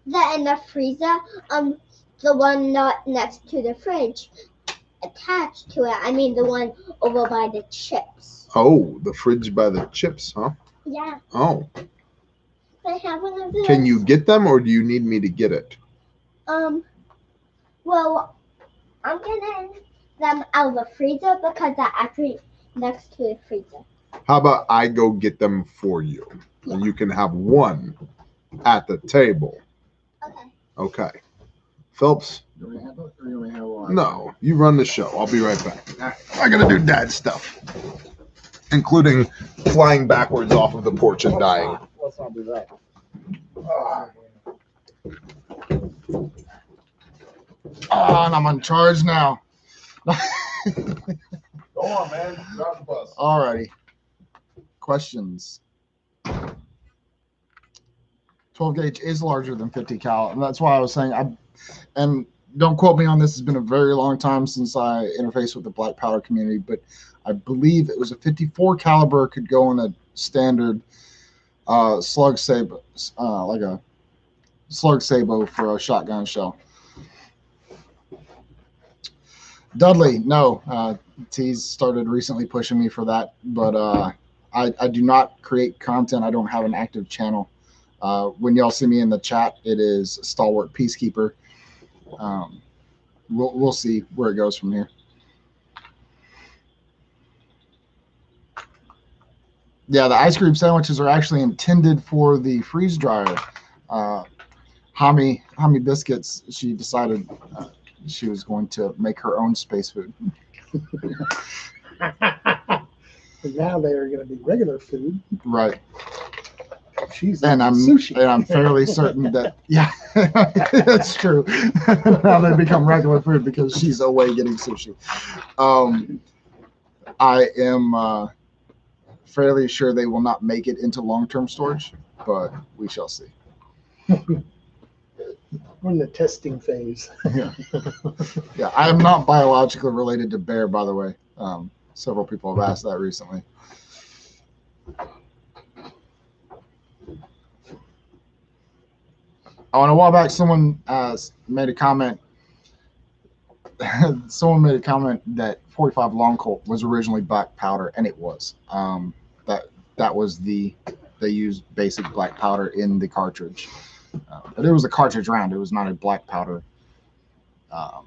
[SPEAKER 3] They're in the freezer. The one not next to the fridge. Attached to it. I mean the one over by the chips.
[SPEAKER 2] Oh, the fridge by the chips, huh?
[SPEAKER 3] Yeah.
[SPEAKER 2] Oh.
[SPEAKER 3] Can I have one of those?
[SPEAKER 2] Can you get them, or do you need me to get it?
[SPEAKER 3] Well, I'm getting them out of the freezer because they're actually next to the freezer.
[SPEAKER 2] How about I go get them for you?
[SPEAKER 3] Yeah.
[SPEAKER 2] And you can have one at the table.
[SPEAKER 3] Okay.
[SPEAKER 2] Okay. Phelps?
[SPEAKER 1] You only have it, or you only have one?
[SPEAKER 2] No, you run the show. I'll be right back. I gotta do dad stuff, including flying backwards off of the porch and dying.
[SPEAKER 1] Let's not do that. And I'm on charge now.
[SPEAKER 2] Go on, man. Drive the bus.
[SPEAKER 1] Alrighty. Questions. 12 gauge is larger than 50 cal, and that's why I was saying and don't quote me on this. It's been a very long time since I interfaced with the black powder community, but I believe it was a 54 caliber could go in a standard slug sabot, like a slug sabot for a shotgun shell. Dudley, no. T's started recently pushing me for that, but I do not create content. I don't have an active channel. When y'all see me in the chat, it is Stalwart Peacekeeper. We'll see where it goes from here. Yeah, the ice cream sandwiches are actually intended for the freeze dryer. Hami Biscuits, she decided she was going to make her own space food.
[SPEAKER 5] And now they are going to be regular food.
[SPEAKER 1] Right.
[SPEAKER 5] And
[SPEAKER 1] I'm fairly certain that that's true. Now they become regular food because she's away getting sushi. I am fairly sure they will not make it into long-term storage, but we shall see.
[SPEAKER 5] We're in the testing phase.
[SPEAKER 1] Yeah, I am not biologically related to Bear, by the way. Several people have asked that recently. Oh, and a while back, someone made a comment. someone made a comment that 45 long Colt was originally black powder, and it was. That was they used basic black powder in the cartridge, but it was a cartridge round. It was not a black powder. I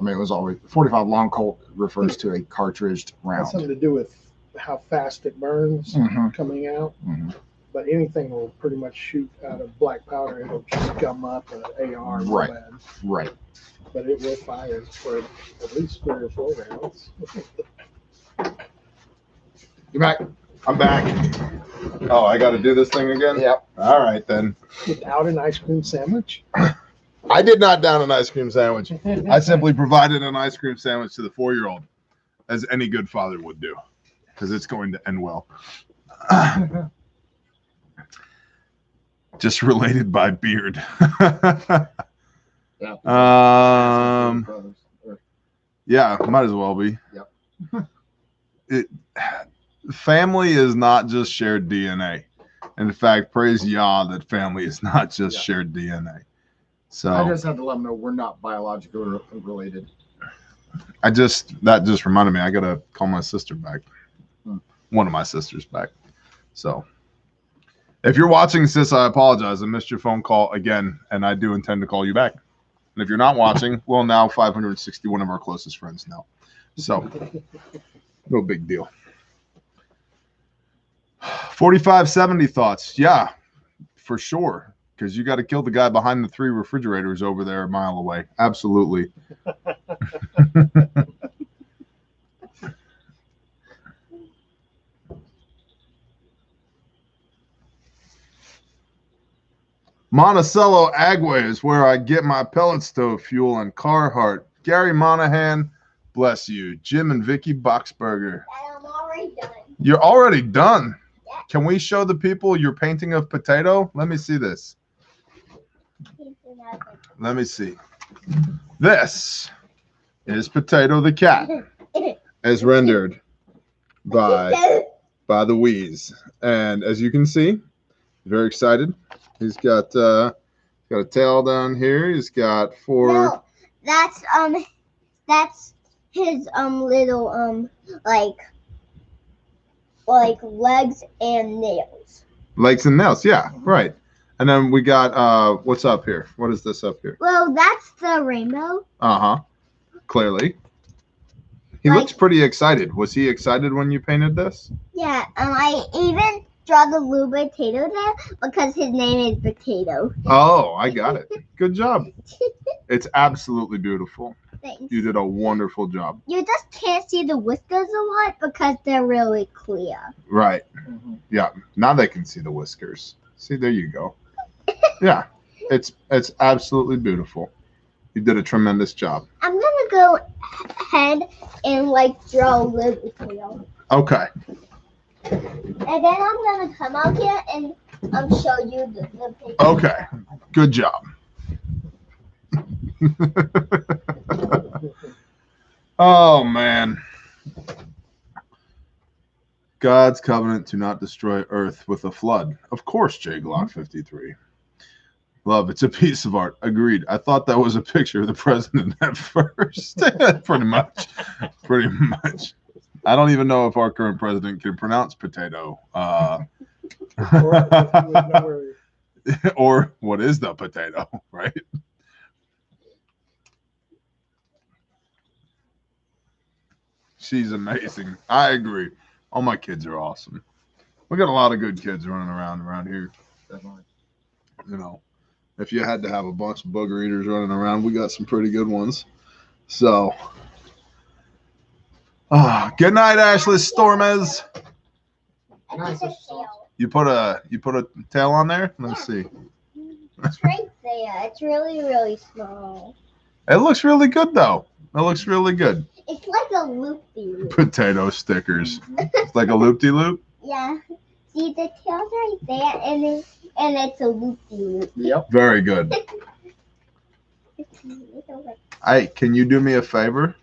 [SPEAKER 1] mean, it was always 45 long Colt refers to a cartridged
[SPEAKER 5] Has
[SPEAKER 1] round.
[SPEAKER 5] something to do with how fast it burns
[SPEAKER 1] Mhm.
[SPEAKER 5] coming out.
[SPEAKER 1] Mhm.
[SPEAKER 5] But anything will pretty much shoot out of black powder. It'll just gum up an AR real
[SPEAKER 1] Right.
[SPEAKER 5] bad.
[SPEAKER 1] Right.
[SPEAKER 5] But it will fire for at least 3 or 4 rounds.
[SPEAKER 1] You back?
[SPEAKER 2] I'm back. Oh, I got to do this thing again?
[SPEAKER 1] Yep.
[SPEAKER 2] All right, then.
[SPEAKER 5] Without an ice cream sandwich.
[SPEAKER 2] I did not down an ice cream sandwich. I simply provided an ice cream sandwich to the 4-year-old, as any good father would do, because it's going to end well. Just related by beard.
[SPEAKER 1] Yeah.
[SPEAKER 2] Yeah, might as well be.
[SPEAKER 1] Yep.
[SPEAKER 2] Family is not just shared DNA. In fact, praise Yah that family is not just shared DNA. So
[SPEAKER 1] I just had to let them know we're not biologically related.
[SPEAKER 2] that just reminded me I gotta call my sister back. One of my sisters back. So if you're watching, sis, I apologize. I missed your phone call again, and I do intend to call you back. And if you're not watching, well, now 561 of our closest friends know. So no big deal. 4570 thoughts. Yeah, for sure. Because you got to kill the guy behind the 3 refrigerators over there a mile away. Absolutely. Monticello Agway is where I get my pellet stove fuel and Carhartt. Gary Monahan, bless you. Jim and Vicky Boxberger.
[SPEAKER 3] I'm already done.
[SPEAKER 2] You're already done. Can we show the people your painting of potato? Let me see this. Let me see. This is Potato the cat, as rendered by the Wheeze. And as you can see, very excited. He's got a tail down here. He's got 4.
[SPEAKER 3] No, that's his little like legs and nails.
[SPEAKER 2] Legs and nails. Yeah, right. And then we got what's up here? What is this up here?
[SPEAKER 3] Well, that's the rainbow.
[SPEAKER 2] Uh-huh. Clearly. He looks pretty excited. Was he excited when you painted this?
[SPEAKER 3] Yeah, I even draw the little potato there because his name is Potato.
[SPEAKER 2] Oh, I got it. Good job. It's absolutely beautiful.
[SPEAKER 3] Thanks.
[SPEAKER 2] You did a wonderful job.
[SPEAKER 3] You just can't see the whiskers a lot because they're really clear.
[SPEAKER 2] Right. Yeah. Now they can see the whiskers. See, there you go. Yeah. It's absolutely beautiful. You did a tremendous job.
[SPEAKER 3] I'm gonna go ahead and draw a little tail.
[SPEAKER 2] Okay.
[SPEAKER 3] And then I'm gonna come out here and show you the picture.
[SPEAKER 2] Okay. Good job. Oh, man. God's covenant to not destroy earth with a flood. Of course, J Glock 53. Love, it's a piece of art. Agreed. I thought that was a picture of the president at first. Pretty much. Pretty much. I don't even know if our current president can pronounce potato. Or what is the potato, right? She's amazing. I agree. All my kids are awesome. We got a lot of good kids running around here.
[SPEAKER 1] Definitely.
[SPEAKER 2] You know, if you had to have a bunch of booger eaters running around, we got some pretty good ones. So, good night, Ashley Stormes.
[SPEAKER 3] Nice.
[SPEAKER 2] You put a tail on there? Let's see.
[SPEAKER 3] It's right there. It's really, really small.
[SPEAKER 2] It looks really good, though. It looks really good.
[SPEAKER 3] It's like a loop-de-loop.
[SPEAKER 2] Potato stickers. It's like a loop-de-loop?
[SPEAKER 3] Yeah. See, the tail's right there, and it's a loop-de-loop.
[SPEAKER 1] Yep.
[SPEAKER 2] Very good. Hey, can you do me a favor?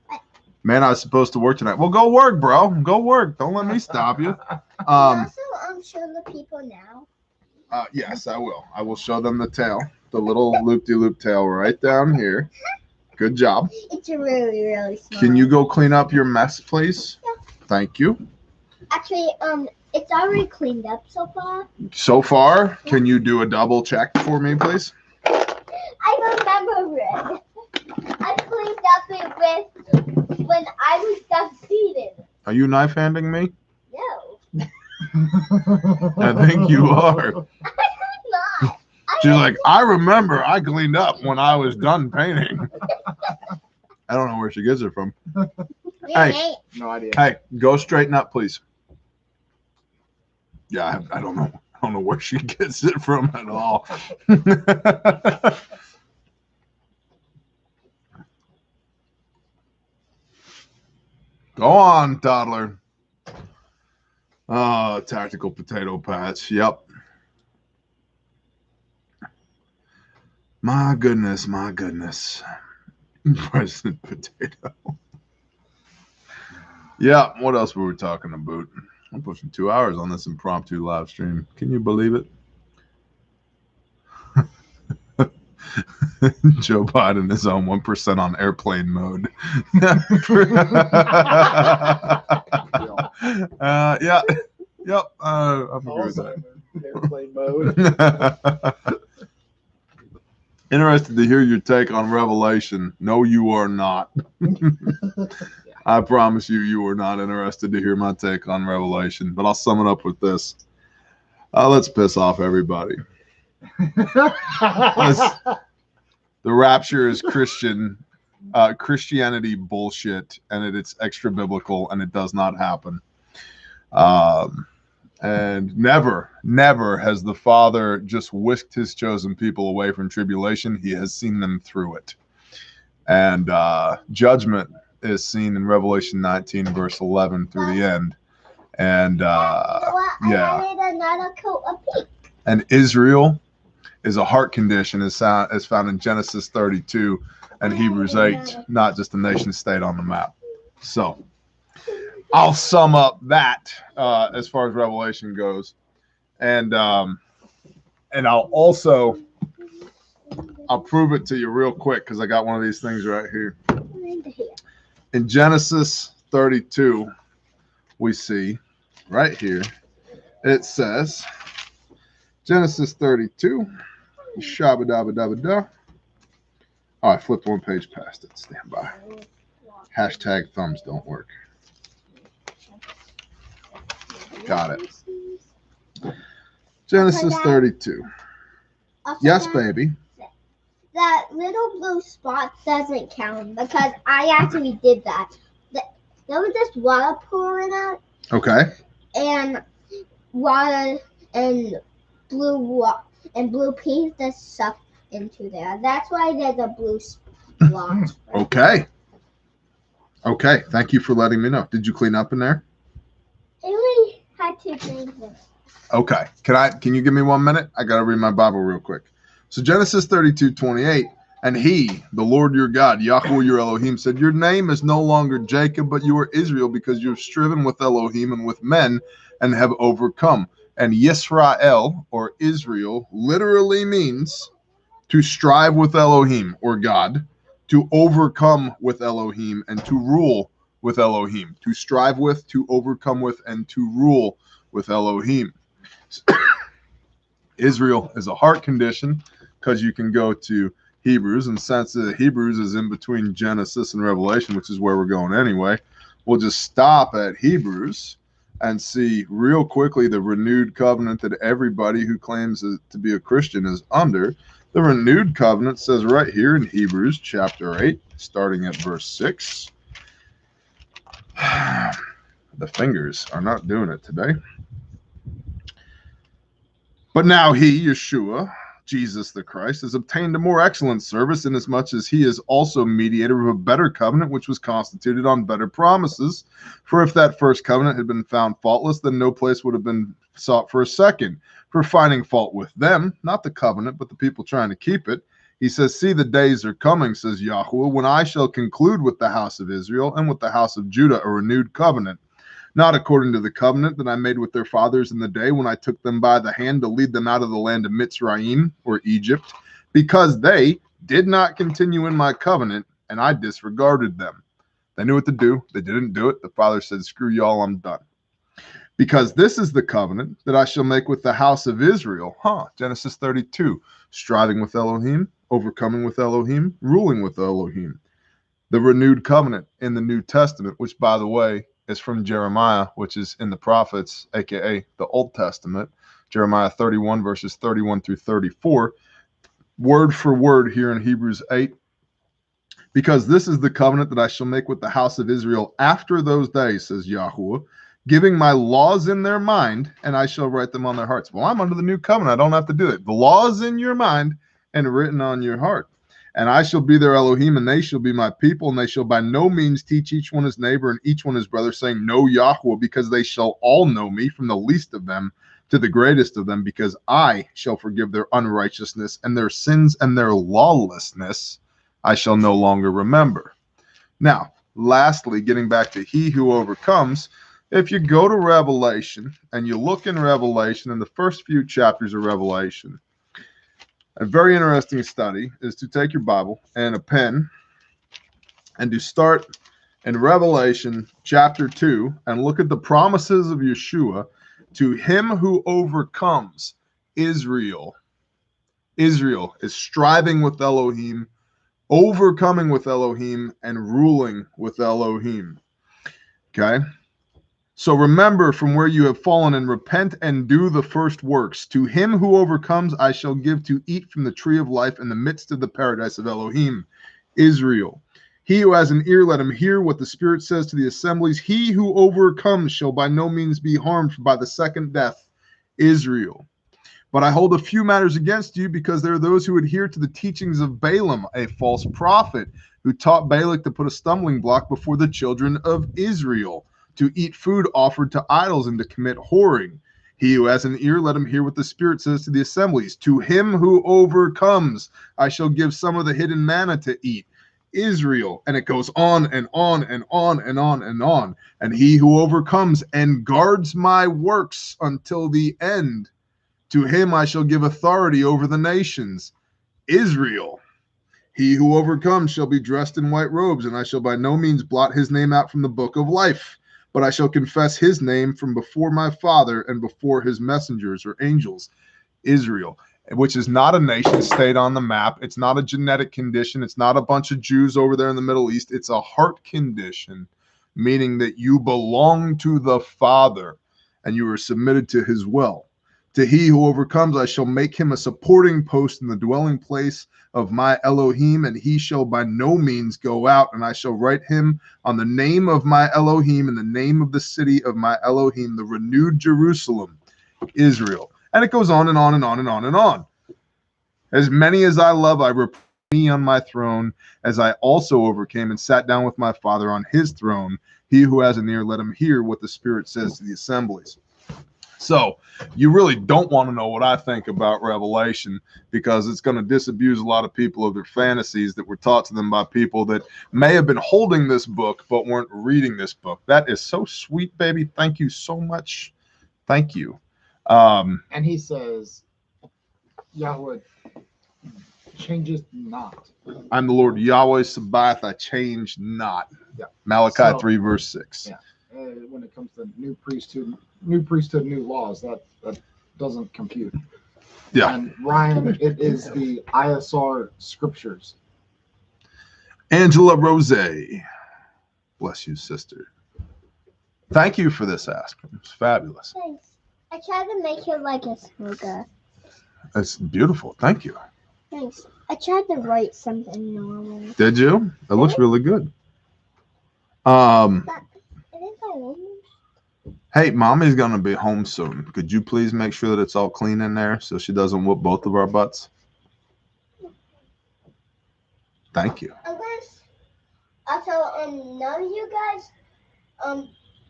[SPEAKER 3] What?
[SPEAKER 2] Man, I was supposed to work tonight. Well, go work, bro. Go work. Don't let me stop you.
[SPEAKER 3] Also, show the people now.
[SPEAKER 2] Yes, I will. I will show them the tail, the little loop-de-loop tail right down here. Good job.
[SPEAKER 3] It's really, really small.
[SPEAKER 2] Can you go clean up your mess, please?
[SPEAKER 3] Yeah.
[SPEAKER 2] Thank you.
[SPEAKER 3] Actually, it's already cleaned up so far.
[SPEAKER 2] So far, can you do a double check for me, please?
[SPEAKER 3] I remember it. I cleaned up it with when I was done feeding.
[SPEAKER 2] Are you knife handing me?
[SPEAKER 3] No,
[SPEAKER 2] I think you are.
[SPEAKER 3] I'm not.
[SPEAKER 2] She's like, I remember I cleaned up when I was done painting. I don't know where she gets it from. Hey.
[SPEAKER 1] No idea.
[SPEAKER 2] Hey, go straighten up, please. Yeah, I don't know. I don't know where she gets it from at all. Go on, toddler. Oh, tactical potato patch. Yep. My goodness, my goodness. President Potato. Yeah, what else were we talking about? I'm pushing 2 hours on this impromptu live stream. Can you believe it? Joe Biden is on 1% on airplane mode. Yeah. Yep. I'm agree with that.
[SPEAKER 5] Airplane mode.
[SPEAKER 2] Interested to hear your take on Revelation. No, you are not. I promise you, you are not interested to hear my take on Revelation. But I'll sum it up with this. Let's piss off everybody. The rapture is Christianity bullshit, and it's extra biblical, and it does not happen. And never has the Father just whisked his chosen people away from tribulation. He has seen them through it. And judgment is seen in Revelation 19, verse 11 through the end. And yeah.
[SPEAKER 3] I added another coat of pink.
[SPEAKER 2] And Israel is a heart condition is found in Genesis 32 and Hebrews 8, not just a nation state on the map. So I'll sum up that as far as Revelation goes. And I'll prove it to you real quick because I got one of these things right here. In Genesis 32, we see right here, it says, Genesis 32, shabba-dabba-dabba-da. Oh, I flipped one page past it. Stand by. Hashtag thumbs don't work. Got it. Genesis 32. Yes, baby.
[SPEAKER 3] That little blue spot doesn't count because I actually did that. There was just water pouring out.
[SPEAKER 2] Okay.
[SPEAKER 3] And water and blue paint just sucked into there. That's why there's a blue spot.
[SPEAKER 2] Okay. Okay. Thank you for letting me know. Did you clean up in there?
[SPEAKER 3] I only had 2 things.
[SPEAKER 2] Okay. Can you give me 1 minute? I got to read my Bible real quick. So Genesis 32:28, and he, the Lord your God, Yahweh your Elohim, said, your name is no longer Jacob, but you are Israel, because you have striven with Elohim and with men and have overcome. And Yisrael, or Israel, literally means to strive with Elohim, or God, to overcome with Elohim, and to rule with Elohim. To strive with, to overcome with, and to rule with Elohim. Israel is a heart condition because you can go to Hebrews, and since Hebrews is in between Genesis and Revelation, which is where we're going anyway, we'll just stop at Hebrews and see real quickly the renewed covenant that everybody who claims to be a Christian is under. The renewed covenant says right here in Hebrews chapter 8, starting at verse 6. The fingers are not doing it today. But now he, Yeshua, Jesus the Christ, has obtained a more excellent service, inasmuch as he is also mediator of a better covenant, which was constituted on better promises. For if that first covenant had been found faultless, then no place would have been sought for a second. For finding fault with them, not the covenant, but the people trying to keep it, he says, see, the days are coming, says Yahweh, when I shall conclude with the house of Israel and with the house of Judah a renewed covenant. Not according to the covenant that I made with their fathers in the day when I took them by the hand to lead them out of the land of Mitzrayim, or Egypt, because they did not continue in my covenant, and I disregarded them. They knew what to do. They didn't do it. The Father said, screw y'all, I'm done. Because this is the covenant that I shall make with the house of Israel. Genesis 32. Striving with Elohim, overcoming with Elohim, ruling with Elohim. The renewed covenant in the New Testament, which, by the way, is from Jeremiah, which is in the prophets, aka the Old Testament. Jeremiah 31, verses 31 through 34. Word for word here in Hebrews 8. Because this is the covenant that I shall make with the house of Israel after those days, says Yahuwah, giving my laws in their mind, and I shall write them on their hearts. Well, I'm under the new covenant. I don't have to do it. The law is in your mind and written on your heart. And I shall be their Elohim, and they shall be my people, and they shall by no means teach each one his neighbor and each one his brother, saying, know Yahuwah, because they shall all know me, from the least of them to the greatest of them, because I shall forgive their unrighteousness, and their sins and their lawlessness I shall no longer remember. Now, lastly, getting back to he who overcomes, if you go to Revelation and you look in Revelation, in the first few chapters of Revelation, a very interesting study is to take your Bible and a pen and to start in Revelation chapter 2 and look at the promises of Yeshua to him who overcomes. Israel. Israel is striving with Elohim, overcoming with Elohim, and ruling with Elohim. Okay? So remember from where you have fallen, and repent and do the first works. To him who overcomes, I shall give to eat from the tree of life in the midst of the paradise of Elohim. Israel. He who has an ear, let him hear what the Spirit says to the assemblies. He who overcomes shall by no means be harmed by the second death. Israel. But I hold a few matters against you, because there are those who adhere to the teachings of Balaam, a false prophet, who taught Balak to put a stumbling block before the children of Israel, to eat food offered to idols and to commit whoring. He who has an ear, let him hear what the Spirit says to the assemblies. To him who overcomes, I shall give some of the hidden manna to eat. Israel. And it goes on and on and on and on and on. And he who overcomes and guards my works until the end, to him I shall give authority over the nations. Israel. He who overcomes shall be dressed in white robes, and I shall by no means blot his name out from the book of life, but I shall confess his name from before my Father and before his messengers or angels. Israel, which is not a nation state on the map. It's not a genetic condition. It's not a bunch of Jews over there in the Middle East. It's a heart condition, meaning that you belong to the Father and you are submitted to his will. To he who overcomes, I shall make him a supporting post in the dwelling place of my Elohim, and he shall by no means go out, and I shall write him on the name of my Elohim and the name of the city of my Elohim, the renewed Jerusalem, Israel. And it goes on and on and on and on and on. As many as I love, I reproach me on my throne, as I also overcame and sat down with my Father on his throne. He who has an ear, let him hear what the Spirit says to the assemblies. So you really don't want to know what I think about Revelation, because it's going to disabuse a lot of people of their fantasies that were taught to them by people that may have been holding this book but weren't reading this book. That is so sweet, baby. Thank you so much. Thank you.
[SPEAKER 1] And he says, Yahweh changes not.
[SPEAKER 2] I'm the Lord Yahweh Sabaoth. I change not.
[SPEAKER 1] Yeah.
[SPEAKER 2] Malachi 3 verse 6.
[SPEAKER 1] Yeah. When it comes to new priesthood, new laws, that doesn't compute.
[SPEAKER 2] Yeah.
[SPEAKER 1] And Ryan, it is the ISR scriptures.
[SPEAKER 2] Angela Rose, bless you, sister. Thank you for this ask. It's fabulous.
[SPEAKER 3] Thanks. I tried to make it like a smoker.
[SPEAKER 2] It's beautiful. Thank you.
[SPEAKER 3] Thanks. I tried to write something normal.
[SPEAKER 2] Did you? It looks really good. Hey, mommy's gonna be home soon. Could you please make sure that it's all clean in there so she doesn't whoop both of our butts? Thank you.
[SPEAKER 3] Also, none of you guys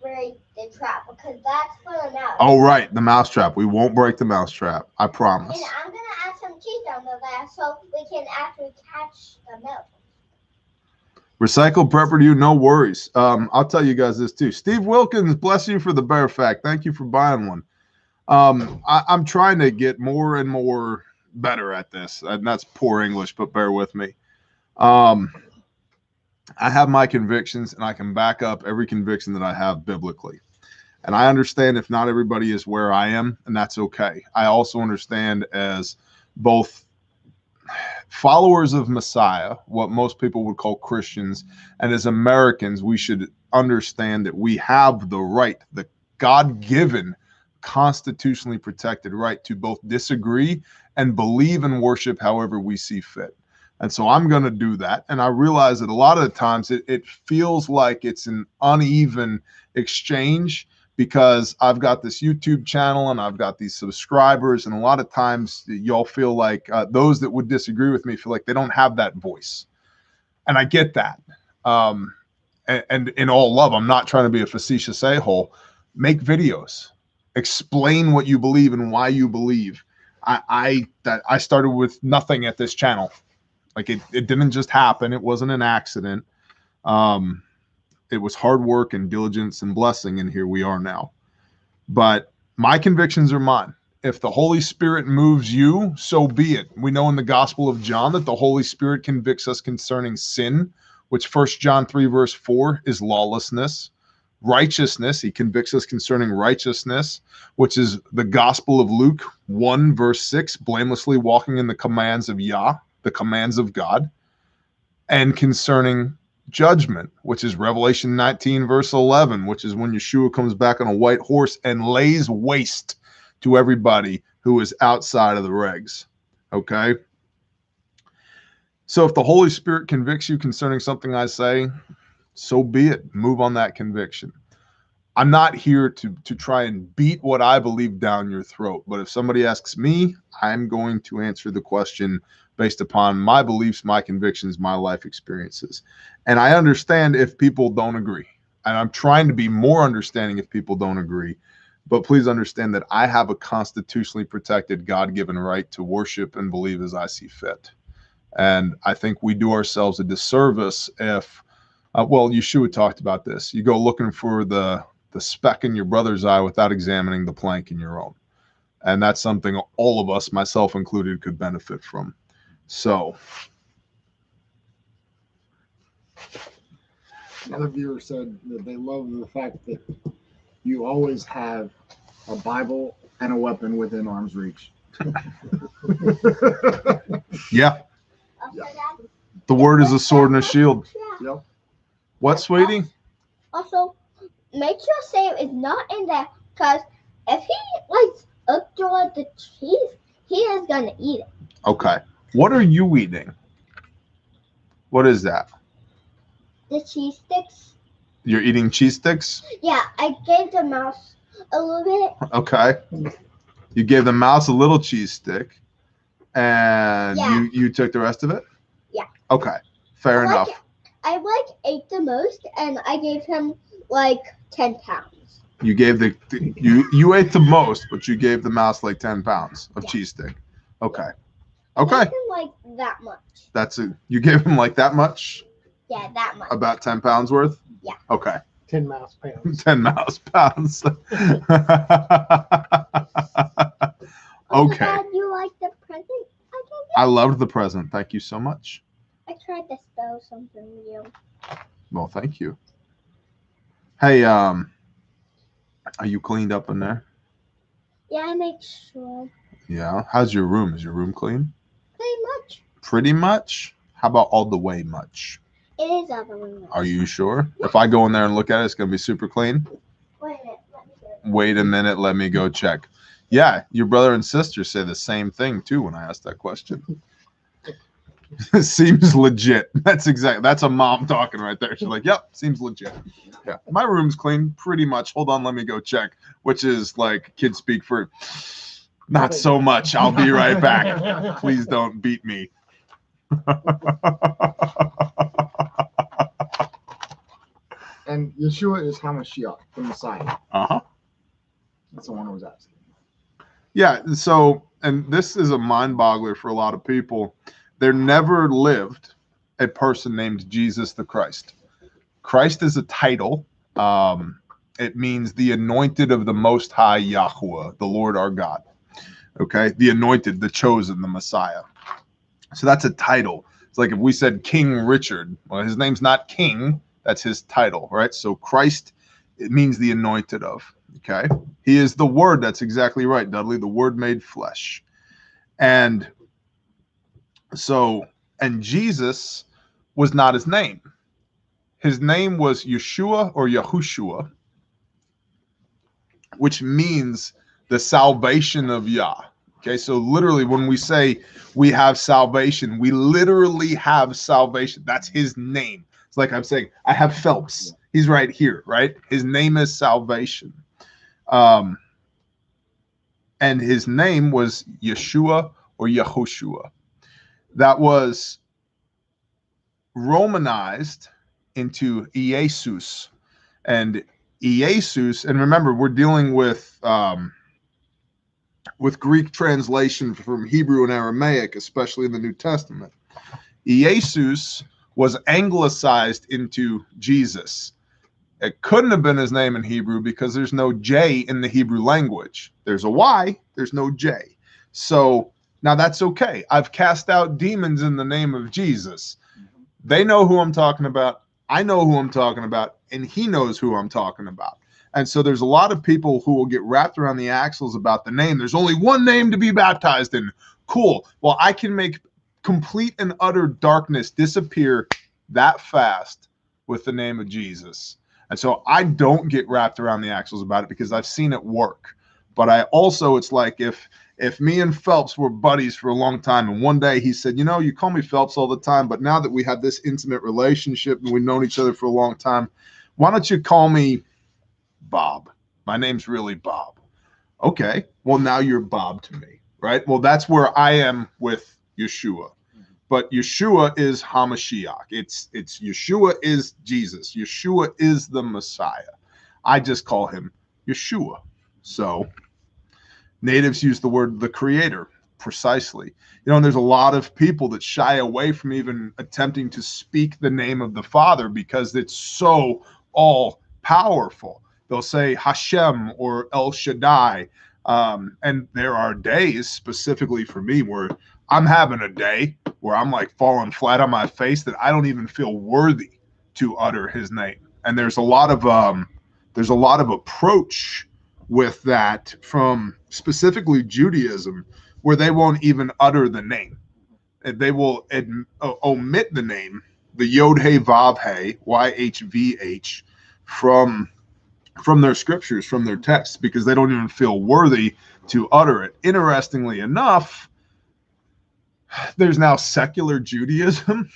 [SPEAKER 3] break the trap, because that's for the mouse.
[SPEAKER 2] Oh, right, the mouse trap. We won't break the mouse trap. I promise.
[SPEAKER 3] And I'm gonna add some cheese on the last so we can actually catch the milk.
[SPEAKER 2] Recycle prepper to you, no worries. I'll tell you guys this too. Steve Wilkins, bless you for the bear fact. Thank you for buying one. I'm trying to get more and more better at this, and that's poor English, but bear with me. I have my convictions, and I can back up every conviction that I have biblically. And I understand if not everybody is where I am, and that's okay. I also understand as both followers of Messiah, what most people would call Christians, and as Americans, we should understand that we have the right, the God-given, constitutionally protected right to both disagree and believe and worship however we see fit. And so I'm going to do that. And I realize that a lot of the times it feels like it's an uneven exchange, because I've got this YouTube channel and I've got these subscribers. And a lot of times y'all feel like those that would disagree with me feel like they don't have that voice. And I get that. And in all love, I'm not trying to be a facetious a-hole. Make videos. Explain what you believe and why you believe. I started with nothing at this channel. Like it didn't just happen. It wasn't an accident. It was hard work and diligence and blessing, and here we are now. But my convictions are mine. If the Holy Spirit moves you, so be it. We know in the Gospel of John that the Holy Spirit convicts us concerning sin, which 1 John 3 verse 4 is lawlessness. Righteousness, he convicts us concerning righteousness, which is the Gospel of Luke 1 verse 6, blamelessly walking in the commands of Yah, the commands of God, and concerning judgment, which is Revelation 19 verse 11, which is when Yeshua comes back on a white horse and lays waste to everybody who is outside of the regs. Okay? So if the Holy Spirit convicts you concerning something I say, so be it. Move on that conviction. I'm not here to try and beat what I believe down your throat, but if somebody asks me, I'm going to answer the question based upon my beliefs, my convictions, my life experiences. And I understand if people don't agree. And I'm trying to be more understanding if people don't agree. But please understand that I have a constitutionally protected, God-given right to worship and believe as I see fit. And I think we do ourselves a disservice if, well, Yeshua talked about this. You go looking for the speck in your brother's eye without examining the plank in your own. And that's something all of us, myself included, could benefit from. So,
[SPEAKER 1] another viewer said that they love the fact that you always have a Bible and a weapon within arm's reach.
[SPEAKER 2] yeah. The word is a sword and a shield.
[SPEAKER 1] Yep.
[SPEAKER 2] What, sweetie?
[SPEAKER 3] Also, make sure Sam is not in there, because if he likes up the cheese, he is gonna eat it.
[SPEAKER 2] Okay. What are you eating? What is that?
[SPEAKER 3] The cheese sticks.
[SPEAKER 2] You're eating cheese sticks?
[SPEAKER 3] Yeah, I gave the mouse a little bit.
[SPEAKER 2] Okay. You gave the mouse a little cheese stick, and
[SPEAKER 3] Yeah.
[SPEAKER 2] you took the rest of it?
[SPEAKER 3] Yeah.
[SPEAKER 2] Okay. Fair enough.
[SPEAKER 3] I ate the most, and I gave him like 10 pounds.
[SPEAKER 2] You gave you ate the most, but you gave the mouse like 10 pounds of cheese stick. Okay. Okay.
[SPEAKER 3] I gave him like that much.
[SPEAKER 2] That's it. You gave him like that much?
[SPEAKER 3] Yeah, that much.
[SPEAKER 2] About 10 pounds worth?
[SPEAKER 3] Yeah.
[SPEAKER 2] Okay.
[SPEAKER 5] 10 mouse pounds.
[SPEAKER 2] 10 mouse pounds. Okay.
[SPEAKER 3] Dad, you like the present I gave you?
[SPEAKER 2] I loved the present. Thank you so much.
[SPEAKER 3] I tried to spell something real.
[SPEAKER 2] Well, thank you. Hey, are you cleaned up in there?
[SPEAKER 3] Yeah, I make sure.
[SPEAKER 2] Yeah. How's your room? Is your room clean?
[SPEAKER 3] Pretty much.
[SPEAKER 2] Pretty much? How about all the way much?
[SPEAKER 3] It is other one.
[SPEAKER 2] Are you sure? If I go in there and look at it, it's going to be super clean?
[SPEAKER 3] Wait a minute. Let me do it.
[SPEAKER 2] Wait a minute. Let me go check. Yeah, your brother and sister say the same thing, too, when I ask that question. Seems legit. That's a mom talking right there. She's like, yep, seems legit. Yeah, my room's clean pretty much. Hold on, let me go check, which is like kids speak for not so much. I'll be right back. Please don't beat me.
[SPEAKER 1] And Yeshua is Hamashiach, the Messiah.
[SPEAKER 2] Uh-huh.
[SPEAKER 1] That's the one I was asking.
[SPEAKER 2] Yeah, so, and this is a mind boggler for a lot of people. There never lived a person named Jesus the Christ. Christ is a title. It means the anointed of the Most High Yahweh, the Lord our God. Okay, the anointed, the chosen, the Messiah. So that's a title. It's like if we said King Richard. Well, his name's not King. That's his title, right? So Christ, it means the anointed of. Okay. He is the Word. That's exactly right, Dudley. The Word made flesh. And so, and Jesus was not his name. His name was Yeshua or Yahushua, which means the salvation of Yah. Okay, so literally when we say we have salvation, we literally have salvation. That's his name. It's like I'm saying, I have Phelps. He's right here, right? His name is salvation. And his name was Yeshua or Yahushua. That was Romanized into Jesus. And Jesus, and remember, we're dealing with Greek translation from Hebrew and Aramaic, especially in the New Testament. Jesus was anglicized into Jesus. It couldn't have been his name in Hebrew because there's no J in the Hebrew language. There's a Y, there's no J. So now that's okay. I've cast out demons in the name of Jesus. They know who I'm talking about. I know who I'm talking about, and he knows who I'm talking about. And so there's a lot of people who will get wrapped around the axles about the name. There's only one name to be baptized in. Cool. Well, I can make complete and utter darkness disappear that fast with the name of Jesus. And so I don't get wrapped around the axles about it because I've seen it work. But I also, it's like if me and Phelps were buddies for a long time, and one day he said, you know, you call me Phelps all the time, but now that we have this intimate relationship and we've known each other for a long time, why don't you call me Bob? My name's really Bob. Okay, well, now you're Bob to me, right? Well, that's where I am with Yeshua. But Yeshua is Hamashiach. It's Yeshua is Jesus. Yeshua is the Messiah. I just call him Yeshua. So natives use the word the creator precisely. You know, and there's a lot of people that shy away from even attempting to speak the name of the Father because it's so all powerful. They'll say Hashem or El Shaddai. And there are days specifically for me where I'm having a day where I'm like falling flat on my face that I don't even feel worthy to utter his name. And there's a lot of approach with that from specifically Judaism where they won't even utter the name. They will omit the name, the Yod He Vav He, YHVH, from their scriptures, from their texts, because they don't even feel worthy to utter it. Interestingly enough, there's now secular Judaism,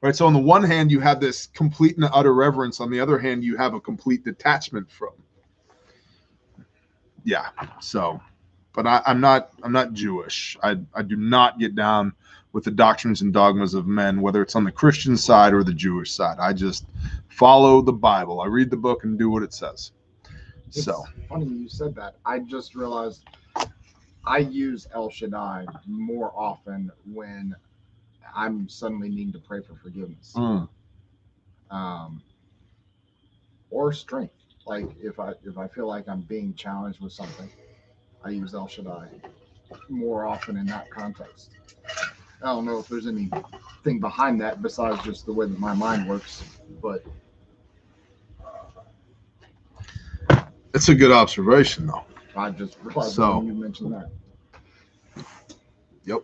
[SPEAKER 2] right? So on the one hand, you have this complete and utter reverence. On the other hand, you have a complete detachment from. Yeah. So, but I'm not Jewish. I do not get down with the doctrines and dogmas of men, whether it's on the Christian side or the Jewish side. I just follow the Bible. I read the book and do what it says.
[SPEAKER 1] It's
[SPEAKER 2] so
[SPEAKER 1] funny you said that. I just realized I use El Shaddai more often when I'm suddenly needing to pray for forgiveness. Or strength. Like if I feel like I'm being challenged with something, I use El Shaddai more often in that context. I don't know if there's anything behind that besides just the way that my mind works, but
[SPEAKER 2] it's a good observation, though.
[SPEAKER 1] I just realized
[SPEAKER 2] So,
[SPEAKER 1] when you mentioned that.
[SPEAKER 2] Yep.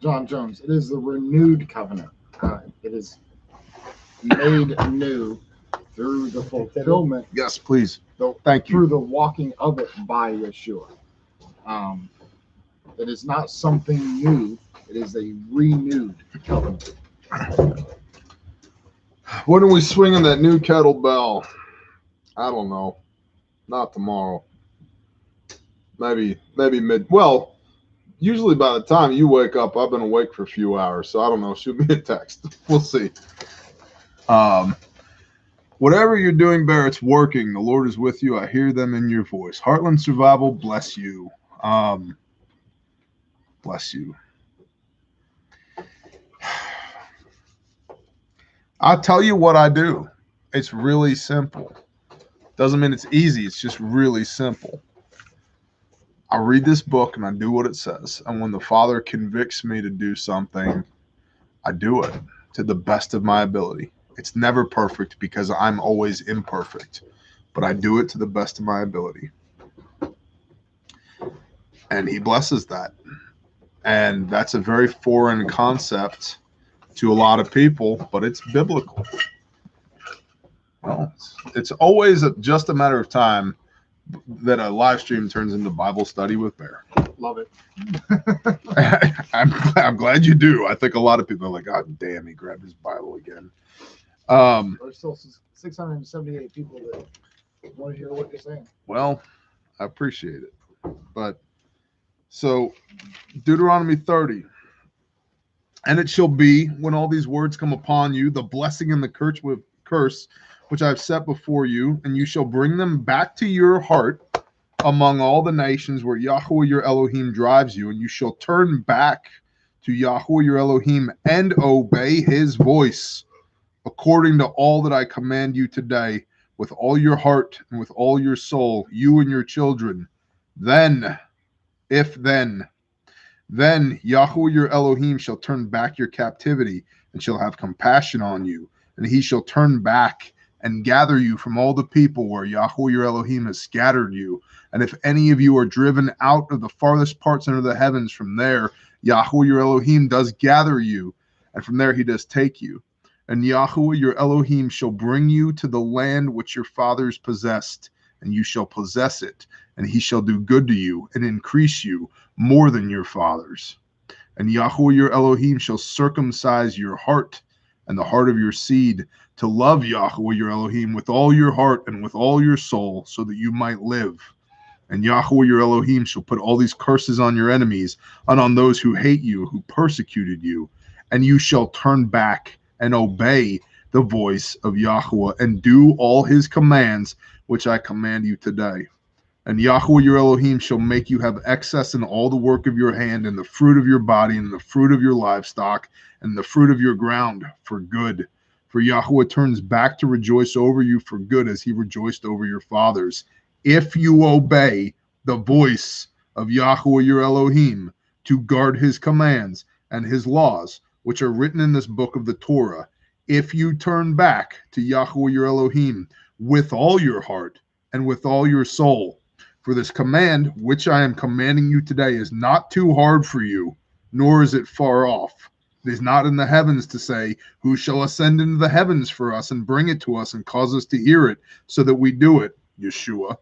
[SPEAKER 1] John Jones, it is the renewed covenant. It is made new through the fulfillment.
[SPEAKER 2] Yes, please. Thank you.
[SPEAKER 1] Through the walking of it by Yeshua. It is not something new. It is a renewed covenant.
[SPEAKER 2] When are we swinging that new kettlebell? I don't know. Not tomorrow. Maybe mid. Well, usually by the time you wake up, I've been awake for a few hours. So I don't know. Shoot me a text. We'll see. Whatever you're doing, Bear, it's working. The Lord is with you. I hear them in your voice. Heartland Survival, bless you. bless you. I'll tell you what I do. It's really simple. Doesn't mean it's easy. It's just really simple. I read this book and I do what it says. And when the Father convicts me to do something, I do it to the best of my ability. It's never perfect because I'm always imperfect, but I do it to the best of my ability. And he blesses that. And that's a very foreign concept to a lot of people, but it's biblical. Well, it's always just a matter of time that a live stream turns into Bible study with Bear.
[SPEAKER 1] Love it.
[SPEAKER 2] I'm glad you do. I think a lot of people are like, God damn, he grabbed his Bible again.
[SPEAKER 1] There's still 678 people that want to hear what you're saying.
[SPEAKER 2] Well, I appreciate it. But so Deuteronomy 30. And it shall be when all these words come upon you, the blessing and the curse which I have set before you, and you shall bring them back to your heart among all the nations where Yahweh your Elohim drives you, and you shall turn back to Yahweh your Elohim and obey his voice according to all that I command you today with all your heart and with all your soul, you and your children. Then Yahweh your Elohim shall turn back your captivity and shall have compassion on you, and he shall turn back and gather you from all the people where Yahweh your Elohim has scattered you. And if any of you are driven out of the farthest parts under the heavens, from there Yahweh your Elohim does gather you, and from there he does take you. And Yahweh your Elohim shall bring you to the land which your fathers possessed, and you shall possess it, and he shall do good to you and increase you more than your fathers. And Yahweh your Elohim shall circumcise your heart and the heart of your seed, to love Yahweh your Elohim with all your heart and with all your soul, so that you might live. And Yahweh your Elohim shall put all these curses on your enemies and on those who hate you, who persecuted you. And you shall turn back and obey the voice of Yahweh and do all his commands, which I command you today. And Yahweh your Elohim shall make you have excess in all the work of your hand, and the fruit of your body, and the fruit of your livestock, and the fruit of your ground for good. For Yahweh turns back to rejoice over you for good, as he rejoiced over your fathers, if you obey the voice of Yahweh your Elohim, to guard his commands and his laws, which are written in this book of the Torah. If you turn back to Yahweh your Elohim with all your heart and with all your soul. For this command, which I am commanding you today, is not too hard for you, nor is it far off. It is not in the heavens to say, who shall ascend into the heavens for us and bring it to us and cause us to hear it, so that we do it, Yeshua.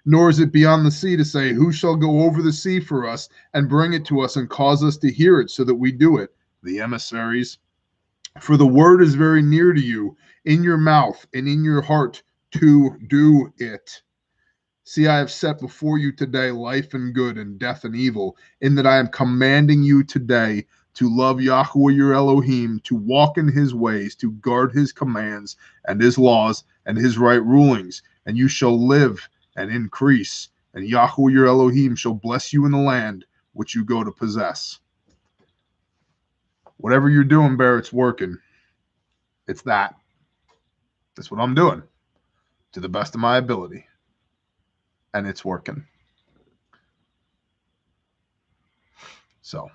[SPEAKER 2] Nor is it beyond the sea to say, who shall go over the sea for us and bring it to us and cause us to hear it, so that we do it, the emissaries. For the word is very near to you, in your mouth and in your heart, to do it. See, I have set before you today life and good, and death and evil, in that I am commanding you today to love Yahweh your Elohim, to walk in his ways, to guard his commands and his laws and his right rulings, and you shall live and increase, and Yahweh your Elohim shall bless you in the land which you go to possess. Whatever you're doing, Bear, it's working. It's that. That's what I'm doing to the best of my ability. And it's working. So,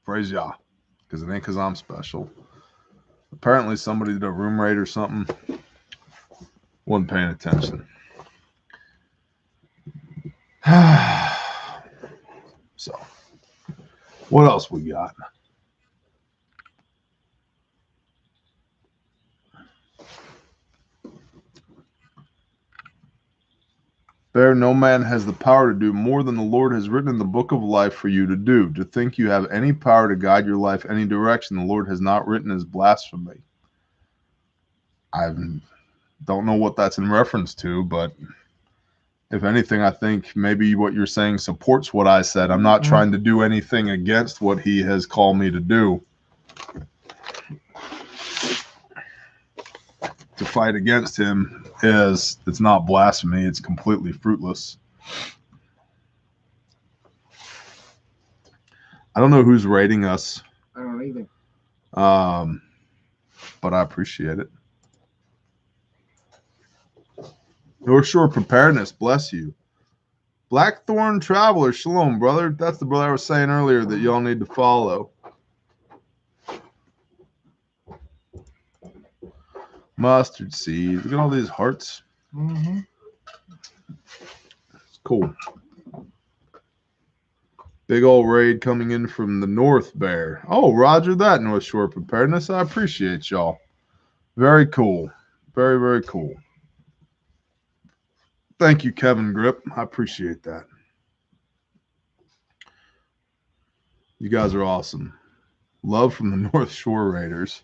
[SPEAKER 2] praise Yah. Because it ain't because I'm special. Apparently somebody did a room raid or something. Wasn't paying attention. So, what else we got? There, no man has the power to do more than the Lord has written in the book of life for you to do. To think you have any power to guide your life any direction the Lord has not written is blasphemy. I don't know what that's in reference to, but if anything, I think maybe what you're saying supports what I said. I'm not trying to do anything against what he has called me to do. To fight against him it's not blasphemy, it's completely fruitless. I don't know who's rating us,
[SPEAKER 1] I don't know either.
[SPEAKER 2] but I appreciate it. North Shore Preparedness, bless you. Blackthorn Traveler, shalom, brother. That's the brother I was saying earlier that y'all need to follow. Mustard seed. Look at all these hearts.
[SPEAKER 1] Mm-hmm.
[SPEAKER 2] It's cool. Big old raid coming in from the North Bear. Oh, roger that, North Shore Preparedness. I appreciate y'all. Very cool. Very, very cool. Thank you, Kevin Grip. I appreciate that. You guys are awesome. Love from the North Shore Raiders.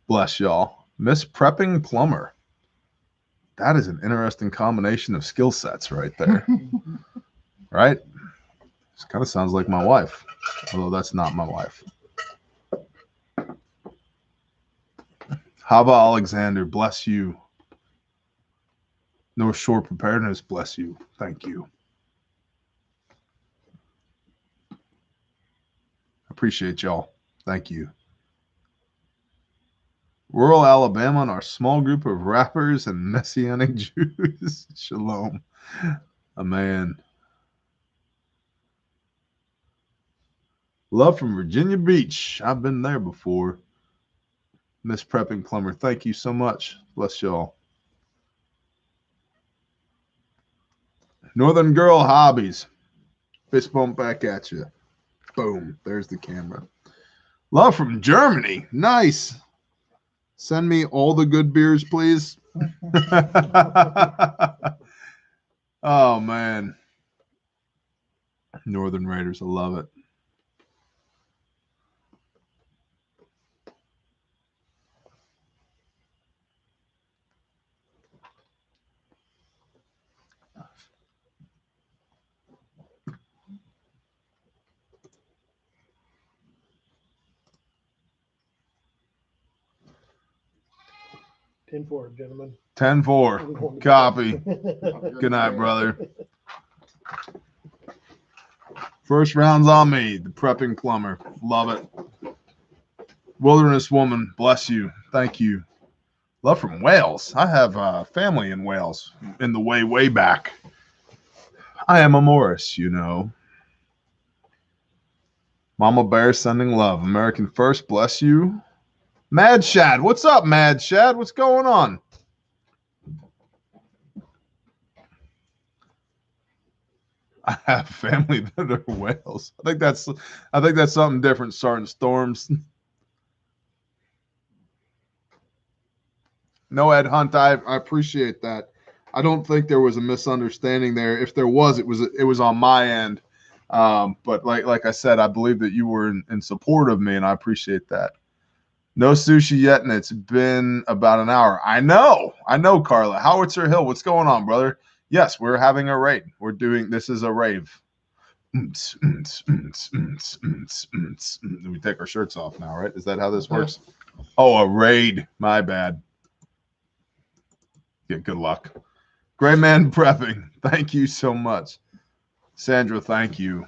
[SPEAKER 2] Bless y'all. Miss Prepping Plumber. That is an interesting combination of skill sets right there. Right? This kind of sounds like my wife, although that's not my wife. Hava Alexander, bless you. North Shore Preparedness, bless you. Thank you. Appreciate y'all. Thank you. Rural Alabama and our small group of rappers and Messianic Jews. Shalom. Amen. Love from Virginia Beach. I've been there before. Miss Prepping Plumber, thank you so much. Bless y'all. Northern Girl Hobbies. Fist bump back at you. Boom. There's the camera. Love from Germany. Nice. Send me all the good beers, please. Oh, man. Northern Raiders. I love it.
[SPEAKER 5] Ten four, gentlemen.
[SPEAKER 2] 10-4. Copy. Good night, brother. First round's on me. The Prepping Plumber. Love it. Wilderness Woman. Bless you. Thank you. Love from Wales. I have family in Wales in the way back. I am a Morris, you know. Mama Bear sending love. American First. Bless you. Mad Shad. What's up, Mad Shad? What's going on? I have family that are whales. I think that's something different. Starting storms. No, Ed Hunt. I appreciate that. I don't think there was a misunderstanding there. If there was, it was on my end. But like I said, I believe that you were in support of me, and I appreciate that. No sushi yet, and it's been about an hour. I know, Carla. Howitzer Hill, what's going on, brother? Yes, we're having a raid. This is a rave. We take our shirts off now, right? Is that how this works? Oh, a raid. My bad. Yeah, good luck. Gray Man Prepping. Thank you so much. Sandra, thank you.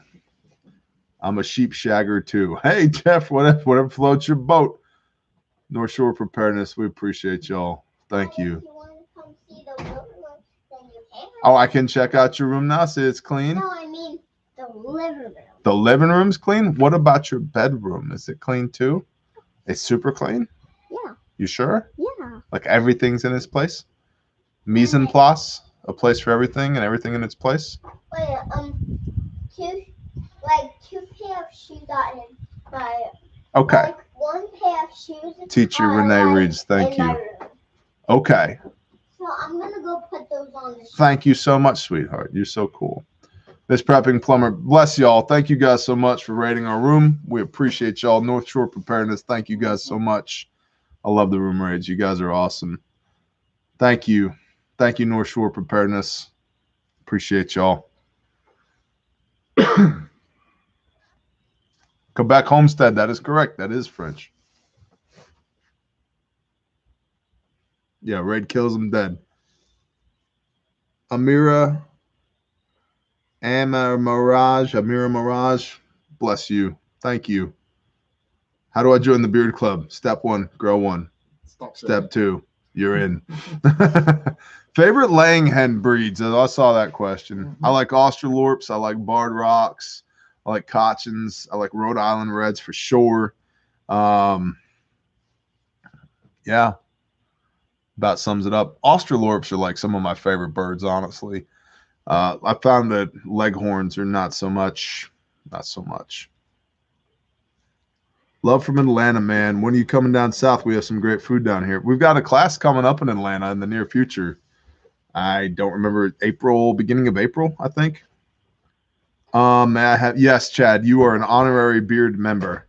[SPEAKER 2] I'm a sheep shagger too. Hey, Jeff, whatever floats your boat. North Shore Preparedness, we appreciate y'all. Thank you.
[SPEAKER 3] If you want to come see the living room, then you can.
[SPEAKER 2] Oh, I can check out your room now. See, it's clean.
[SPEAKER 3] No, I mean the living room.
[SPEAKER 2] The living room's clean. What about your bedroom? Is it clean too? It's super clean.
[SPEAKER 3] Yeah.
[SPEAKER 2] You sure?
[SPEAKER 3] Yeah.
[SPEAKER 2] Like everything's in its place. Mise en place, a place for everything and everything in its place.
[SPEAKER 3] Wait, two pair of shoes are in my.
[SPEAKER 2] Okay.
[SPEAKER 3] Like one pair of shoes.
[SPEAKER 2] Teacher
[SPEAKER 3] are,
[SPEAKER 2] Renee
[SPEAKER 3] like,
[SPEAKER 2] Reeds, thank
[SPEAKER 3] in my
[SPEAKER 2] you.
[SPEAKER 3] room.
[SPEAKER 2] Okay.
[SPEAKER 3] So I'm gonna go put those on the shelf.
[SPEAKER 2] Thank you so much, sweetheart. You're so cool. Miss Prepping Plumber, bless y'all. Thank you guys so much for raiding our room. We appreciate y'all. North Shore Preparedness, thank you guys so much. I love the room raids. You guys are awesome. Thank you. Thank you, North Shore Preparedness. Appreciate y'all. Quebec Homestead, that is correct. That is French. Yeah, raid kills them dead. Amira Mirage, bless you. Thank you. How do I join the beard club? Step 1, grow one.
[SPEAKER 1] Stop
[SPEAKER 2] Step 2, you're in. Favorite laying hen breeds? I saw that question. I like Australorps. I like Barred Rocks. I like Cochins. I like Rhode Island Reds for sure. Yeah, about sums it up. Australorps are like some of my favorite birds, honestly. I found that Leghorns are not so much. Not so much. Love from Atlanta, man. When are you coming down south? We have some great food down here. We've got a class coming up in Atlanta in the near future. I don't remember, beginning of April, I think. May I have, yes, Chad, you are an honorary beard member.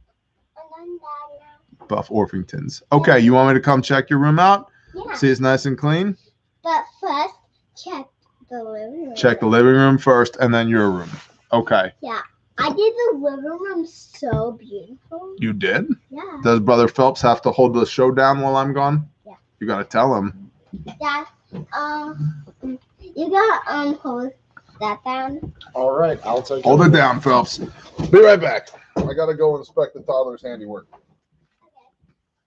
[SPEAKER 2] Buff Orpingtons. Okay, you want me to come check your room out?
[SPEAKER 3] Yeah.
[SPEAKER 2] See it's nice and clean?
[SPEAKER 3] But first, check the living room.
[SPEAKER 2] Check the living room first and then your room. Okay.
[SPEAKER 3] Yeah. I did the living room so beautiful.
[SPEAKER 2] You did?
[SPEAKER 3] Yeah.
[SPEAKER 2] Does Brother Phelps have to hold the show down while I'm gone?
[SPEAKER 3] Yeah.
[SPEAKER 2] You got to tell him.
[SPEAKER 3] Yeah. You gotta hold that down.
[SPEAKER 1] All right, I'll take
[SPEAKER 2] Hold it down, Phelps. Be right back. I got to go inspect the toddler's handiwork.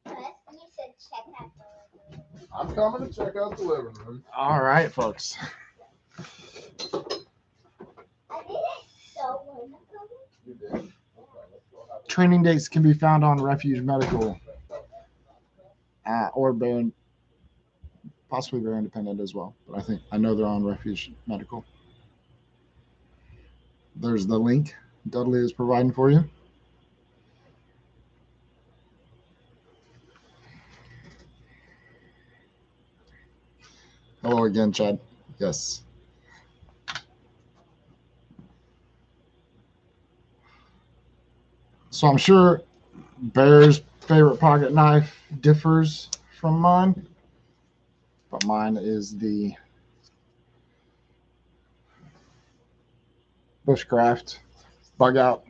[SPEAKER 3] First, you should check out the living room.
[SPEAKER 2] I'm coming to check out the living room.
[SPEAKER 1] All right, folks.
[SPEAKER 3] I did it so wonderful.
[SPEAKER 2] You did.
[SPEAKER 1] Training dates can be found on Refuge Medical or possibly Bear Independent as well. But I know they're on Refuge Medical. There's the link Dudley is providing for you. Hello again, Chad. Yes. So I'm sure Bear's favorite pocket knife differs from mine, but mine is the Bushcraft Bug Out.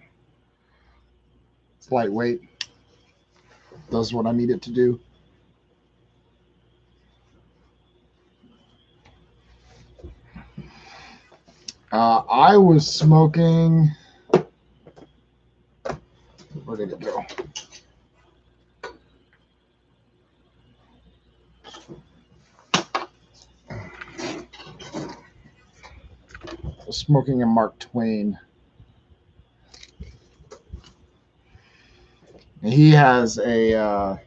[SPEAKER 1] It's lightweight, does what I need it to do. I was smoking. Where did it go? I was smoking a Mark Twain. And he has a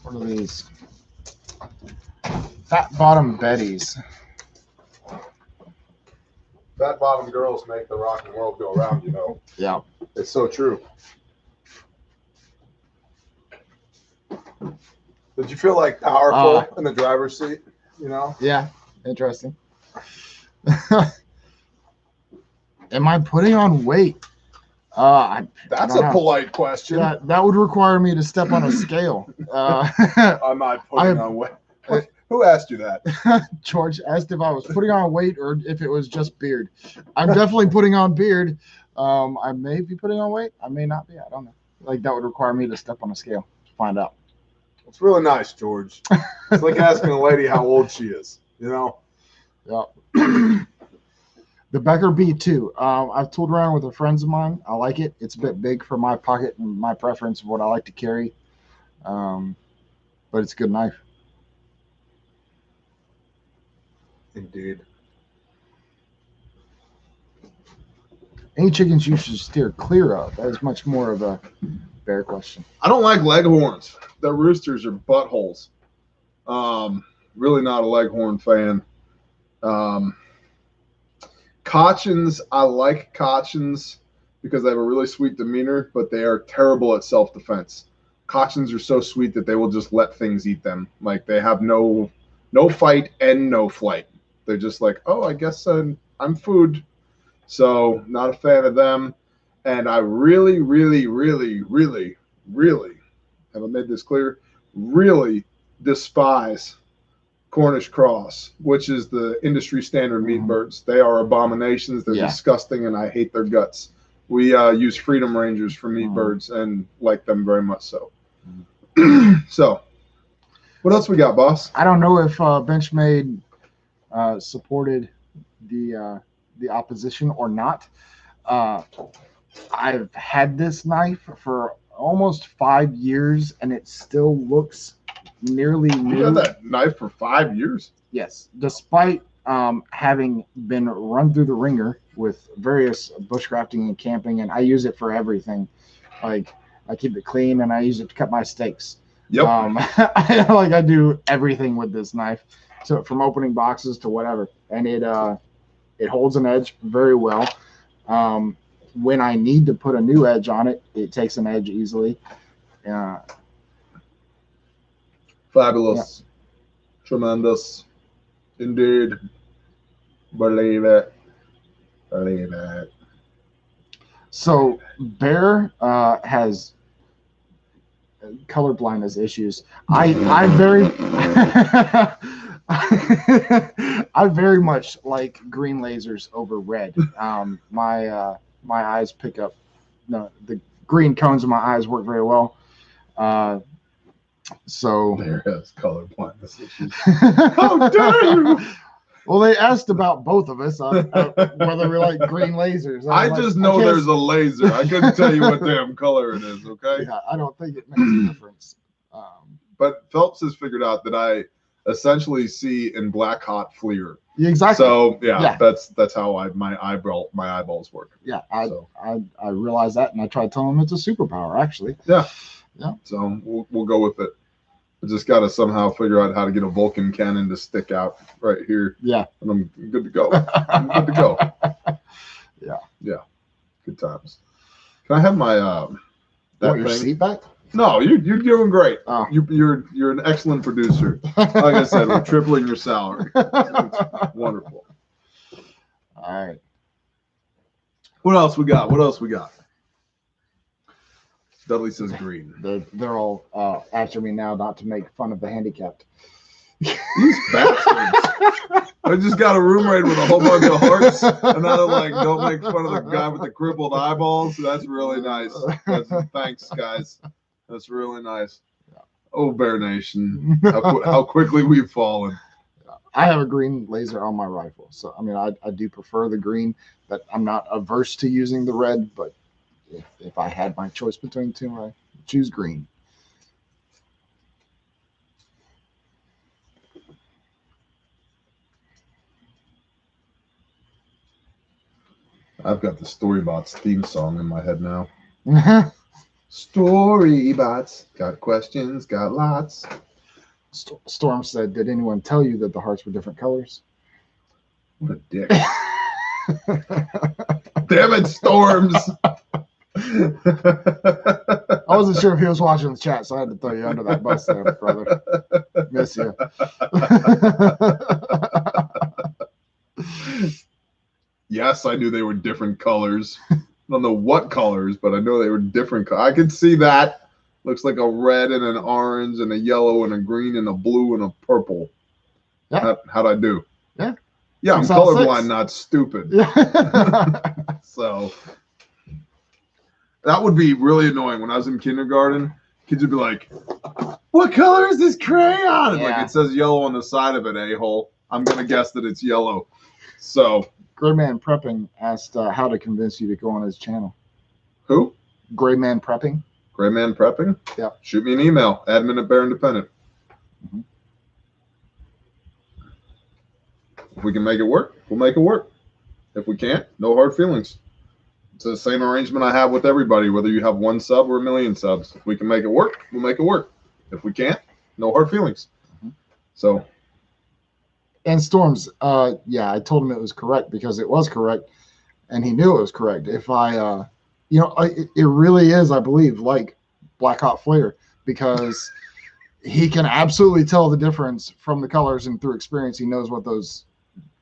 [SPEAKER 1] what are these? Fat Bottom Betties.
[SPEAKER 2] Fat bottom girls make the rocking world go round, you know.
[SPEAKER 1] Yeah.
[SPEAKER 2] It's so true. Did you feel like powerful in the driver's seat? You know?
[SPEAKER 1] Yeah. Interesting. Am I putting on weight?
[SPEAKER 2] That's a polite question.
[SPEAKER 1] Yeah, that would require me to step on a scale.
[SPEAKER 2] Am I putting on weight? Who asked you that?
[SPEAKER 1] George asked if I was putting on weight or if it was just beard. I'm definitely putting on beard. I may be putting on weight. I may not be. I don't know. Like that would require me to step on a scale to find out.
[SPEAKER 2] It's really nice, George. It's like asking a lady how old she is. You know?
[SPEAKER 1] Yeah. The Becker B2. I've tooled around with friends of mine. I like it. It's a bit big for my pocket and my preference of what I like to carry. But it's a good knife.
[SPEAKER 2] Indeed.
[SPEAKER 1] Any chickens you should steer clear of? That is much more of a bear question.
[SPEAKER 2] I don't like leghorns. The roosters are buttholes. Really not a leghorn fan. Cochins, I like Cochins because they have a really sweet demeanor, but they are terrible at self-defense. Cochins are so sweet that they will just let things eat them. Like they have no fight and no flight. They're just like, oh, I guess I'm food. So not a fan of them. And I really, really, really, really, really, have I made this clear? Really despise Cornish cross, which is the industry standard meat birds. They are abominations. They're disgusting, and I hate their guts. We use Freedom Rangers for meat birds and like them very much so. So, what else we got, boss?
[SPEAKER 1] I don't know if Benchmade supported the opposition or not. I've had this knife for almost 5 years, and it still looks nearly
[SPEAKER 2] You
[SPEAKER 1] new.
[SPEAKER 2] had that knife for 5 years?
[SPEAKER 1] Yes, despite having been run through the ringer with various bushcrafting and camping, and I use it for everything. Like I keep it clean, and I use it to cut my steaks.
[SPEAKER 2] Yep.
[SPEAKER 1] I do everything with this knife, so from opening boxes to whatever, and it holds an edge very well. When I need to put a new edge on it, it takes an edge easily.
[SPEAKER 2] Fabulous. Tremendous. Indeed. Believe it. Believe it.
[SPEAKER 1] So Bear has color blindness issues. I very I very much like green lasers over red. My eyes pick up the green cones in my eyes work very well. So
[SPEAKER 2] There has color blindness issues. How dare you!
[SPEAKER 1] Well, they asked about both of us whether we like green lasers.
[SPEAKER 2] I just know there's a laser. I couldn't tell you what damn color it is, okay?
[SPEAKER 1] Yeah, I don't think it makes a difference.
[SPEAKER 2] But Phelps has figured out that I essentially see in black hot FLIR.
[SPEAKER 1] Exactly.
[SPEAKER 2] So
[SPEAKER 1] Yeah.
[SPEAKER 2] that's how my eyeballs work.
[SPEAKER 1] Yeah, I realize that, and I try to tell them it's a superpower, actually.
[SPEAKER 2] Yeah.
[SPEAKER 1] Yeah.
[SPEAKER 2] So we'll go with it. I just got to somehow figure out how to get a Vulcan cannon to stick out right here.
[SPEAKER 1] Yeah.
[SPEAKER 2] And I'm good to go. I'm good to go.
[SPEAKER 1] Yeah.
[SPEAKER 2] Yeah. Good times. Can I have my
[SPEAKER 1] Want your seat back?
[SPEAKER 2] No, you're doing great.
[SPEAKER 1] Oh.
[SPEAKER 2] You're an excellent producer. Like I said, we're tripling your salary. It's wonderful.
[SPEAKER 1] All right.
[SPEAKER 2] What else we got? Dudley says green.
[SPEAKER 1] They're all after me now not to make fun of the handicapped.
[SPEAKER 2] These bastards. I just got a roommate with a whole bunch of hearts, and now they're like, don't make fun of the guy with the crippled eyeballs. That's really nice. Thanks, guys. That's really nice. Oh, Bear Nation. How quickly we've fallen.
[SPEAKER 1] I have a green laser on my rifle. So, I mean, I do prefer the green, but I'm not averse to using the red. But if I had my choice between two, I choose green.
[SPEAKER 2] I've got the Storybots theme song in my head now. Storybots. Got questions, got lots.
[SPEAKER 1] Storm said, did anyone tell you that the hearts were different colors?
[SPEAKER 2] What a dick. Damn it, Storms.
[SPEAKER 1] I wasn't sure if he was watching the chat, so I had to throw you under that bus there, brother. Miss you.
[SPEAKER 2] Yes, I knew they were different colors. I don't know what colors, but I know they were different. I could see that. Looks like a red and an orange and a yellow and a green and a blue and a purple.
[SPEAKER 1] Yeah.
[SPEAKER 2] How'd I do?
[SPEAKER 1] Yeah.
[SPEAKER 2] Yeah, I'm
[SPEAKER 1] 6 out of 6.
[SPEAKER 2] colorblind, not stupid.
[SPEAKER 1] Yeah.
[SPEAKER 2] So that would be really annoying. When I was in kindergarten, kids would be like, what color is this crayon? And like, it says yellow on the side of it, a-hole. I'm going to guess that it's yellow. So
[SPEAKER 1] Gray Man Prepping asked how to convince you to go on his channel.
[SPEAKER 2] Who?
[SPEAKER 1] Gray Man Prepping.
[SPEAKER 2] Gray Man Prepping?
[SPEAKER 1] Yeah.
[SPEAKER 2] Shoot me an email, admin@Bear Independent.
[SPEAKER 1] Mm-hmm.
[SPEAKER 2] If we can make it work, we'll make it work. If we can't, no hard feelings. It's the same arrangement I have with everybody, whether you have 1 sub or 1,000,000 subs. If we can make it work, we'll make it work. If we can't, no hard feelings.
[SPEAKER 1] Mm-hmm.
[SPEAKER 2] So.
[SPEAKER 1] And Storms, yeah, I told him it was correct because it was correct, and he knew it was correct. If I, it really is, I believe, like Black Hot FLIR, because he can absolutely tell the difference from the colors, and through experience, he knows what those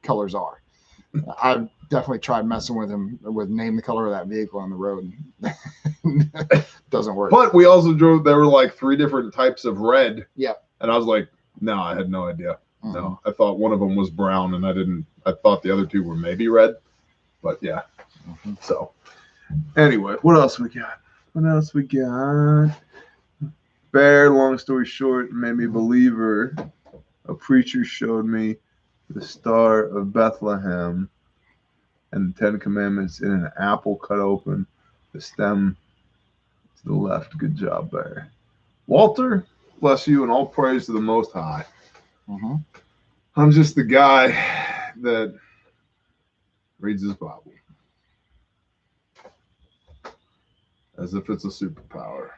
[SPEAKER 1] colors are. I've definitely tried messing with him with name the color of that vehicle on the road. Doesn't work.
[SPEAKER 2] But we also drove, there were like 3 different types of red.
[SPEAKER 1] Yeah.
[SPEAKER 2] And I was like, no, I had no idea.
[SPEAKER 1] Mm-hmm.
[SPEAKER 2] No, I thought one of them was brown, and I thought the other 2 were maybe red. But yeah.
[SPEAKER 1] Mm-hmm.
[SPEAKER 2] So anyway, what else we got? Bear, long story short, made me a believer. A preacher showed me the Star of Bethlehem. and the Ten Commandments in an apple cut open, the stem to the left. Good job there. Walter, bless you, and all praise to the Most High.
[SPEAKER 1] Mm-hmm.
[SPEAKER 2] I'm just the guy that reads his Bible as if it's a superpower.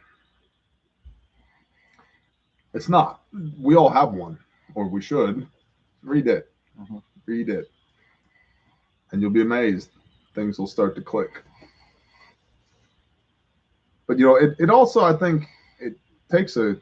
[SPEAKER 2] It's not. We all have one, or we should. Read it.
[SPEAKER 1] Mm-hmm.
[SPEAKER 2] Read it. And you'll be amazed. Things will start to click. But, you know, it also, I think, it takes a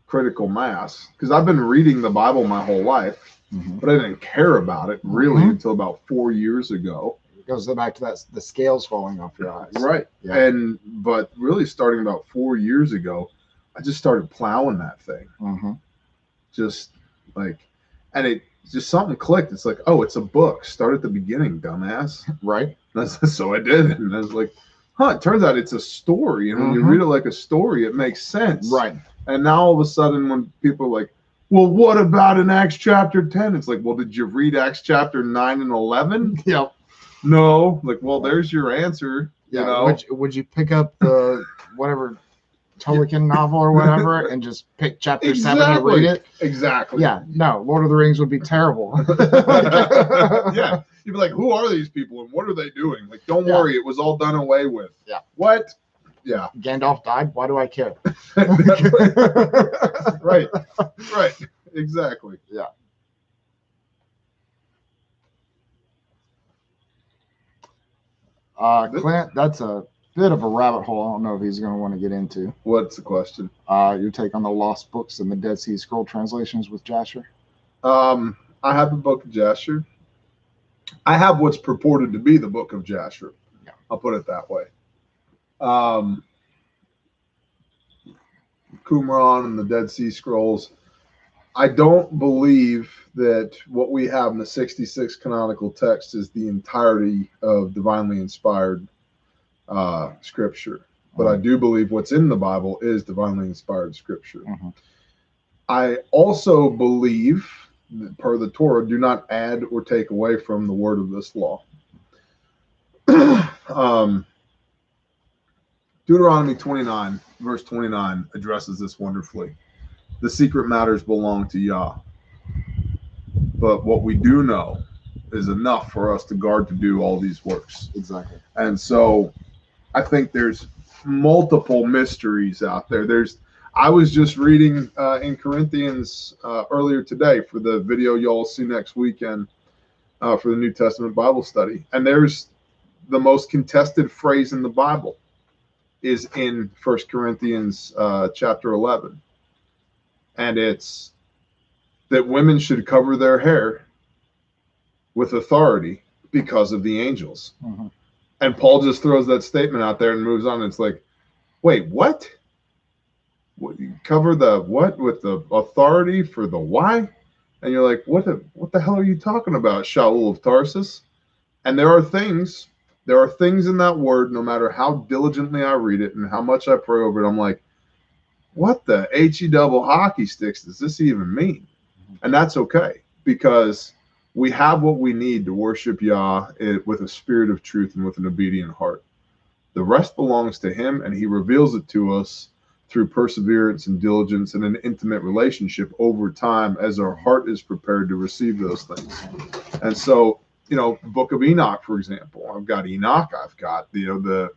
[SPEAKER 2] critical mass. Because I've been reading the Bible my whole life,
[SPEAKER 1] Mm-hmm.
[SPEAKER 2] but I didn't care about it really
[SPEAKER 1] Mhm.
[SPEAKER 2] until about 4 years ago.
[SPEAKER 1] It goes back to that, the scales falling off your eyes.
[SPEAKER 2] Right.
[SPEAKER 1] Yeah.
[SPEAKER 2] But really starting about 4 years ago, I just started plowing that thing.
[SPEAKER 1] Mm-hmm.
[SPEAKER 2] Just like, and it just something clicked. It's like, oh, it's a book. Start at the beginning, dumbass.
[SPEAKER 1] Right.
[SPEAKER 2] So I did. And I was like, it turns out it's a story. And when you
[SPEAKER 1] Mhm.
[SPEAKER 2] read it like a story, it makes sense.
[SPEAKER 1] Right.
[SPEAKER 2] And now all of a sudden when people are like, well, what about in Acts chapter 10? It's like, well, did you read Acts chapter 9 and 11?
[SPEAKER 1] Yep.
[SPEAKER 2] No. Like, well, there's your answer.
[SPEAKER 1] Yeah.
[SPEAKER 2] You know?
[SPEAKER 1] Would you pick up the whatever Tolkien novel or whatever and just pick chapter 7 and read it?
[SPEAKER 2] Exactly.
[SPEAKER 1] Yeah. No. Lord of the Rings would be terrible.
[SPEAKER 2] Yeah. You'd be like, who are these people and what are they doing? Like, don't
[SPEAKER 1] Yeah.
[SPEAKER 2] worry, it was all done away with.
[SPEAKER 1] Yeah.
[SPEAKER 2] What? Yeah.
[SPEAKER 1] Gandalf died. Why do I care?
[SPEAKER 2] Right. Right. Exactly.
[SPEAKER 1] Yeah. Clint, that's a bit of a rabbit hole. I don't know if he's going to want to get into.
[SPEAKER 2] What's the question?
[SPEAKER 1] Your take on the lost books and the Dead Sea Scroll translations with Jasher?
[SPEAKER 2] I have the book of Jasher. I have what's purported to be the book of Jasher.
[SPEAKER 1] Yeah.
[SPEAKER 2] I'll put it that way. Qumran and the Dead Sea Scrolls. I don't believe that what we have in the 66 canonical text is the entirety of divinely inspired scripture. But I do believe what's in the Bible is divinely inspired scripture.
[SPEAKER 1] Mm-hmm.
[SPEAKER 2] I also believe that per the Torah, do not add or take away from the word of this law. Deuteronomy 29, verse 29 addresses this wonderfully. The secret matters belong to Yah. But what we do know is enough for us to guard to do all these works.
[SPEAKER 1] Exactly.
[SPEAKER 2] And so I think there's multiple mysteries out there. I was just reading in Corinthians earlier today for the video y'all see next weekend for the New Testament Bible study. And there's the most contested phrase in the Bible is in 1 Corinthians chapter 11. And it's that women should cover their hair with authority because of the angels.
[SPEAKER 1] Mm-hmm.
[SPEAKER 2] And Paul just throws that statement out there and moves on. It's like, wait, what? You cover the what with the authority for the why? And you're like, what the hell are you talking about, Shaul of Tarsus? And there are things in that word, no matter how diligently I read it and how much I pray over it, I'm like, what the HE double hockey sticks does this even mean? And that's okay, because we have what we need to worship Yah with a spirit of truth and with an obedient heart. The rest belongs to him, and he reveals it to us through perseverance and diligence and an intimate relationship over time as our heart is prepared to receive those things. And so, you know, Book of Enoch, for example, I've got Enoch, I've got the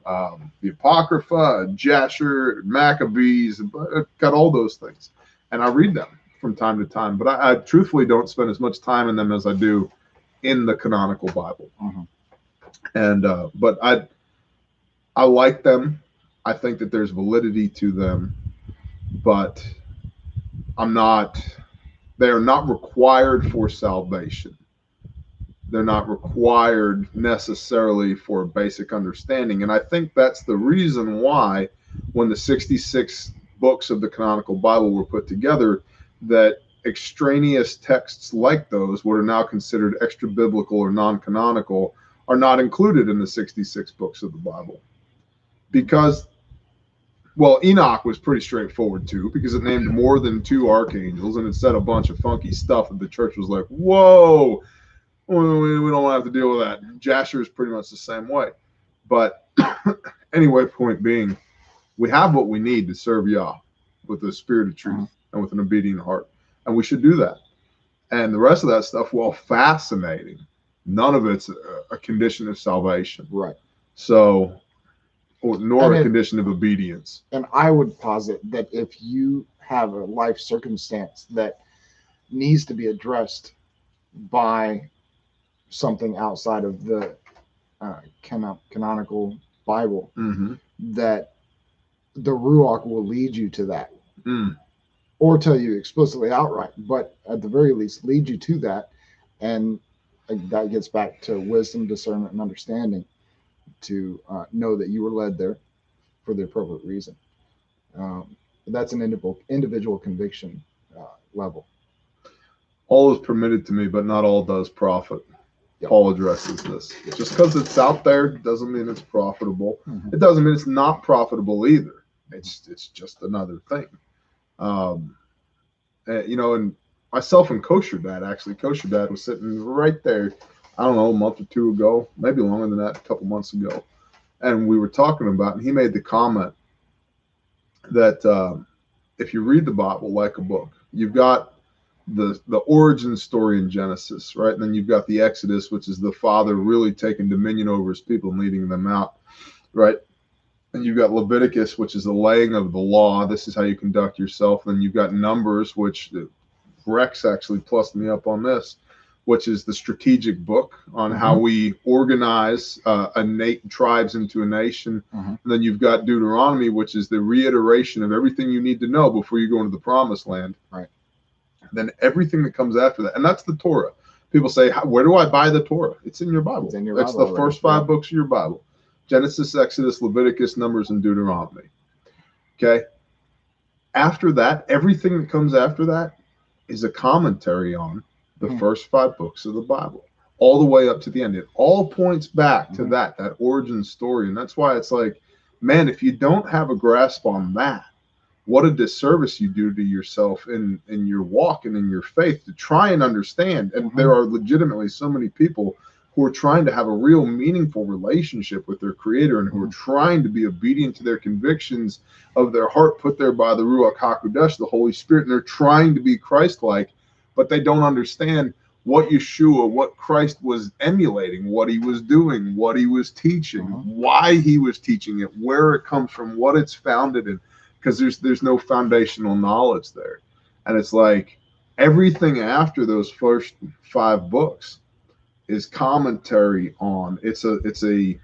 [SPEAKER 2] Apocrypha, Jasher, Maccabees, I've got all those things, and I read them from time to time. But I truthfully don't spend as much time in them as I do in the canonical Bible.
[SPEAKER 1] Mm-hmm.
[SPEAKER 2] And but I like them. I think that there's validity to them, but they are not required for salvation. They're not required necessarily for a basic understanding. And I think that's the reason why when the 66 books of the canonical Bible were put together, that extraneous texts like those, what are now considered extra biblical or non-canonical, are not included in the 66 books of the Bible. Because, well, Enoch was pretty straightforward too, because it named more than 2 archangels and it said a bunch of funky stuff, and the church was like, whoa, we don't have to deal with that. Jasher is pretty much the same way. But anyway, point being, we have what we need to serve Yah with the spirit of truth and with an obedient heart. And we should do that. And the rest of that stuff, while fascinating, none of it's a condition of salvation.
[SPEAKER 1] Right.
[SPEAKER 2] So, nor a condition of obedience.
[SPEAKER 1] And I would posit that if you have a life circumstance that needs to be addressed by something outside of the canonical Bible, that the Ruach will lead you to that. Or tell you explicitly outright, but at the very least lead you to that. And that gets back to wisdom, discernment, and understanding to know that you were led there for the appropriate reason. That's an individual conviction level.
[SPEAKER 2] All is permitted to me, but not all does profit. Yep. Paul addresses this. Just because it's out there doesn't mean it's profitable. It doesn't mean it's not profitable either. It's just another thing. And myself and Kosher Dad, actually, Kosher Dad was sitting right there, I don't know, a month or two ago, maybe longer than that, a couple months ago. And we were talking about, and he made the comment that if you read the Bible like a book, you've got the origin story in Genesis, right? And then you've got the Exodus, which is the Father really taking dominion over his people and leading them out, right? And you've got Leviticus, which is the laying of the law. This is how you conduct yourself. Then you've got Numbers, which Rex actually plussed me up on this, which is the strategic book on how we organize tribes into a nation. And then you've got Deuteronomy, which is the reiteration of everything you need to know before you go into the promised land.
[SPEAKER 1] Right.
[SPEAKER 2] Then everything that comes after that, and that's the Torah. People say, where do I buy the Torah? It's in your Bible.
[SPEAKER 1] It's in your
[SPEAKER 2] It's
[SPEAKER 1] Bible,
[SPEAKER 2] the first 5 books of your Bible. Genesis, Exodus, Leviticus, Numbers, and Deuteronomy. Okay? After that, everything that comes after that is a commentary on the first 5 books of the Bible, all the way up to the end. It all points back to that origin story. And that's why it's like, man, if you don't have a grasp on that, what a disservice you do to yourself in your walk and in your faith to try and understand. And there are legitimately so many people who are trying to have a real meaningful relationship with their Creator and who are trying to be obedient to their convictions of their heart put there by the Ruach HaKodesh, the Holy Spirit, and they're trying to be Christ-like, but they don't understand what Yeshua, what Christ was emulating, what he was doing, what he was teaching, why he was teaching it, where it comes from, what it's founded in, because there's no foundational knowledge there. And it's like everything after those first 5 books is commentary on it's a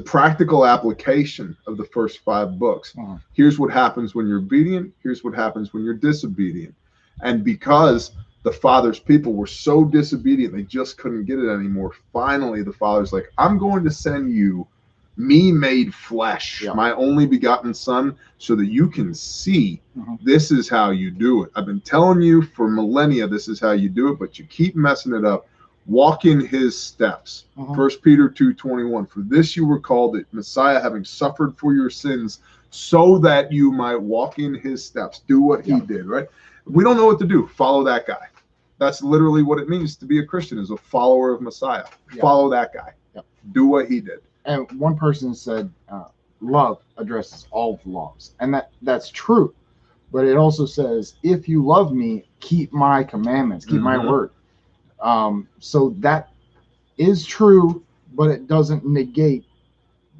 [SPEAKER 2] practical application of the first 5 books. Here's what happens when you're obedient. Here's what happens when you're disobedient. And because the Father's people were so disobedient, they just couldn't get it anymore. Finally, the Father's like, I'm going to send you me made flesh, my only begotten Son, so that you can see this is how you do it. I've been telling you for millennia this is how you do it, but you keep messing it up. Walk in his steps. 1 Peter 2:21. For this you were called, that Messiah, having suffered for your sins, so that you might walk in his steps. Do what he did, right? We don't know what to do. Follow that guy. That's literally what it means to be a Christian, is a follower of Messiah. Follow that guy. Do what he did.
[SPEAKER 1] And one person said, love addresses all the laws. And that's true. But it also says, if you love me, keep my commandments, keep my word. So that is true, but it doesn't negate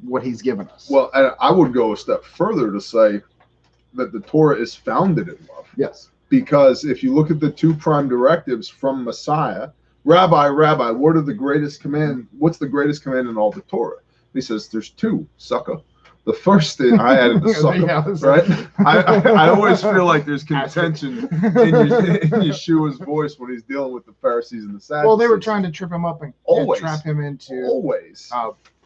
[SPEAKER 1] what he's given us.
[SPEAKER 2] Well, and I would go a step further to say that the Torah is founded in love.
[SPEAKER 1] Yes.
[SPEAKER 2] Because if you look at the 2 prime directives from Messiah, Rabbi, what are the greatest command? What's the greatest command in all the Torah? He says there's 2, sucker. The first thing I added the sucker, right? I always feel like there's contention in Yeshua's voice when he's dealing with the Pharisees and the Sadducees.
[SPEAKER 1] Well, they were trying to trip him up and trap him into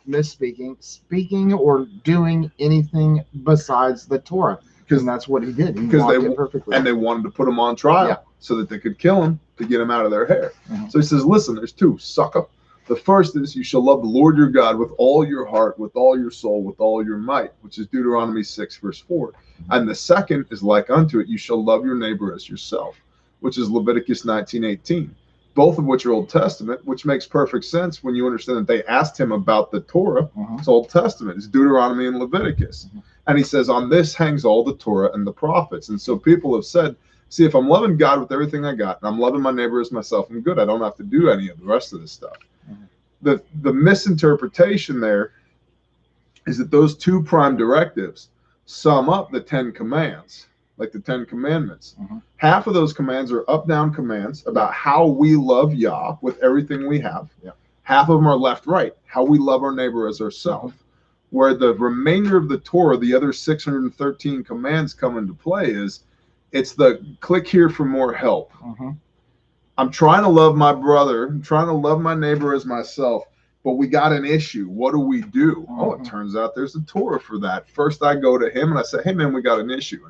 [SPEAKER 1] misspeaking, speaking, or doing anything besides the Torah. Because that's what he did. He walked it perfectly.
[SPEAKER 2] And they wanted to put him on trial so that they could kill him to get him out of their hair. So he says, listen, there's 2, sucker. The first is you shall love the Lord your God with all your heart, with all your soul, with all your might, which is Deuteronomy 6, verse 4. And the second is like unto it, you shall love your neighbor as yourself, which is Leviticus 19:18. both of which are Old Testament, which makes perfect sense when you understand that they asked him about the Torah. It's Old Testament. It's Deuteronomy and Leviticus. And he says, on this hangs all the Torah and the prophets. And so people have said, see, if I'm loving God with everything I got, and I'm loving my neighbor as myself, I'm good. I don't have to do any of the rest of this stuff. The misinterpretation there is that those two prime directives sum up the 10 commands, like the 10 commandments. Half of those commands are up-down commands about how we love Yah with everything we have. Half of them are left-right, how we love our neighbor as ourselves. Where the remainder of the Torah, the other 613 commands come into play is, it's the click here for more help. I'm trying to love my brother. I'm trying to love my neighbor as myself, but we got an issue. What do we do? Oh, it turns out there's a Torah for that. First, I go to him and I say, hey, man, we got an issue.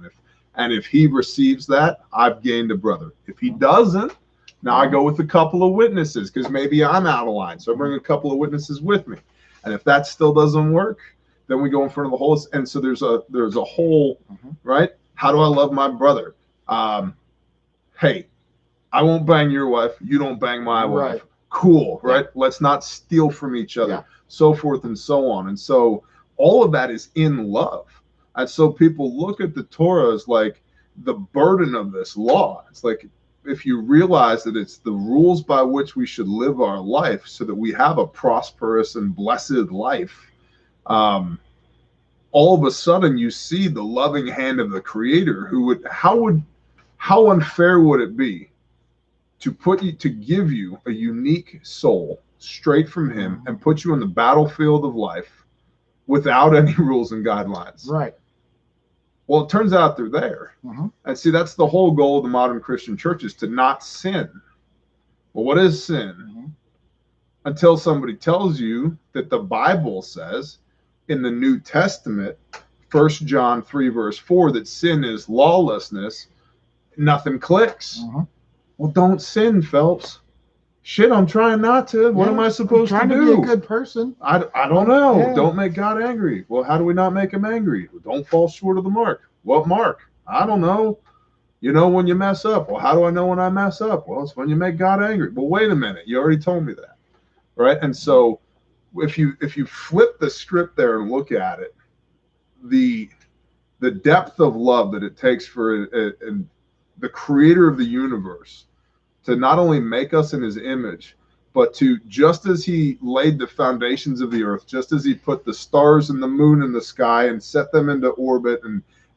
[SPEAKER 2] And if he receives that, I've gained a brother. If he doesn't, now I go with a couple of witnesses because maybe I'm out of line. So I bring a couple of witnesses with me. And if that still doesn't work, then we go in front of the whole. And so there's a whole, right? How do I love my brother? Hey, I won't bang your wife. You don't bang my wife. Cool, right? Let's not steal from each other, so forth and so on. And so all of that is in love. And so people look at the Torah as like the burden of this law. It's like, if you realize that it's the rules by which we should live our life so that we have a prosperous and blessed life, all of a sudden you see the loving hand of the Creator how unfair would it be to give you a unique soul straight from him and put you on the battlefield of life without any rules and guidelines?
[SPEAKER 1] Right.
[SPEAKER 2] Well, it turns out they're there. And see, that's the whole goal of the modern Christian church, is to not sin. Well, what is sin? Until somebody tells you that the Bible says in the New Testament, 1 John 3 verse 4, that sin is lawlessness, nothing clicks. Well, don't sin, Phelps. Shit, I'm trying not to. What am I supposed to do?
[SPEAKER 5] Trying to be a good person.
[SPEAKER 2] I don't know. Don't make God angry. Well, how do we not make him angry? Don't fall short of the mark. What mark? I don't know. You know when you mess up. Well, how do I know when I mess up? Well, it's when you make God angry. Well, wait a minute. You already told me that. Right? And so if you flip the script there and look at it, the depth of love that it takes for the Creator of the universe to not only make us in his image, but to, just as he laid the foundations of the earth, just as he put the stars and the moon in the sky and set them into orbit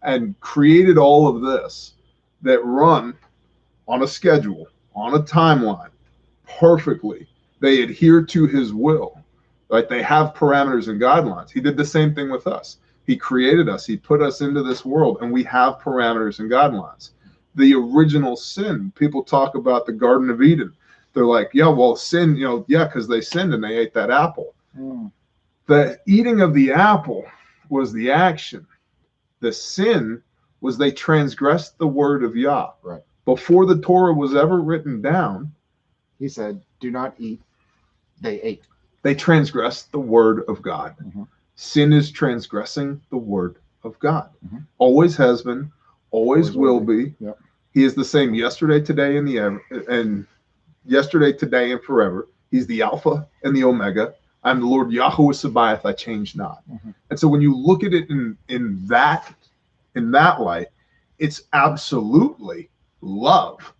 [SPEAKER 2] and created all of this that run on a schedule, on a timeline, perfectly. They adhere to his will, right? They have parameters and guidelines. He did the same thing with us. He created us. He put us into this world, and we have parameters and guidelines. The original sin, people talk about the Garden of Eden. They're like, yeah, well, sin, because they sinned and they ate that apple. The eating of the apple was the action. The sin was they transgressed the word of Yah.
[SPEAKER 1] Right.
[SPEAKER 2] Before the Torah was ever written down,
[SPEAKER 1] He said, do not eat. They ate.
[SPEAKER 2] They transgressed the word of God. Sin is transgressing the word of God. Always has been, always will be.
[SPEAKER 1] Yep.
[SPEAKER 2] He is the same yesterday, today, and yesterday, today, and forever. He's the Alpha and the Omega. I'm the Lord Yahweh Sabaoth. I change not. And so when you look at it in that light, it's absolutely love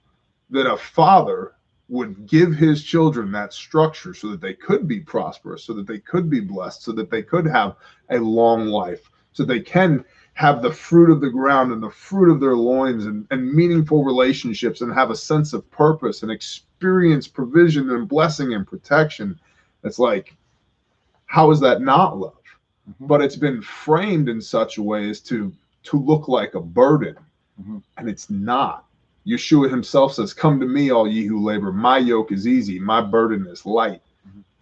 [SPEAKER 2] that a father would give his children that structure so that they could be prosperous, so that they could be blessed, so that they could have a long life, so they can have the fruit of the ground and the fruit of their loins and meaningful relationships and have a sense of purpose and experience provision and blessing and protection. It's like, how is that not love? But it's been framed in such a way as to look like a burden, and it's not. Yeshua himself says, come to me, all ye who labor. My yoke is easy. My burden is light.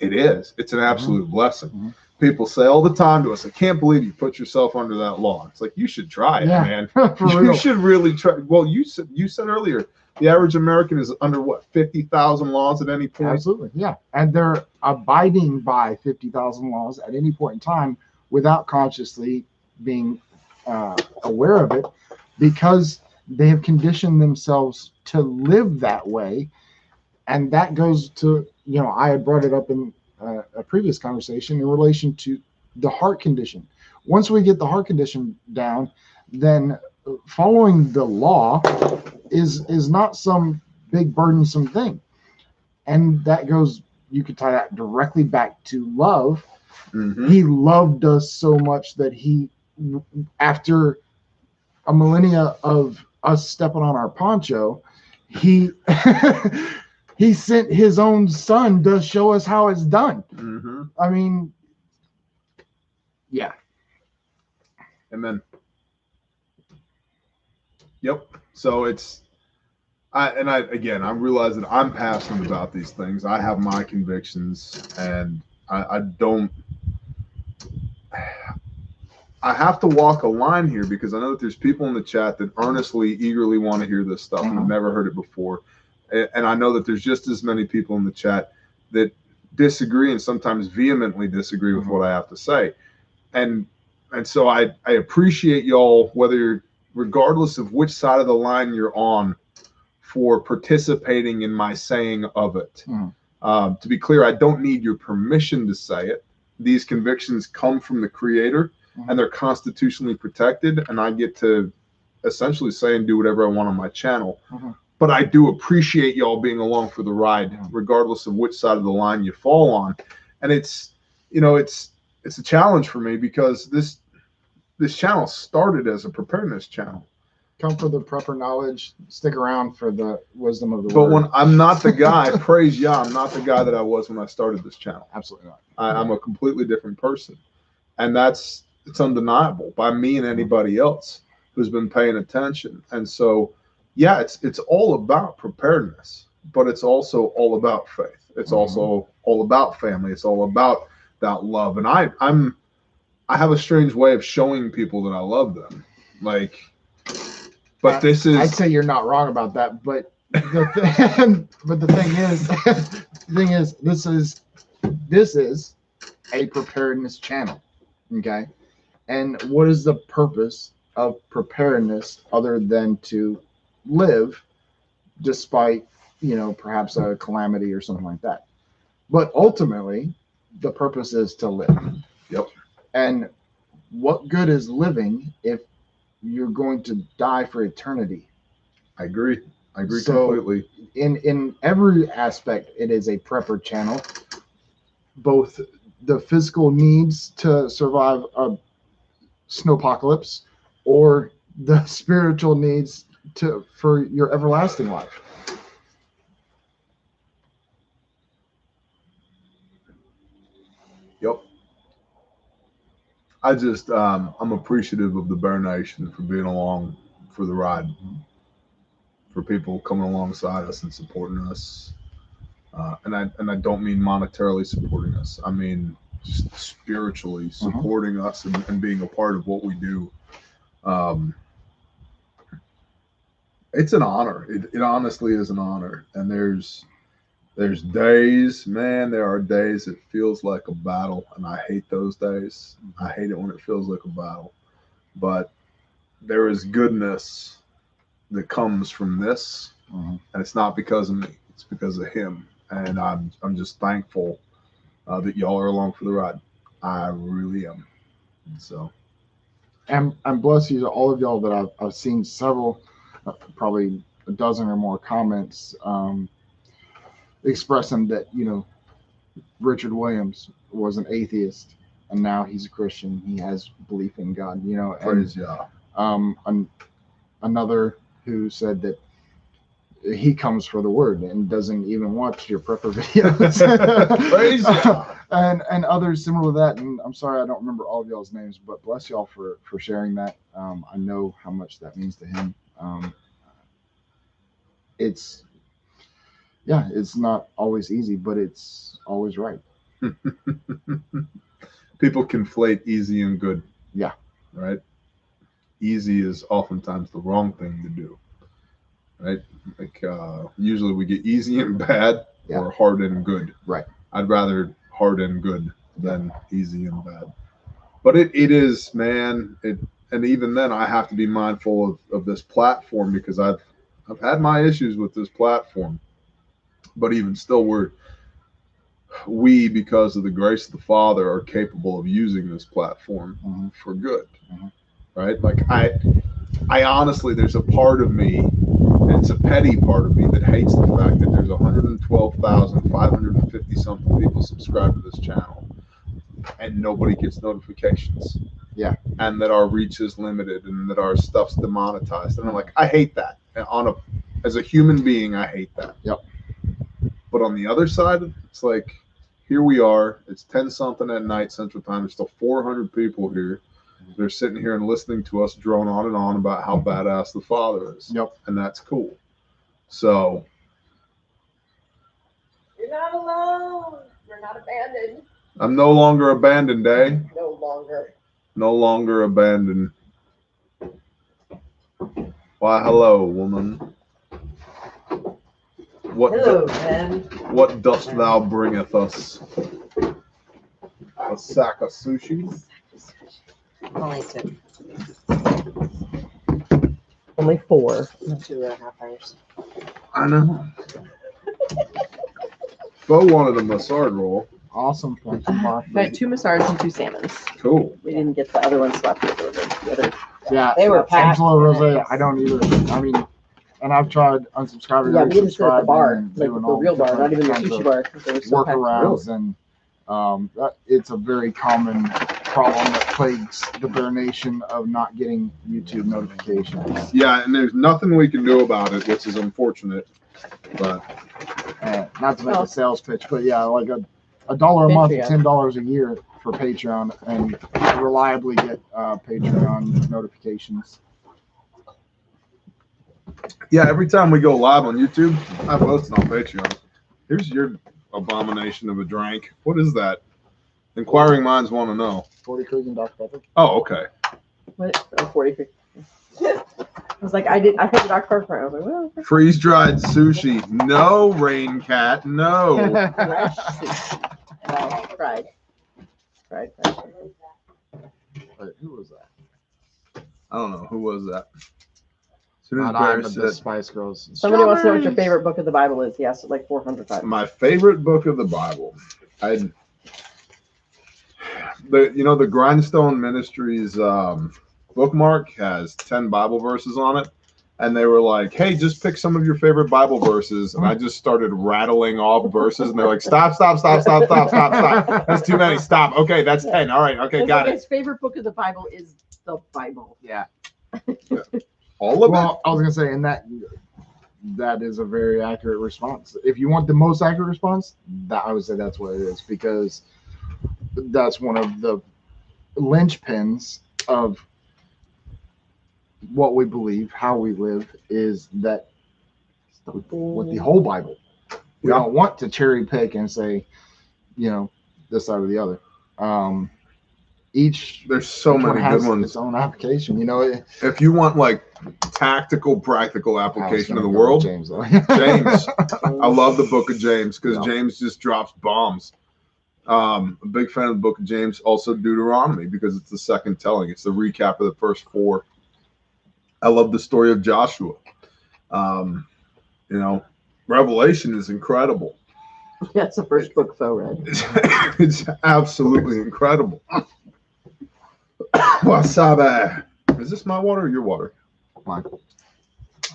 [SPEAKER 2] It is. It's an absolute blessing. People say all the time to us, I can't believe you put yourself under that law. It's like, you should try it, man. You should really try. Well, you said earlier, the average American is under what, 50,000 laws at any point?
[SPEAKER 1] Absolutely, yeah. And they're abiding by 50,000 laws at any point in time without consciously being aware of it, because they have conditioned themselves to live that way. And that goes to, I had brought it up in a previous conversation in relation to the heart condition. Once we get the heart condition down, then following the law is not some big burdensome thing. And that goes, you could tie that directly back to love.
[SPEAKER 2] Mhm.
[SPEAKER 1] He loved us so much that he, after a millennia of us stepping on our poncho, he he sent his own son to show us how it's done.
[SPEAKER 2] Mhm.
[SPEAKER 1] I mean, yeah.
[SPEAKER 2] Amen. Yep. So I realize that I'm passionate about these things. I have my convictions, and I don't. I have to walk a line here because I know that there's people in the chat that earnestly, eagerly want to hear this stuff and have never heard it before. And I know that there's just as many people in the chat that disagree and sometimes vehemently disagree with what I have to say. And so I appreciate y'all, regardless of which side of the line you're on, for participating in my saying of it. To be clear, I don't need your permission to say it. These convictions come from the Creator, and they're constitutionally protected, and I get to essentially say and do whatever I want on my channel. But I do appreciate y'all being along for the ride, regardless of which side of the line you fall on. And it's a challenge for me because this channel started as a preparedness channel.
[SPEAKER 1] Come for the proper knowledge, stick around for the wisdom of the
[SPEAKER 2] But
[SPEAKER 1] word.
[SPEAKER 2] when I'm not the guy, praise Yah, I'm not the guy that I was when I started this channel.
[SPEAKER 1] Absolutely not.
[SPEAKER 2] I'm a completely different person. And it's undeniable by me and anybody else who's been paying attention. And so, yeah, it's all about preparedness, but it's also all about faith. It's also all about family. It's all about that love. And I have a strange way of showing people that I love them. But
[SPEAKER 1] I'd say you're not wrong about that, but the thing is, this is a preparedness channel, okay? And what is the purpose of preparedness other than to live despite, perhaps a calamity or something like that? But ultimately, the purpose is to live.
[SPEAKER 2] Yep.
[SPEAKER 1] And what good is living if you're going to die for eternity?
[SPEAKER 2] I agree
[SPEAKER 1] So,
[SPEAKER 2] completely.
[SPEAKER 1] In every aspect, it is a prepper channel. Both the physical needs to survive a snowpocalypse, or the spiritual needs for your everlasting life.
[SPEAKER 2] Yep. I just I'm appreciative of the Bear Nation for being along for the ride, for people coming alongside us and supporting us. And I don't mean monetarily supporting us. I mean just spiritually supporting us and being a part of what we do. It's an honor. It honestly is an honor. And there's days, man, there are days it feels like a battle, and I hate those days. I hate it when it feels like a battle. But there is goodness that comes from this, and it's not because of me. It's because of Him, and I'm just thankful that y'all are along for the ride. I really am. So,
[SPEAKER 1] and bless you to all of y'all that I've seen several, probably a dozen or more comments expressing that Richard Williams was an atheist and now he's a Christian. He has belief in God.
[SPEAKER 2] praise Yah.
[SPEAKER 1] Another who said that he comes for the word and doesn't even watch your prepper videos.
[SPEAKER 2] Praise Yah.
[SPEAKER 1] And others similar to that. And I'm sorry I don't remember all of y'all's names, but bless y'all for sharing that. I know how much that means to him. It's not always easy, but it's always right.
[SPEAKER 2] People conflate easy and good.
[SPEAKER 1] Yeah.
[SPEAKER 2] Right? Easy is oftentimes the wrong thing to do. Right? Usually we get easy and bad, or hard and good.
[SPEAKER 1] Right.
[SPEAKER 2] I'd rather hard and good than easy and bad. But it is, man. And even then I have to be mindful of this platform because I've had my issues with this platform. But even still, we, because of the grace of the Father, are capable of using this platform for good. Right? Like I honestly, there's a part of me, it's a petty part of me, that hates the fact that there's 112,550 something people subscribe to this channel and nobody gets notifications.
[SPEAKER 1] Yeah.
[SPEAKER 2] And that our reach is limited and that our stuff's demonetized. And I'm like, I hate that. As a human being, I hate that.
[SPEAKER 1] Yep.
[SPEAKER 2] But on the other side, it's like, here we are. It's 10 something at night Central Time. There's still 400 people here. They're sitting here and listening to us drone on and on about how badass the Father is.
[SPEAKER 1] Yep.
[SPEAKER 2] And that's cool. So.
[SPEAKER 6] You're not alone. You're not abandoned.
[SPEAKER 2] I'm no longer abandoned, eh?
[SPEAKER 6] No longer.
[SPEAKER 2] No longer abandoned. Why, hello, woman.
[SPEAKER 6] Hello, man.
[SPEAKER 2] What dost thou bringeth us? A sack of sushi?
[SPEAKER 6] Only 2. Only 4. 2.5 hours.
[SPEAKER 2] I know. Bo wanted a massage roll.
[SPEAKER 1] Awesome. Thank you, Mark.
[SPEAKER 6] I got 2 massards and 2 salmons.
[SPEAKER 2] Cool.
[SPEAKER 6] We didn't get the other ones left over. The other.
[SPEAKER 1] Yeah,
[SPEAKER 6] They were packed.
[SPEAKER 1] Angelo Rose, I don't either. I mean, and I've tried unsubscribing.
[SPEAKER 6] Yeah, we didn't sit at the bar,
[SPEAKER 1] and
[SPEAKER 6] like
[SPEAKER 1] doing
[SPEAKER 6] the
[SPEAKER 1] all
[SPEAKER 6] real bar, not even the
[SPEAKER 1] kinds
[SPEAKER 6] sushi
[SPEAKER 1] of
[SPEAKER 6] bar. They were so packed.
[SPEAKER 1] workarounds, and it's a very common problem that plagues the Bear Nation of not getting YouTube notifications.
[SPEAKER 2] Yeah, and there's nothing we can do about it, which is unfortunate. But
[SPEAKER 1] Not to make a sales pitch, but yeah, like $1 a month,
[SPEAKER 6] Patreon.
[SPEAKER 1] $10 a year for Patreon, and reliably get Patreon notifications.
[SPEAKER 2] yeah, every time we go live on YouTube, I post it on Patreon. Here's your abomination of a drink. What is that? Inquiring minds want to know.
[SPEAKER 1] 40 Creek and Dr. Pepper.
[SPEAKER 2] Oh, okay.
[SPEAKER 6] What? Oh, 43. I was like, I picked the Dr. Pepper. I was like, well, okay.
[SPEAKER 2] Freeze dried sushi. No, Rain Cat. No.
[SPEAKER 6] Fresh sushi. Well, fried. Fried.
[SPEAKER 1] Wait, who was that?
[SPEAKER 2] I don't know. Who was that? As soon as
[SPEAKER 1] Not I,
[SPEAKER 2] Bear
[SPEAKER 1] but the
[SPEAKER 2] said,
[SPEAKER 1] Spice Girls.
[SPEAKER 6] Somebody wants to know what your favorite book of the Bible is. Yes, like 400 times.
[SPEAKER 2] my favorite book of the Bible. The Grindstone Ministries bookmark has 10 Bible verses on it. And they were like, hey, just pick some of your favorite Bible verses. And I just started rattling off verses. And they're like, stop. That's too many. Stop. Okay, that's 10. All right. Okay, got it.
[SPEAKER 6] His favorite book of the Bible is the Bible.
[SPEAKER 1] Yeah.
[SPEAKER 2] All of
[SPEAKER 1] Well, I was gonna say, and that is a very accurate response. If you want the most accurate response, I would say that's what it is, because that's one of the linchpins of what we believe, how we live, is that with the whole Bible. We don't want to cherry pick and say, this side or the other.
[SPEAKER 2] There's so many
[SPEAKER 1] has
[SPEAKER 2] good ones.
[SPEAKER 1] its own application.
[SPEAKER 2] If you want like tactical, practical application of the
[SPEAKER 1] go
[SPEAKER 2] world,
[SPEAKER 1] with James, though.
[SPEAKER 2] James. I love the book of James because
[SPEAKER 1] Yeah.
[SPEAKER 2] James just drops bombs. A big fan of the book of James. Also Deuteronomy, because it's the second telling. It's the recap of the first 4. I love the story of Joshua. Revelation is incredible.
[SPEAKER 6] That's the first book Phil read.
[SPEAKER 2] It's absolutely incredible. Wasabi. Is this my water or your water?
[SPEAKER 1] Mine.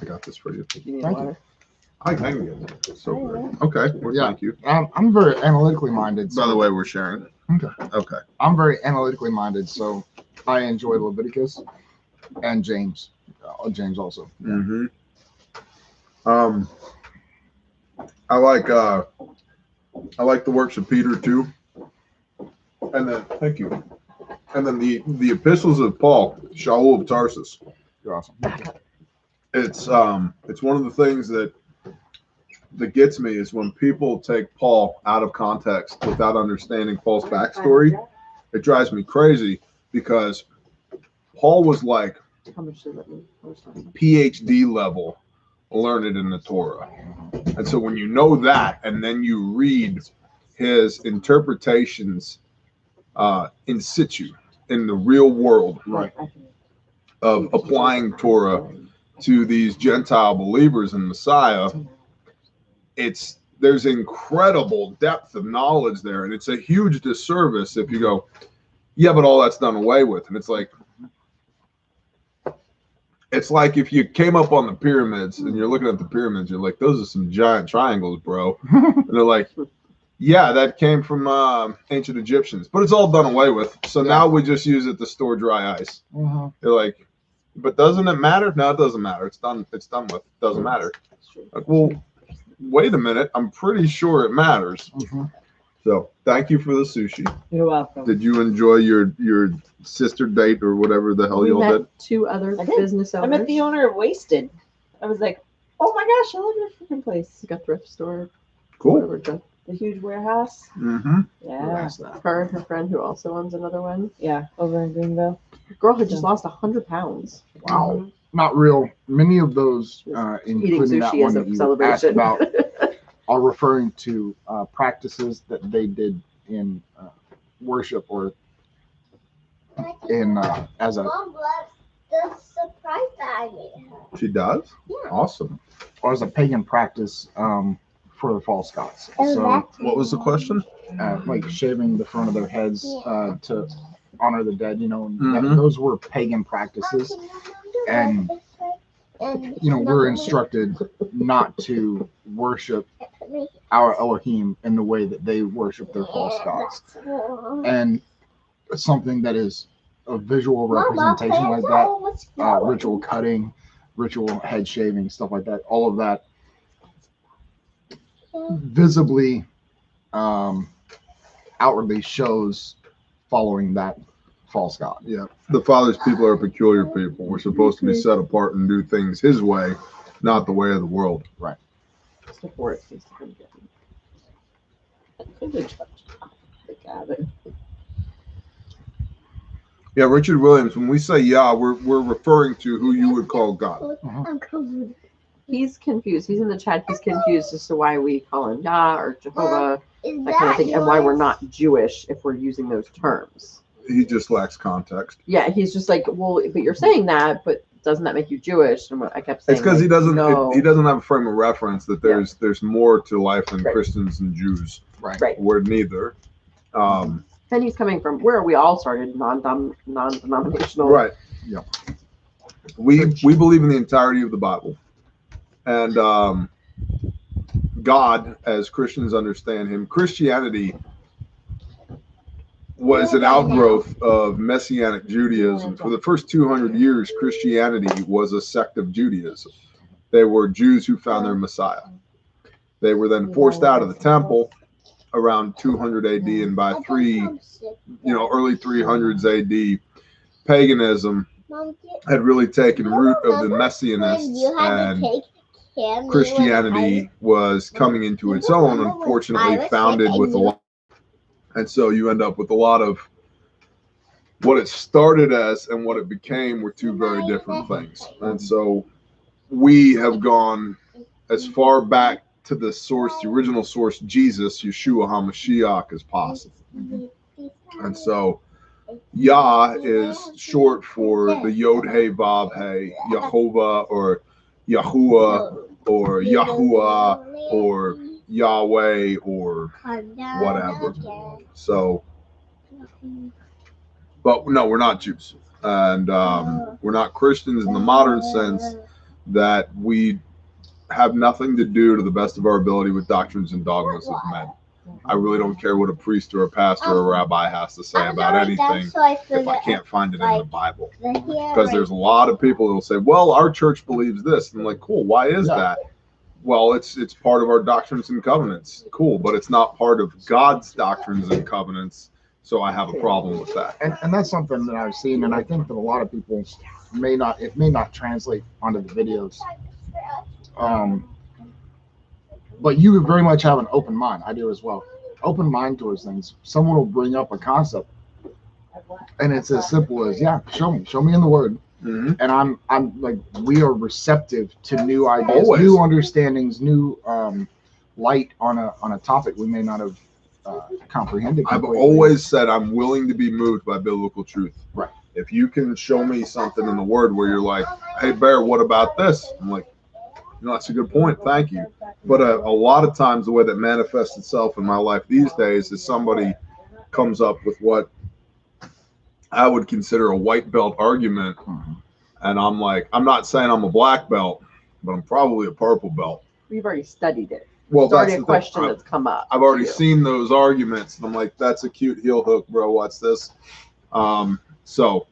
[SPEAKER 2] I got this for you.
[SPEAKER 6] You need
[SPEAKER 1] Thank you.
[SPEAKER 6] water.
[SPEAKER 2] I can get it. So good. Okay. Well,
[SPEAKER 1] Yeah.
[SPEAKER 2] thank you.
[SPEAKER 1] I'm very analytically minded.
[SPEAKER 2] By the way, we're sharing. Okay.
[SPEAKER 1] I'm very analytically minded, so I enjoy Leviticus and James. James also.
[SPEAKER 2] Mm-hmm. I like the works of Peter too. And then thank you. And then the epistles of Paul, Shaul of Tarsus.
[SPEAKER 1] You're awesome.
[SPEAKER 2] It's one of the things that gets me is when people take Paul out of context without understanding Paul's backstory. It drives me crazy because Paul was like
[SPEAKER 6] How much does that mean?
[SPEAKER 2] PhD level learned in the Torah. And so when you know that, and then you read his interpretations in situ, in the real world,
[SPEAKER 1] Right.
[SPEAKER 2] of applying Torah to these Gentile believers in Messiah, it's there's incredible depth of knowledge there, and it's a huge disservice if you go, yeah, but all that's done away with. And it's like if you came up on the pyramids and you're looking at the pyramids, you're like, those are some giant triangles, bro. And they're like, yeah, that came from ancient Egyptians, but it's all done away with. So now we just use it to store dry ice. They're like, but doesn't it matter? No, it doesn't matter. It's done. It's done with. It doesn't matter. Like, well, wait a minute. I'm pretty sure it matters. So thank you for the sushi.
[SPEAKER 6] You're welcome.
[SPEAKER 2] Did you enjoy your sister date or whatever the hell
[SPEAKER 6] We
[SPEAKER 2] y'all
[SPEAKER 6] met
[SPEAKER 2] did?
[SPEAKER 6] 2 other
[SPEAKER 7] I did.
[SPEAKER 6] business
[SPEAKER 7] I
[SPEAKER 6] owners.
[SPEAKER 7] met the owner of Wasted. I was like, oh my gosh, I love your freaking place.
[SPEAKER 6] Like a thrift store.
[SPEAKER 2] Cool.
[SPEAKER 6] Whatever, the-
[SPEAKER 7] The huge warehouse.
[SPEAKER 2] Mm-hmm.
[SPEAKER 7] Yeah.
[SPEAKER 6] her and her friend who also owns another one.
[SPEAKER 7] Yeah. Over in Greenville.
[SPEAKER 6] The girl had just lost 100 pounds.
[SPEAKER 1] Wow. Not real. Many of those,
[SPEAKER 6] Eating
[SPEAKER 1] including that
[SPEAKER 6] sushi
[SPEAKER 1] one
[SPEAKER 6] as
[SPEAKER 1] that
[SPEAKER 6] a
[SPEAKER 1] you asked
[SPEAKER 6] celebration.
[SPEAKER 1] about, are referring to practices that they did in worship or in as a
[SPEAKER 3] Mom loves the surprise that I made her.
[SPEAKER 2] She does?
[SPEAKER 3] Yeah.
[SPEAKER 2] Awesome.
[SPEAKER 1] or as a pagan practice for the false gods.
[SPEAKER 3] Oh,
[SPEAKER 1] So
[SPEAKER 3] that's
[SPEAKER 2] What was the question?
[SPEAKER 1] like shaving the front of their heads to honor the dead, you know,
[SPEAKER 2] Mhm.
[SPEAKER 1] those were pagan practices. And, you know, we're instructed not to worship our Elohim in the way that they worship their false gods. And something that is a visual representation like that, ritual cutting, ritual head shaving, stuff like that, all of that visibly, outwardly shows following that false god.
[SPEAKER 2] Yeah. The Father's people are peculiar people. We're supposed to be set apart and do things His way, not the way of the world.
[SPEAKER 6] Before it seems to come
[SPEAKER 2] Yeah, Richard Williams, when we say Yah, we're referring to who you would call God.
[SPEAKER 6] He's confused. He's in the chat. He's confused as to why we call him Yah or Jehovah, that kind of thing, and why we're not Jewish if we're using those terms.
[SPEAKER 2] He just lacks context.
[SPEAKER 6] Yeah, he's just like, well, but you're saying that, but doesn't that make you Jewish? And I kept saying,
[SPEAKER 2] It's because
[SPEAKER 6] like,
[SPEAKER 2] he doesn't
[SPEAKER 6] No.
[SPEAKER 2] he doesn't have a frame of reference that there's more to life than
[SPEAKER 6] Right.
[SPEAKER 2] Christians and Jews.
[SPEAKER 6] Right.
[SPEAKER 2] We're neither.
[SPEAKER 6] And he's coming from where we all started, non-denominational.
[SPEAKER 2] Right.
[SPEAKER 1] Yeah.
[SPEAKER 2] We believe in the entirety of the Bible. And God, as Christians understand him, Christianity was an outgrowth of Messianic Judaism. For the first 200 years, Christianity was a sect of Judaism. They were Jews who found their Messiah. They were then forced out of the temple around 200 AD, and by early 300s AD, paganism had really taken root of the Messianists, and Christianity was coming into its own, unfortunately founded with a lot. And so you end up with a lot of what it started as and what it became were two very different things. And so we have gone as far back to the source, the original source, Jesus, Yeshua HaMashiach, as possible. And so Yah is short for the Yod Hey Vav Hey, Yehovah or Yahuwah or Yahuwah or Yahweh or whatever. So, but no, we're not Jews, and we're not Christians in the modern sense that we have nothing to do, to the best of our ability, with doctrines and dogmas of men. I really don't care what a priest or a pastor or a rabbi has to say about anything if I can't find it in the Bible. Because there's a lot of people that will say, well, our church believes this. And I'm like, cool, why is that? Well, it's part of our doctrines and covenants. Cool, but it's not part of God's doctrines and covenants, so I have a problem with that.
[SPEAKER 1] And that's something that I've seen, and I think that a lot of people may not translate onto the videos. But you very much have an open mind. I do as well. Open mind towards things. Someone will bring up a concept, and it's as simple as, yeah, show me in the Word.
[SPEAKER 2] Mm-hmm.
[SPEAKER 1] And I'm like, we are receptive to new ideas,
[SPEAKER 2] Always.
[SPEAKER 1] new understandings, new light on a topic we may not have comprehended.
[SPEAKER 2] I've
[SPEAKER 1] completely.
[SPEAKER 2] always said I'm willing to be moved by biblical truth.
[SPEAKER 1] Right.
[SPEAKER 2] If you can show me something in the Word where you're like, hey, Bear, what about this? I'm like, That's a good point. Thank you. But a lot of times, the way that manifests itself in my life these days is somebody comes up with what I would consider a white belt argument. And I'm like, I'm not saying I'm a black belt, but I'm probably a purple belt.
[SPEAKER 6] We've already studied it.
[SPEAKER 2] Well,
[SPEAKER 6] It's already
[SPEAKER 2] that's
[SPEAKER 6] a
[SPEAKER 2] the
[SPEAKER 6] question
[SPEAKER 2] thing.
[SPEAKER 6] that's come up.
[SPEAKER 2] I've already
[SPEAKER 6] to you.
[SPEAKER 2] seen those arguments, and I'm like, that's a cute heel hook, bro. What's this? So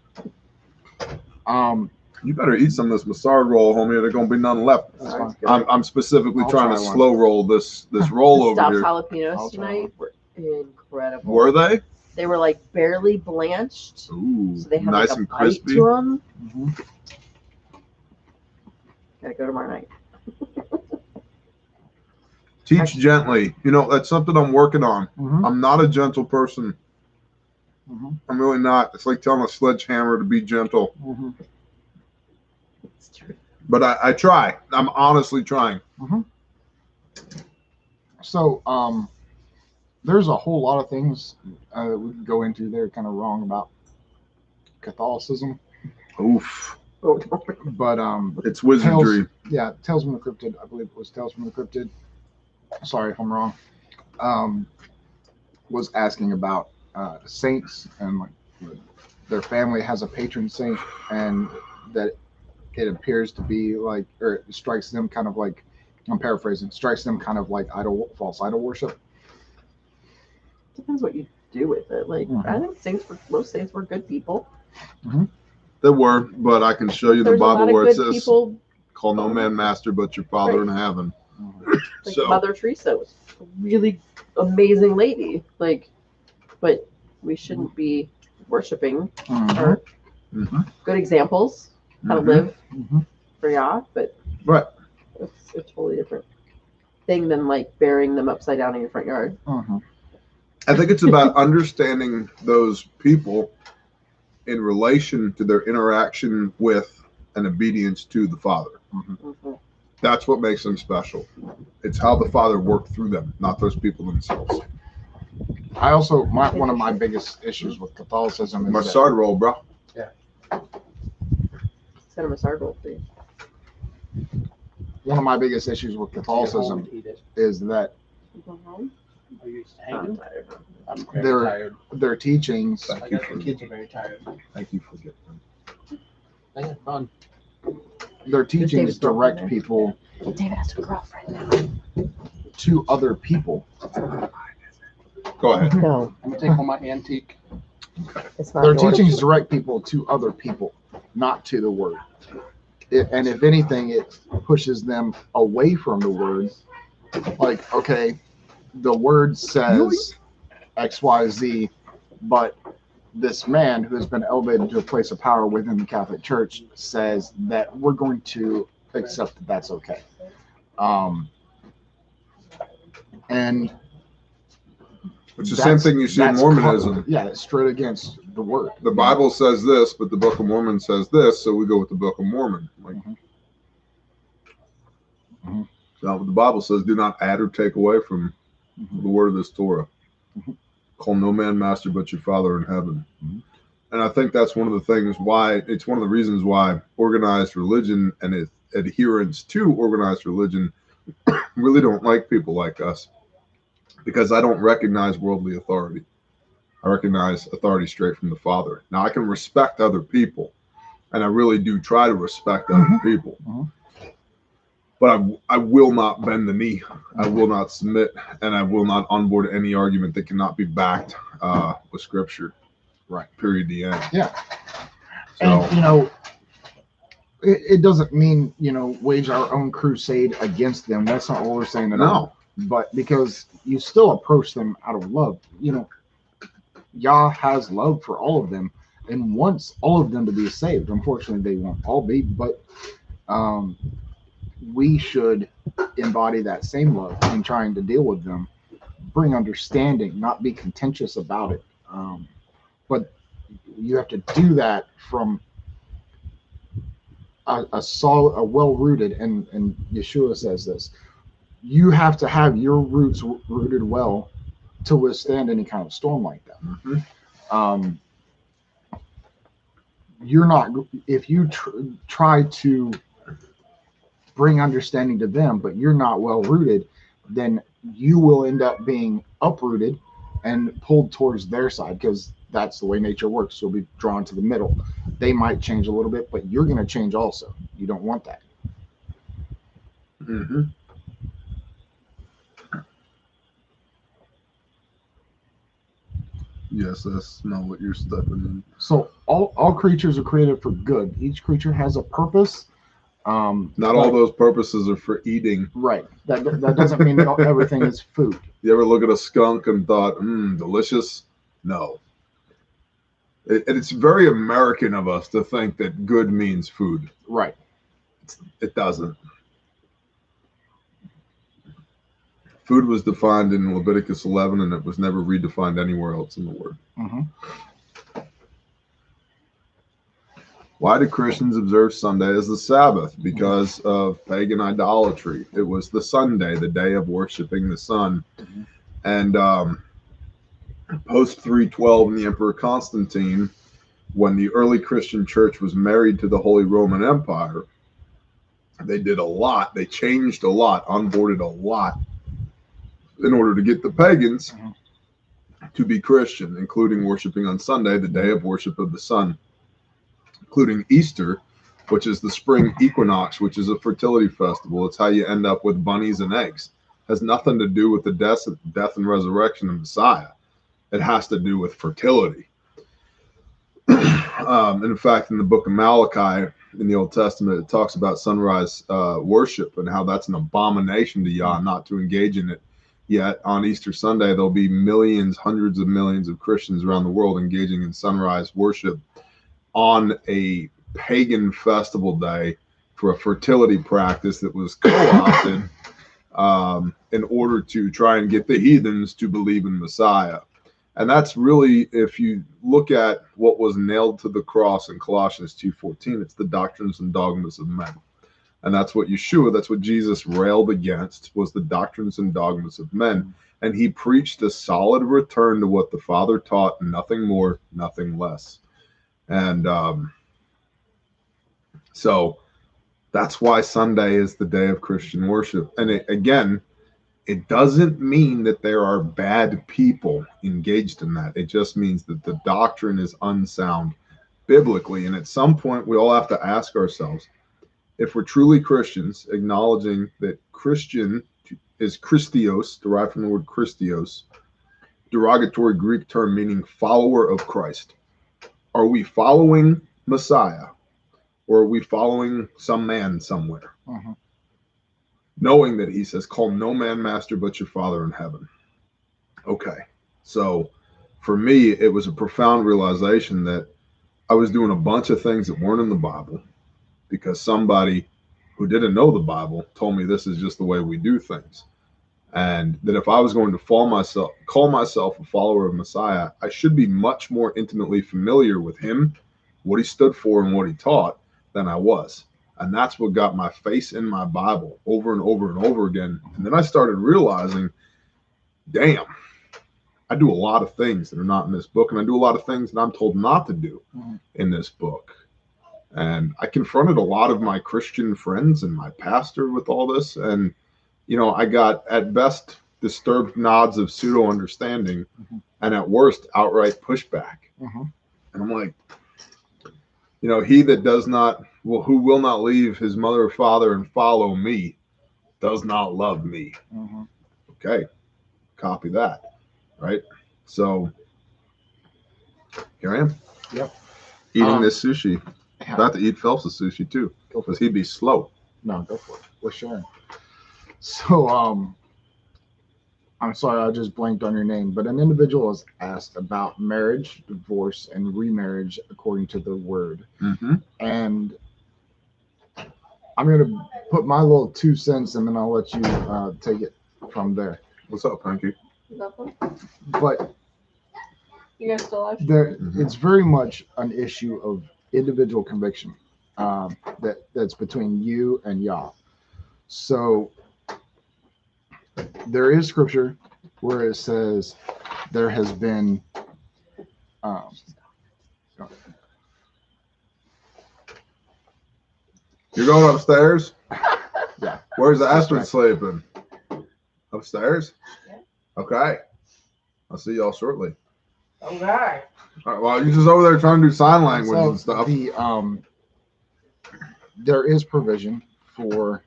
[SPEAKER 2] you better eat some of this mustard roll, homie, or there's gonna be none left.
[SPEAKER 5] That's fine.
[SPEAKER 2] I'm specifically
[SPEAKER 5] I'll
[SPEAKER 2] trying to
[SPEAKER 5] try one.
[SPEAKER 2] slow roll this roll
[SPEAKER 6] The
[SPEAKER 2] over
[SPEAKER 6] stuffed
[SPEAKER 2] here.
[SPEAKER 6] jalapenos
[SPEAKER 5] I'll try
[SPEAKER 6] tonight were incredible.
[SPEAKER 2] Were they?
[SPEAKER 6] They were like barely blanched,
[SPEAKER 2] Ooh,
[SPEAKER 6] so they had
[SPEAKER 2] nice
[SPEAKER 6] like a
[SPEAKER 2] and
[SPEAKER 6] bite
[SPEAKER 2] crispy.
[SPEAKER 6] to them.
[SPEAKER 5] Mhm.
[SPEAKER 6] Gotta go tomorrow night.
[SPEAKER 2] Teach gently. That's something I'm working on.
[SPEAKER 5] Mhm.
[SPEAKER 2] I'm not a gentle person.
[SPEAKER 5] Mhm.
[SPEAKER 2] I'm really not. It's like telling a sledgehammer to be gentle.
[SPEAKER 5] Mhm.
[SPEAKER 6] It's true.
[SPEAKER 2] But I try. I'm honestly trying.
[SPEAKER 5] So, there's a whole lot of things we can go into there kind of wrong about Catholicism,
[SPEAKER 2] Oof.
[SPEAKER 5] but
[SPEAKER 2] It's wizardry.
[SPEAKER 5] Tales from the Cryptid. I believe it was Tales from the Cryptid. Sorry if I'm wrong. Was asking about saints and like their family has a patron saint, and that it appears to be like, or it strikes them kind of like, I'm paraphrasing, strikes them kind of like false idol worship.
[SPEAKER 6] Depends what you do with it. Like I think most saints were good people.
[SPEAKER 2] There were, but I can show you the
[SPEAKER 6] There's a lot
[SPEAKER 2] Bible
[SPEAKER 6] of
[SPEAKER 2] where it
[SPEAKER 6] good
[SPEAKER 2] says,
[SPEAKER 6] people.
[SPEAKER 2] "Call no man master but your Father in heaven."
[SPEAKER 6] Like
[SPEAKER 2] So
[SPEAKER 6] Mother Teresa was a really amazing lady. Like, but we shouldn't be worshiping her.
[SPEAKER 2] Mhm.
[SPEAKER 6] Good examples how to
[SPEAKER 2] Mhm.
[SPEAKER 6] live
[SPEAKER 5] Mhm.
[SPEAKER 6] for Yah, but
[SPEAKER 2] Right.
[SPEAKER 6] it's a totally different thing than like burying them upside down in your front yard.
[SPEAKER 2] I think it's about understanding those people in relation to their interaction with and obedience to the Father.
[SPEAKER 6] Mm-hmm.
[SPEAKER 2] That's what makes them special. It's how the Father worked through them, not those people themselves.
[SPEAKER 5] I also, one of my biggest issues with Catholicism is
[SPEAKER 2] Mustard roll, bro.
[SPEAKER 6] Send them a sard roll, please.
[SPEAKER 5] one of my biggest issues with Catholicism
[SPEAKER 4] Eat it.
[SPEAKER 5] is that
[SPEAKER 4] Are you
[SPEAKER 6] I'm
[SPEAKER 4] hanging?
[SPEAKER 6] tired.
[SPEAKER 4] I'm very
[SPEAKER 5] They're-
[SPEAKER 4] tired.
[SPEAKER 5] their teachings,
[SPEAKER 4] I got the kids are very tired.
[SPEAKER 2] Thank you for getting them.
[SPEAKER 4] They had fun.
[SPEAKER 5] their
[SPEAKER 6] David's
[SPEAKER 5] teachings
[SPEAKER 6] girlfriend
[SPEAKER 5] direct
[SPEAKER 6] there.
[SPEAKER 5] people
[SPEAKER 6] David has a girlfriend now.
[SPEAKER 5] to other people.
[SPEAKER 2] Go ahead.
[SPEAKER 6] No,
[SPEAKER 4] I'm gonna take home my antique.
[SPEAKER 6] it's not
[SPEAKER 5] Their
[SPEAKER 6] yours.
[SPEAKER 5] teachings direct people to other people, not to the word. And if anything, it pushes them away from the word. Like, okay, the word says X, Y, Z, but this man who has been elevated to a place of power within the Catholic Church says that we're going to accept that that's okay. And
[SPEAKER 2] It's the same thing you see in Mormonism.
[SPEAKER 5] Yeah, it's straight against the word.
[SPEAKER 2] The Bible says this, but the Book of Mormon says this, so we go with the Book of Mormon. Like, So the Bible says, do not add or take away from the word of this Torah. Call no man master but your Father in heaven. And I think that's one of the things why, it's one of the reasons why organized religion and its adherents to organized religion really don't like people like us. Because I don't recognize worldly authority. I recognize authority straight from the Father. Now, I can respect other people, and I really do try to respect other people. But I will not bend the knee. I will not submit, and I will not onboard any argument that cannot be backed with Scripture.
[SPEAKER 5] Right.
[SPEAKER 2] Period. The end.
[SPEAKER 5] Yeah.
[SPEAKER 2] So,
[SPEAKER 5] And, it doesn't mean, wage our own crusade against them. That's not what we're saying at all. But because you still approach them out of love. Yah has love for all of them and wants all of them to be saved. Unfortunately, they won't all be, but we should embody that same love in trying to deal with them, bring understanding, not be contentious about it. But you have to do that from a solid, a well-rooted, and Yeshua says this, you have to have your roots rooted well to withstand any kind of storm like that. You're not, if you try to bring understanding to them, but you're not well rooted, then you will end up being uprooted and pulled towards their side, because that's the way nature works. You'll be drawn to the middle. They might change a little bit, but you're going to change also. You don't want that.
[SPEAKER 2] Mm-hmm. Yes, that's not what you're stepping in.
[SPEAKER 5] So all creatures are created for good. Each creature has a purpose.
[SPEAKER 2] Not all those purposes are for eating.
[SPEAKER 5] Right. That doesn't mean that everything is food.
[SPEAKER 2] You ever look at a skunk and thought, delicious? No. It's very American of us to think that good means food.
[SPEAKER 5] Right.
[SPEAKER 2] It doesn't. Food was defined in Leviticus 11, and it was never redefined anywhere else in the Word.
[SPEAKER 5] Mm-hmm.
[SPEAKER 2] Why do Christians observe Sunday as the Sabbath? Because of pagan idolatry. It was the Sunday, the day of worshiping the sun.
[SPEAKER 5] Mm-hmm.
[SPEAKER 2] And post 312 and the Emperor Constantine, when the early Christian church was married to the Holy Roman Empire, they did a lot. They changed a lot, onboarded a lot in order to get the pagans to be Christian, including worshiping on Sunday, the day of worship of the sun, including Easter, which is the spring equinox, which is a fertility festival. It's how you end up with bunnies and eggs. It has nothing to do with the death and resurrection of Messiah. It has to do with fertility. In fact, in the book of Malachi, in the Old Testament, it talks about sunrise worship and how that's an abomination to Yah not to engage in it. Yet on Easter Sunday, there'll be millions, hundreds of millions of Christians around the world engaging in sunrise worship on a pagan festival day for a fertility practice that was co-opted in order to try and get the heathens to believe in Messiah. And that's really, if you look at what was nailed to the cross in Colossians 2:14, it's the doctrines and dogmas of men. And that's what that's what Jesus railed against, was the doctrines and dogmas of men. And he preached a solid return to what the Father taught, nothing more, nothing less. And so that's why Sunday is the day of Christian worship. And it doesn't mean that there are bad people engaged in that. It just means that the doctrine is unsound biblically. And at some point, we all have to ask ourselves, if we're truly Christians, acknowledging that Christian is Christios, derived from the word Christios, derogatory Greek term meaning follower of Christ. Are we following Messiah, or are we following some man somewhere?
[SPEAKER 5] Mm-hmm.
[SPEAKER 2] Knowing that he says, call no man master but your Father in heaven. Okay. So for me, it was a profound realization that I was doing a bunch of things that weren't in the Bible because somebody who didn't know the Bible told me this is just the way we do things. And that if I was going to call myself a follower of Messiah, I should be much more intimately familiar with him, what he stood for and what he taught, than I was. And that's what got my face in my Bible over and over and over again. And then I started realizing, damn, I do a lot of things that are not in this book. And I do a lot of things that I'm told not to do in this book. And I confronted a lot of my Christian friends and my pastor with all this. And, I got at best disturbed nods of pseudo understanding and at worst outright pushback. And I'm like, he that does not, who will not leave his mother or father and follow me does not love me. Okay. Copy that. Right. So here I am.
[SPEAKER 5] Yep.
[SPEAKER 2] Eating this sushi. About to eat Phelps' sushi too, because he'd be slow.
[SPEAKER 5] No, go for it. We're sharing. So, I'm sorry, I just blanked on your name, but an individual was asked about marriage, divorce, and remarriage according to the word. And I'm going to put my little 2 cents and then I'll let you take it from there.
[SPEAKER 2] What's up, Frankie?
[SPEAKER 7] Nothing.
[SPEAKER 5] But
[SPEAKER 7] You guys still alive?
[SPEAKER 5] it's very much an issue of individual conviction that's between you and Yah. So there is scripture where it says there has been
[SPEAKER 2] You're going upstairs?
[SPEAKER 5] Yeah.
[SPEAKER 2] Where's Astrid sleeping? Upstairs?
[SPEAKER 7] Yeah.
[SPEAKER 2] Okay. I'll see y'all shortly.
[SPEAKER 7] Okay.
[SPEAKER 2] All right, well, you're just over there trying to do sign language
[SPEAKER 5] So
[SPEAKER 2] and stuff.
[SPEAKER 5] There is provision for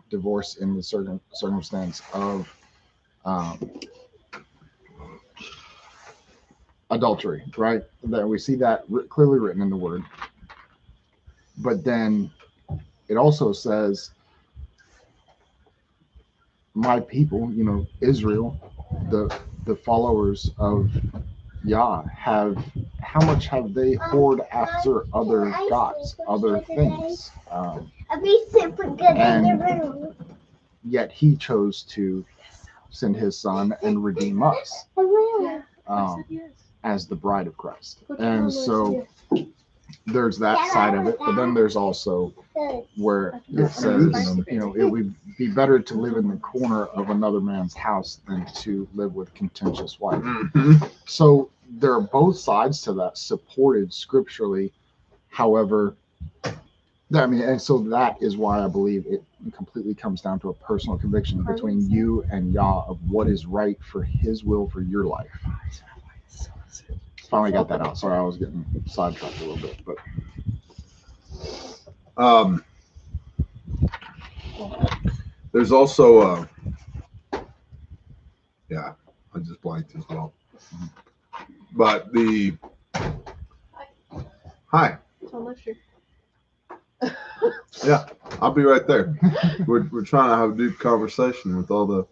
[SPEAKER 5] divorce in the circumstance of adultery, right? That we see that clearly written in the word. But then it also says, my people, Israel, the followers of Yah, how much have they whored after other gods, other things?
[SPEAKER 3] Be super good in your room.
[SPEAKER 5] Yet he chose to send his son and redeem us as the bride of Christ. And so there's that side of it, but then there's also where it says, it would be better to live in the corner of another man's house than to live with a contentious wife.
[SPEAKER 2] Mhm.
[SPEAKER 5] So there are both sides to that supported scripturally. However, and so that is why I believe it completely comes down to a personal conviction between you and Yah of what is right for his will for your life. Finally got that out. Sorry, I was getting sidetracked a little bit, but
[SPEAKER 2] there's also yeah, I just blanked as well. But hi. Yeah, I'll be right there. We're trying to have a deep conversation with all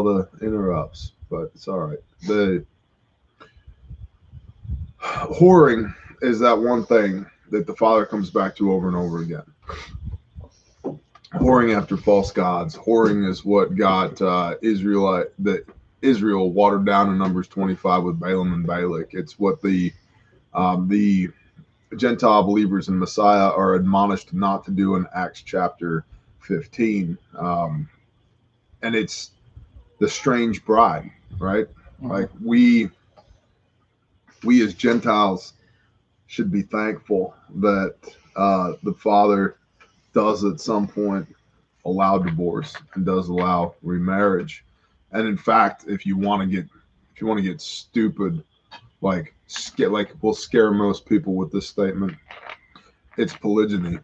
[SPEAKER 2] the interrupts, but it's all right. The whoring is that one thing that the Father comes back to over and over again. Whoring after false gods. Whoring is what got Israel watered down in Numbers 25 with Balaam and Balak. It's what the Gentile believers in Messiah are admonished not to do in Acts chapter 15. And it's the strange bride, right? Like we as Gentiles should be thankful that the Father does at some point allow divorce and does allow remarriage. And in fact, if you want to get stupid, like we'll scare most people with this statement, it's polygyny.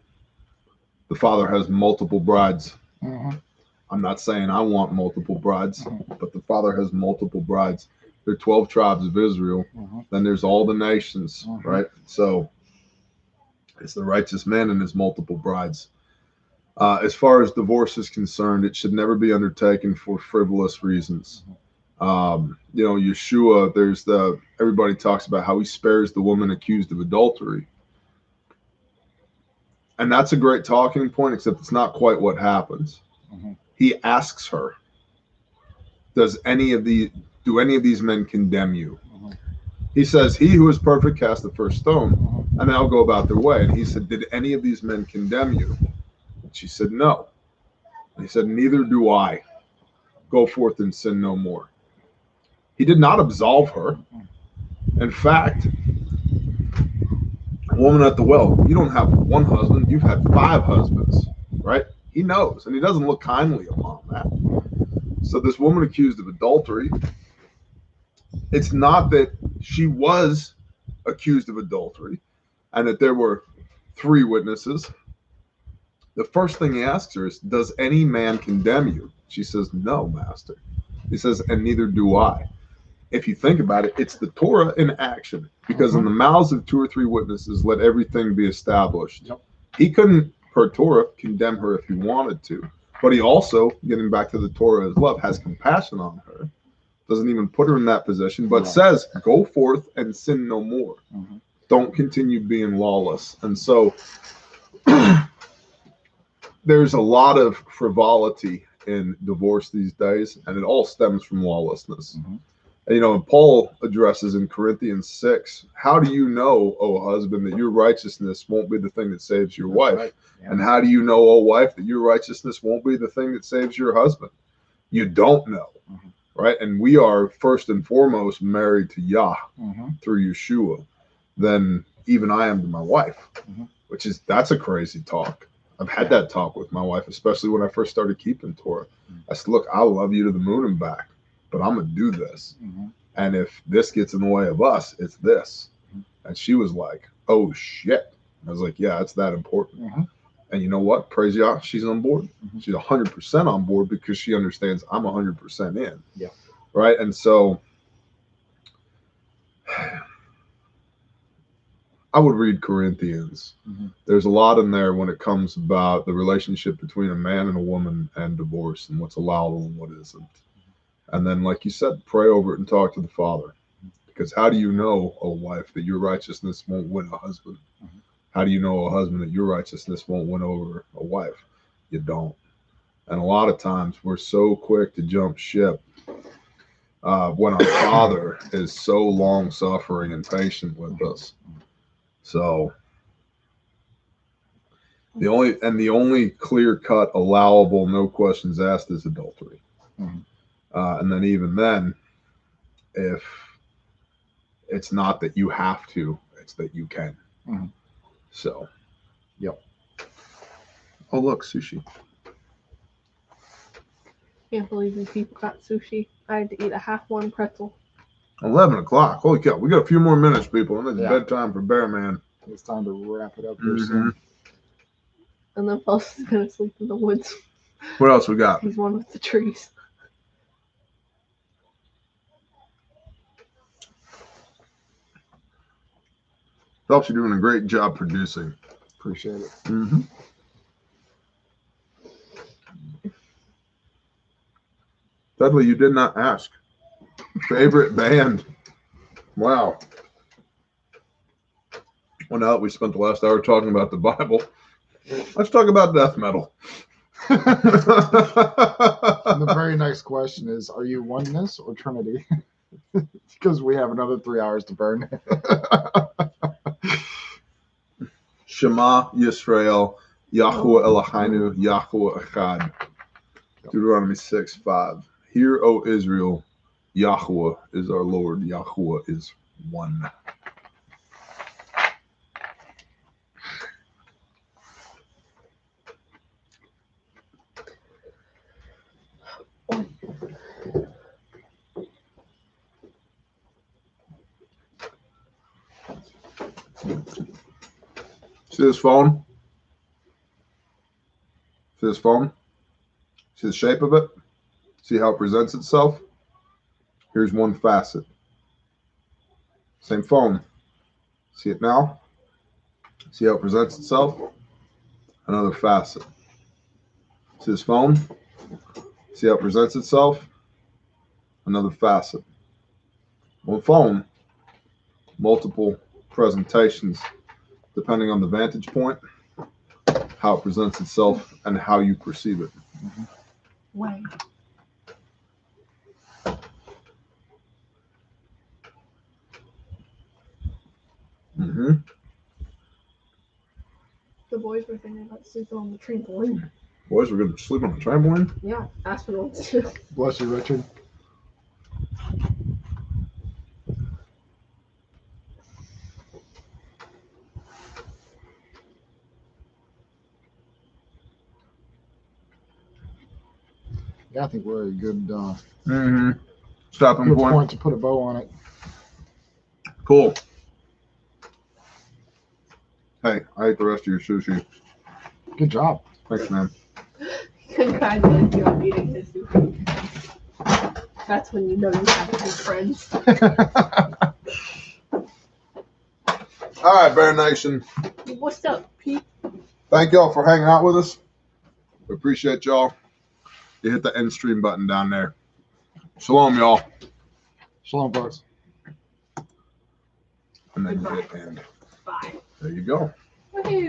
[SPEAKER 2] The Father has multiple brides. I'm not saying I want multiple brides, but the Father has multiple brides. There are 12 tribes of Israel. Then there's all the nations, right? So it's the righteous man and his multiple brides. As far as divorce is concerned, it should never be undertaken for frivolous reasons. Yeshua, everybody talks about how he spares the woman accused of adultery. And that's a great talking point, except it's not quite what happens. He asks her, do any of these men condemn you? He says, he who is perfect cast the first stone, and they'll go about their way. And he said, did any of these men condemn you? And she said, no. And he said, neither do I. Go forth and sin no more. He did not absolve her. In fact, a woman at the well, you don't have one husband, you've had 5 husbands, right? He knows, and he doesn't look kindly upon that. So this woman accused of adultery, it's not that she was accused of adultery and that there were 3 witnesses. The first thing he asks her is, does any man condemn you? She says, no, master. He says, and neither do I. If you think about it, it's the Torah in action, because in the mouths of 2 or 3 witnesses, let everything be established.
[SPEAKER 5] Yep.
[SPEAKER 2] He couldn't, per Torah, condemn her if he wanted to, but he also, getting back to the Torah as love, has compassion on her, doesn't even put her in that position, but says, go forth and sin no more. Don't continue being lawless. And so there's a lot of frivolity in divorce these days, and it all stems from lawlessness. And Paul addresses in Corinthians 6, how do you know, O husband, that your righteousness won't be the thing that saves your wife?
[SPEAKER 5] Right. Yeah.
[SPEAKER 2] And how do you know, O wife, that your righteousness won't be the thing that saves your husband? You don't know, right? And we are first and foremost married to Yah through Yeshua, than even I am to my wife, that's a crazy talk. I've had that talk with my wife, especially when I first started keeping Torah. I said, look, I love you to the moon and back, but I'm going to do this. And if this gets in the way of us, it's this. And she was like, oh, shit. I was like, yeah, it's that important. And you know what? Praise Yah, she's on board. She's 100% on board because she understands I'm 100% in.
[SPEAKER 5] Yeah.
[SPEAKER 2] Right? And so I would read Corinthians. There's a lot in there when it comes about the relationship between a man and a woman and divorce and what's allowable and what isn't. And then, like you said, pray over it and talk to the Father. Because how do you know, a wife, that your righteousness won't win a husband? How do you know, a husband, that your righteousness won't win over a wife? You don't. And a lot of times we're so quick to jump ship when our Father is so long-suffering and patient with us. So the only clear-cut, allowable, no questions asked is adultery. And then even then, if it's not that you have to, it's that you can. So,
[SPEAKER 5] Yep.
[SPEAKER 2] Oh, look, sushi.
[SPEAKER 8] Can't believe these people got sushi. I had to eat a half-one pretzel.
[SPEAKER 2] 11 o'clock. Holy cow. We got a few more minutes, people. And it's
[SPEAKER 5] Yeah.
[SPEAKER 2] bedtime for Bear Man.
[SPEAKER 5] It's time to wrap it up here soon.
[SPEAKER 8] And then Pulse is going to sleep in the woods.
[SPEAKER 2] What else we got?
[SPEAKER 8] He's one with the trees.
[SPEAKER 2] Phelps, you're doing a great job producing.
[SPEAKER 5] Appreciate it.
[SPEAKER 2] Dudley, you did not ask. Favorite band? Wow. Well, now that we spent the last hour talking about the Bible, let's talk about death metal.
[SPEAKER 5] And the very next question is, are you oneness or Trinity? Because we have another 3 hours to burn.
[SPEAKER 2] Shema Yisrael, Yahuwah Eloheinu, Yahuwah Echad. Deuteronomy 6:5. Hear, O Israel, Yahuwah is our Lord. Yahuwah is one. See this phone? See this phone? See the shape of it? See how it presents itself? Here's one facet. Same phone. See it now? See how it presents itself? Another facet. See this phone? See how it presents itself? Another facet. One phone, multiple presentations, depending on the vantage point, how it presents itself, and how you perceive it.
[SPEAKER 8] Way. The boys were thinking about sleeping on the trampoline.
[SPEAKER 2] Boys, we're going to sleep on the trampoline?
[SPEAKER 8] Yeah, Aspen wants to.
[SPEAKER 5] Bless you, Richard. Yeah, I think we're a good,
[SPEAKER 2] Stopping
[SPEAKER 5] good
[SPEAKER 2] point.
[SPEAKER 5] point to put a bow on it.
[SPEAKER 2] Cool. Hey, I ate the rest of your sushi.
[SPEAKER 5] Good job.
[SPEAKER 2] Thanks, man.
[SPEAKER 8] Congratulate you on eating his sushi. That's when you know you have good friends.
[SPEAKER 2] All right, Bear Nation.
[SPEAKER 8] What's up, Pete?
[SPEAKER 2] Thank y'all for hanging out with us. We appreciate y'all. You hit the end stream button down there. Shalom, y'all.
[SPEAKER 5] Shalom, folks.
[SPEAKER 2] And then you hit end.
[SPEAKER 8] Bye.
[SPEAKER 2] There you go.
[SPEAKER 8] Woohoo.